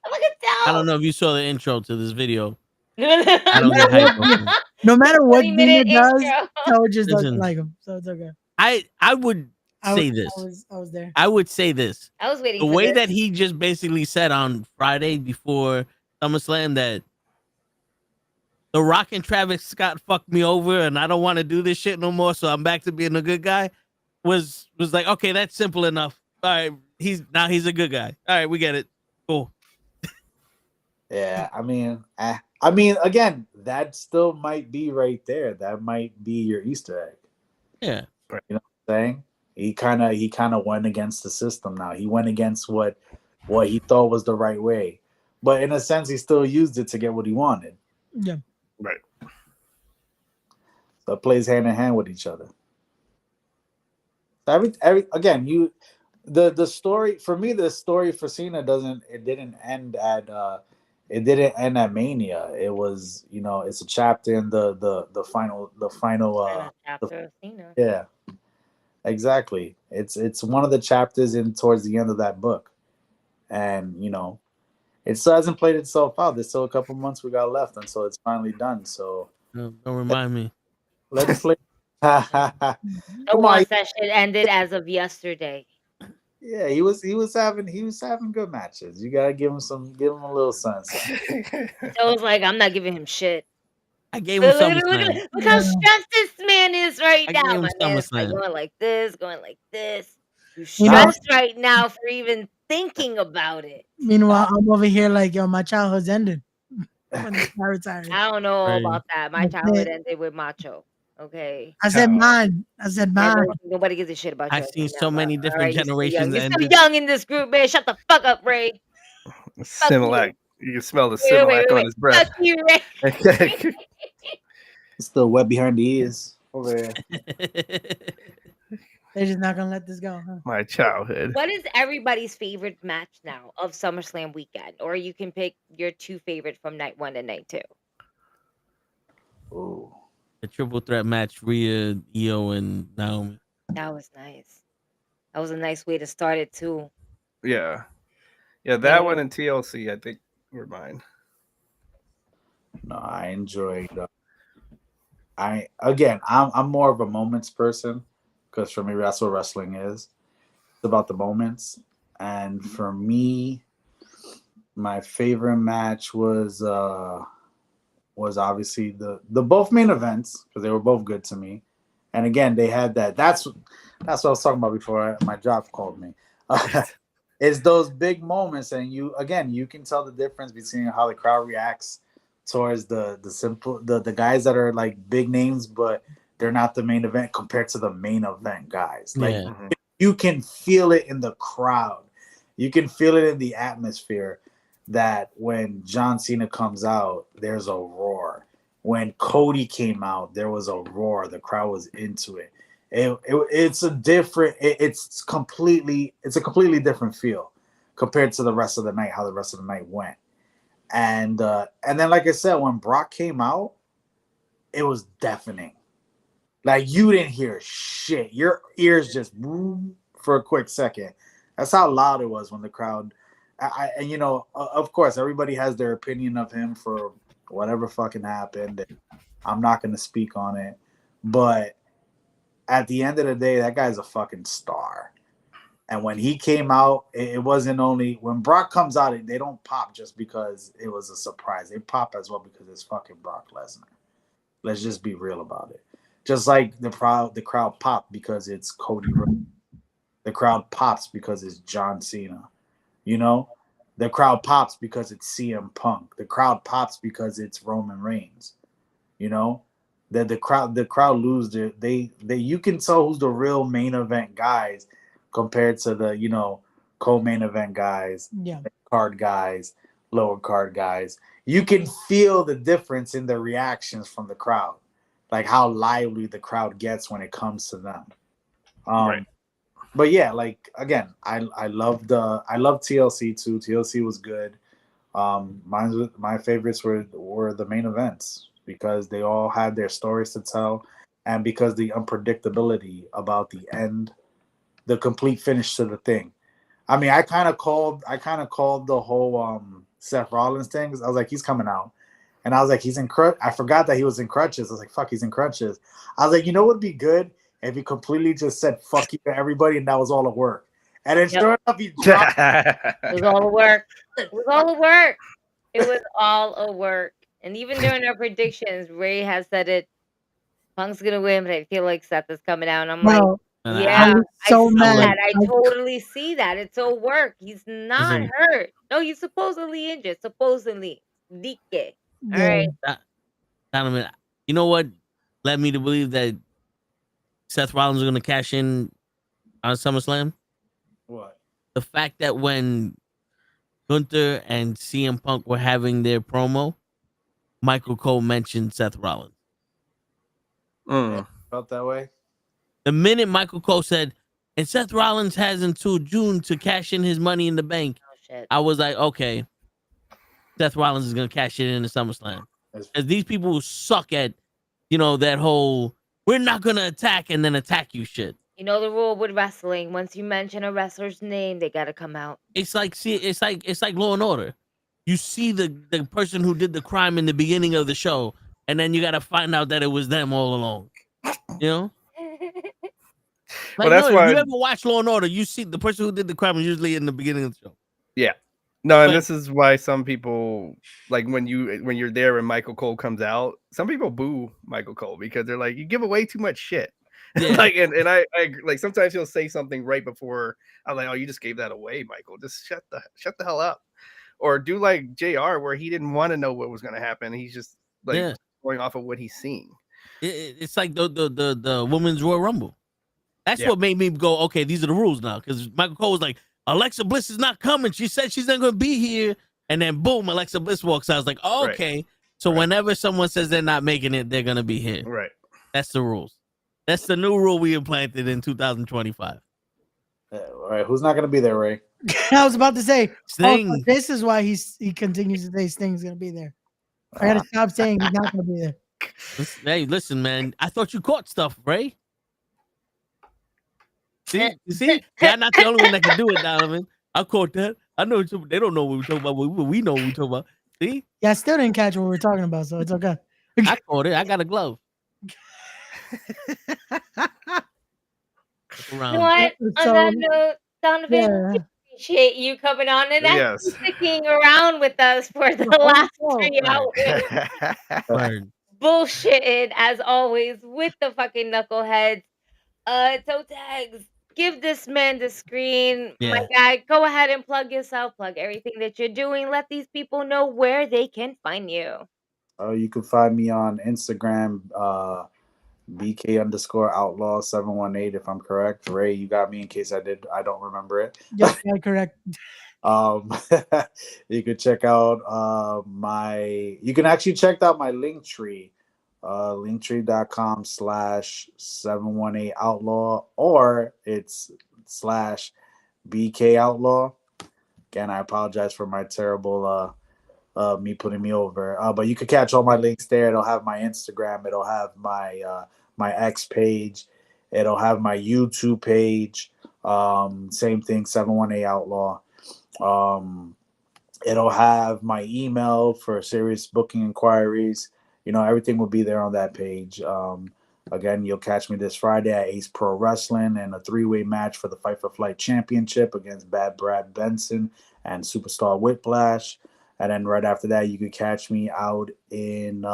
Speaker 5: Look at that.
Speaker 3: I don't know if you saw the intro to this video.
Speaker 5: I
Speaker 3: I don't get hype. over it.
Speaker 10: No matter what Dina
Speaker 5: 20-minute
Speaker 10: does,
Speaker 5: intro.
Speaker 10: Joe just doesn't
Speaker 3: Listen.
Speaker 10: like him, so it's okay.
Speaker 3: I would say this.
Speaker 10: I was there.
Speaker 3: I would say this.
Speaker 5: I was waiting
Speaker 3: The
Speaker 5: for
Speaker 3: way
Speaker 5: this.
Speaker 3: that he just basically said on Friday before SummerSlam that The Rock and Travis Scott fucked me over and I don't want to do this shit no more, so I'm back to being a good guy was like, okay, that's simple enough. All right, he's a good guy. All right, we get it. Cool.
Speaker 9: Yeah, I mean, again, that still might be right there. That might be your Easter egg.
Speaker 3: Yeah.
Speaker 9: You know what I'm saying? He kind of went against the system now. He went against what he thought was the right way. But in a sense, he still used it to get what he wanted.
Speaker 10: Yeah.
Speaker 1: Right.
Speaker 9: So it plays hand in hand with each other. Again, the story for me, the story for Cena didn't end at Mania. It was, it's a chapter in the final
Speaker 5: Chapter of Cena.
Speaker 9: yeah. Exactly. It's one of the chapters in towards the end of that book. And it still hasn't played itself out. There's still a couple months we got left until it's finally done. So
Speaker 3: Don't remind me.
Speaker 9: let's play.
Speaker 5: The ones that shit ended as of yesterday.
Speaker 9: Yeah, he was having good matches. You gotta give him a little sense.
Speaker 5: So it was like, I'm not giving him shit.
Speaker 3: I gave him SummerSlam.
Speaker 5: Look how stressed this man is right now.
Speaker 3: gave him
Speaker 5: My man's like
Speaker 3: SummerSlam.
Speaker 5: going like this. You're stressed right now for even thinking about it.
Speaker 10: Meanwhile, I'm over here like, yo, my childhood's ended. When I retired.
Speaker 5: I don't know
Speaker 3: Right.
Speaker 5: about that. My
Speaker 10: That's
Speaker 5: childhood
Speaker 10: it.
Speaker 5: ended with Macho. Okay.
Speaker 10: I said mine.
Speaker 5: Nobody gives a shit about you.
Speaker 3: I've seen so many different generations
Speaker 5: You're still
Speaker 3: ended.
Speaker 5: young in this group, man. Shut the fuck up, Ray.
Speaker 1: Similac. You can smell the
Speaker 5: Wait,
Speaker 1: Similac on his breath.
Speaker 5: Fuck you, Ray.
Speaker 9: Still wet behind the ears over there.
Speaker 10: They're just not gonna let this go, huh?
Speaker 1: My childhood.
Speaker 5: What is everybody's favorite match now of SummerSlam weekend? Or you can pick your two favorite from night 1 and night 2.
Speaker 9: Ooh.
Speaker 3: The triple threat match, Rhea, Io, and Naomi.
Speaker 5: That was nice. That was a nice way to start it too.
Speaker 1: Yeah. Yeah, that one and TLC, I think, were mine.
Speaker 9: No, I enjoyed. I'm more of a moments person because for me that's what wrestling is. It's about the moments, and for me, my favorite match was obviously the both main events because they were both good to me, and again they had that. That's what I was talking about before my job called me. It's those big moments, and you can tell the difference between how the crowd reacts towards the guys that are like big names, but they're not the main event compared to the main event guys. Like you can feel it in the crowd, you can feel it in the atmosphere. That when John Cena comes out, there's a roar. When Cody came out, there was a roar. The crowd was into it. It's a completely different feel compared to the rest of the night, how the rest of the night went. And then, like I said, when Brock came out, it was deafening. Like you didn't hear shit. Your ears just moved for a quick second. That's how loud it was when the crowd. Of course, everybody has their opinion of him for whatever fucking happened. I'm not going to speak on it, but at the end of the day, that guy's a fucking star. And when he came out, it wasn't only when Brock comes out, they don't pop just because it was a surprise. They pop as well because it's fucking Brock Lesnar. Let's just be real about it. Just like the crowd popped because it's Cody Rhodes. The crowd pops because it's John Cena. The crowd pops because it's CM Punk. The crowd pops because it's Roman Reigns. that the crowd lose their they you can tell who's the real main event guys compared to the co-main event guys, card guys, lower card guys. You can feel the difference in the reactions from the crowd, like how lively the crowd gets when it comes to them.
Speaker 1: Right.
Speaker 9: But yeah, like again, I love TLC too. TLC was good. My favorites were the main events because they all had their stories to tell, and because the unpredictability about the end, the complete finish to the thing. I mean, I kind of called the whole Seth Rollins thing. I was like, he's coming out, and I was like, he's in crutch. I forgot that he was in crutches. I was like, fuck, he's in crutches. I was like, what would be good if he completely just said fuck you to everybody, and that was all a work. And then sure enough, he dropped.
Speaker 5: It was all a work. It was all a work. It was all a work. And even during our predictions, Ray has said it. Punk's gonna win, but I feel like Seth is coming out. And I'm like, yeah, I see that. I totally see that. It's a work. He's not hurt. No, he's supposedly injured. Supposedly. Dike. All right.
Speaker 3: Donovan, you know what led me to believe that Seth Rollins is going to cash in on SummerSlam?
Speaker 9: What?
Speaker 3: The fact that when Gunther and CM Punk were having their promo, Michael Cole mentioned Seth Rollins.
Speaker 9: Felt that way?
Speaker 3: The minute Michael Cole said, and Seth Rollins has until June to cash in his money in the bank, I was like, okay, Seth Rollins is going to cash it in the SummerSlam. As these people suck at, that whole, we're not going to attack and then attack you shit.
Speaker 5: You know the rule with wrestling. Once you mention a wrestler's name, they got to come out.
Speaker 3: It's like Law and Order. You see the person who did the crime in the beginning of the show, and then you got to find out that it was them all along.
Speaker 1: Well,
Speaker 3: Like,
Speaker 1: that's
Speaker 3: no,
Speaker 1: why
Speaker 3: if you ever watch Law and Order, you see the person who did the crime is usually in the beginning of the show.
Speaker 1: Yeah. No, and this is why some people, like when you're there and Michael Cole comes out, some people boo Michael Cole because they're like, you give away too much shit.
Speaker 3: Yeah.
Speaker 1: Like, and I like sometimes he'll say something right before I'm like, oh, you just gave that away, Michael. Just shut the hell up. Or do like JR where he didn't want to know what was going to happen. He's just like going off of what he's seeing.
Speaker 3: It's like the Women's Royal Rumble. That's what made me go, okay, these are the rules now. Because Michael Cole was like, Alexa Bliss is not coming. She said she's not going to be here. And then boom, Alexa Bliss walks out. I was like, oh, okay. So whenever someone says they're not making it, they're going to be here.
Speaker 1: Right.
Speaker 3: That's the rules. That's the new rule we implanted in 2025.
Speaker 9: All right. Who's not going to be there, Ray?
Speaker 10: I was about to say,
Speaker 3: Sting.
Speaker 10: this is why he continues to say Sting's going to be there. I got to stop saying he's not going to be there.
Speaker 3: Hey, listen, man. I thought you caught stuff, Ray. See, I'm not the only one that can do it, Donovan. I caught that. I know they don't know what we're talking about. We know what we're talking about. See?
Speaker 10: Yeah, I still didn't catch what we're talking about, so it's okay.
Speaker 3: I caught it. I got a glove.
Speaker 5: You know what? On that note, Donovan, appreciate you coming on and actually sticking around with us for the last 3 hours. Bullshitting as always with the fucking knuckleheads. Toe tags, give this man the screen. My guy, go ahead and plug yourself, plug everything that you're doing. Let these people know where they can find you.
Speaker 9: You can find me on Instagram, BK_outlaw 718 if I'm correct. Ray, you got me in case I don't remember it.
Speaker 10: Yes, correct.
Speaker 9: You could check out you can actually check out my link tree, linktree.com/718outlaw, or it's /BK outlaw. Again, I apologize for my terrible me putting me over, but you can catch all my links there. It'll have my Instagram, it'll have my my X page, it'll have my YouTube page, same thing, 718outlaw. It'll have my email for serious booking inquiries. Everything will be there on that page. Again, you'll catch me this Friday at Ace Pro Wrestling and a 3-way match for the Fight for Flight Championship against Bad Brad Benson and Superstar Whiplash. And then right after that, you can catch me out in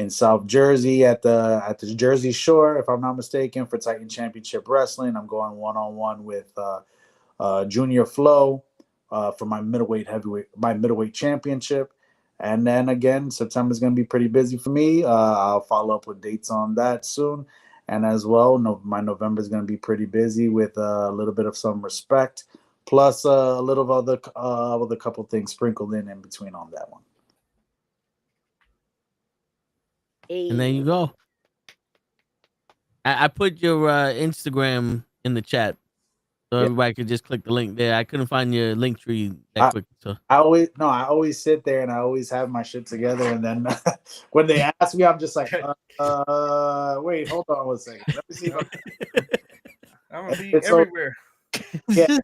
Speaker 9: South Jersey at the Jersey Shore, if I'm not mistaken, for Titan Championship Wrestling. I'm going one-on-one with Junior Flow for my middleweight championship. And then again, September's going to be pretty busy for me. I'll follow up with dates on that soon. And as well, my November is going to be pretty busy with a little bit of some respect, plus a little of other couple things sprinkled in between on that one.
Speaker 3: And there you go. I put your Instagram in the chat, so everybody could just click the link there. I couldn't find your link tree that quick, so
Speaker 9: I always sit there and I always have my shit together, and then when they ask me, I'm just like, wait, hold on one second. Let me see if
Speaker 1: I'm gonna be everywhere.
Speaker 9: Yeah.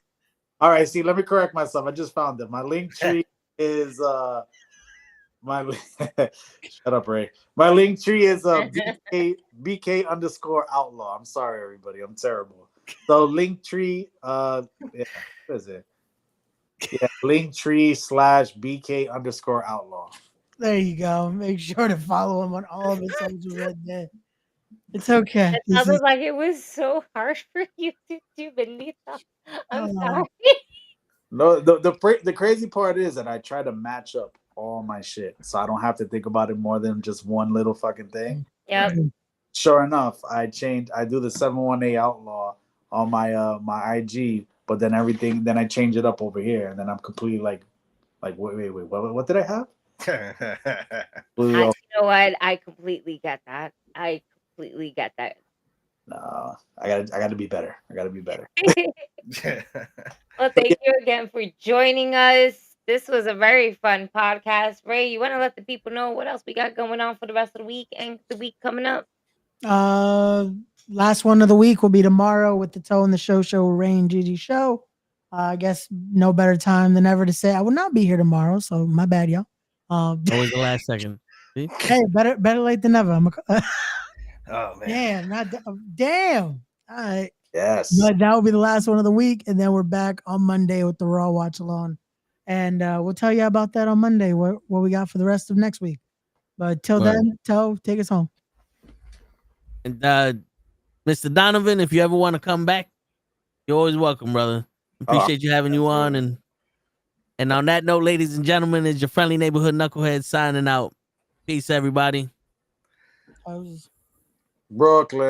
Speaker 9: All right. See, let me correct myself. I just found it. My link tree is shut up, Ray. My link tree is BK _outlaw. I'm sorry, everybody. I'm terrible. So link tree, what is it? Yeah, Linktree /BK _outlaw.
Speaker 10: There you go. Make sure to follow him on all the socials right there. It's okay.
Speaker 5: It sounded like it was so harsh for you to do, Benita. I'm sorry.
Speaker 9: No, the crazy part is that I try to match up all my shit, so I don't have to think about it more than just one little fucking thing.
Speaker 5: Yep.
Speaker 9: Sure enough, I do the 718 outlaw on my IG, but then I change it up over here, and then I'm completely like wait, what did I have?
Speaker 5: You know what? I completely get that.
Speaker 9: No, I got to be better.
Speaker 5: Well, thank you again for joining us. This was a very fun podcast. Ray, you want to let the people know what else we got going on for the rest of the week and the week coming up?
Speaker 10: Last one of the week will be tomorrow with the Toe and the Show Ray and Gigi show. I guess no better time than ever to say I will not be here tomorrow, so my bad, y'all.
Speaker 3: Always the last second. See?
Speaker 10: Hey, better late than never.
Speaker 1: Oh man!
Speaker 10: Damn! All right.
Speaker 9: Yes.
Speaker 10: But that will be the last one of the week, and then we're back on Monday with the Raw Watch Along, and we'll tell you about that on Monday. What we got for the rest of next week. But till then, Toe, take us home.
Speaker 3: And Mr. Donovan, if you ever want to come back, you're always welcome, brother. Appreciate you having you on. And on that note, ladies and gentlemen, is your friendly neighborhood knucklehead signing out. Peace, everybody.
Speaker 9: Brooklyn.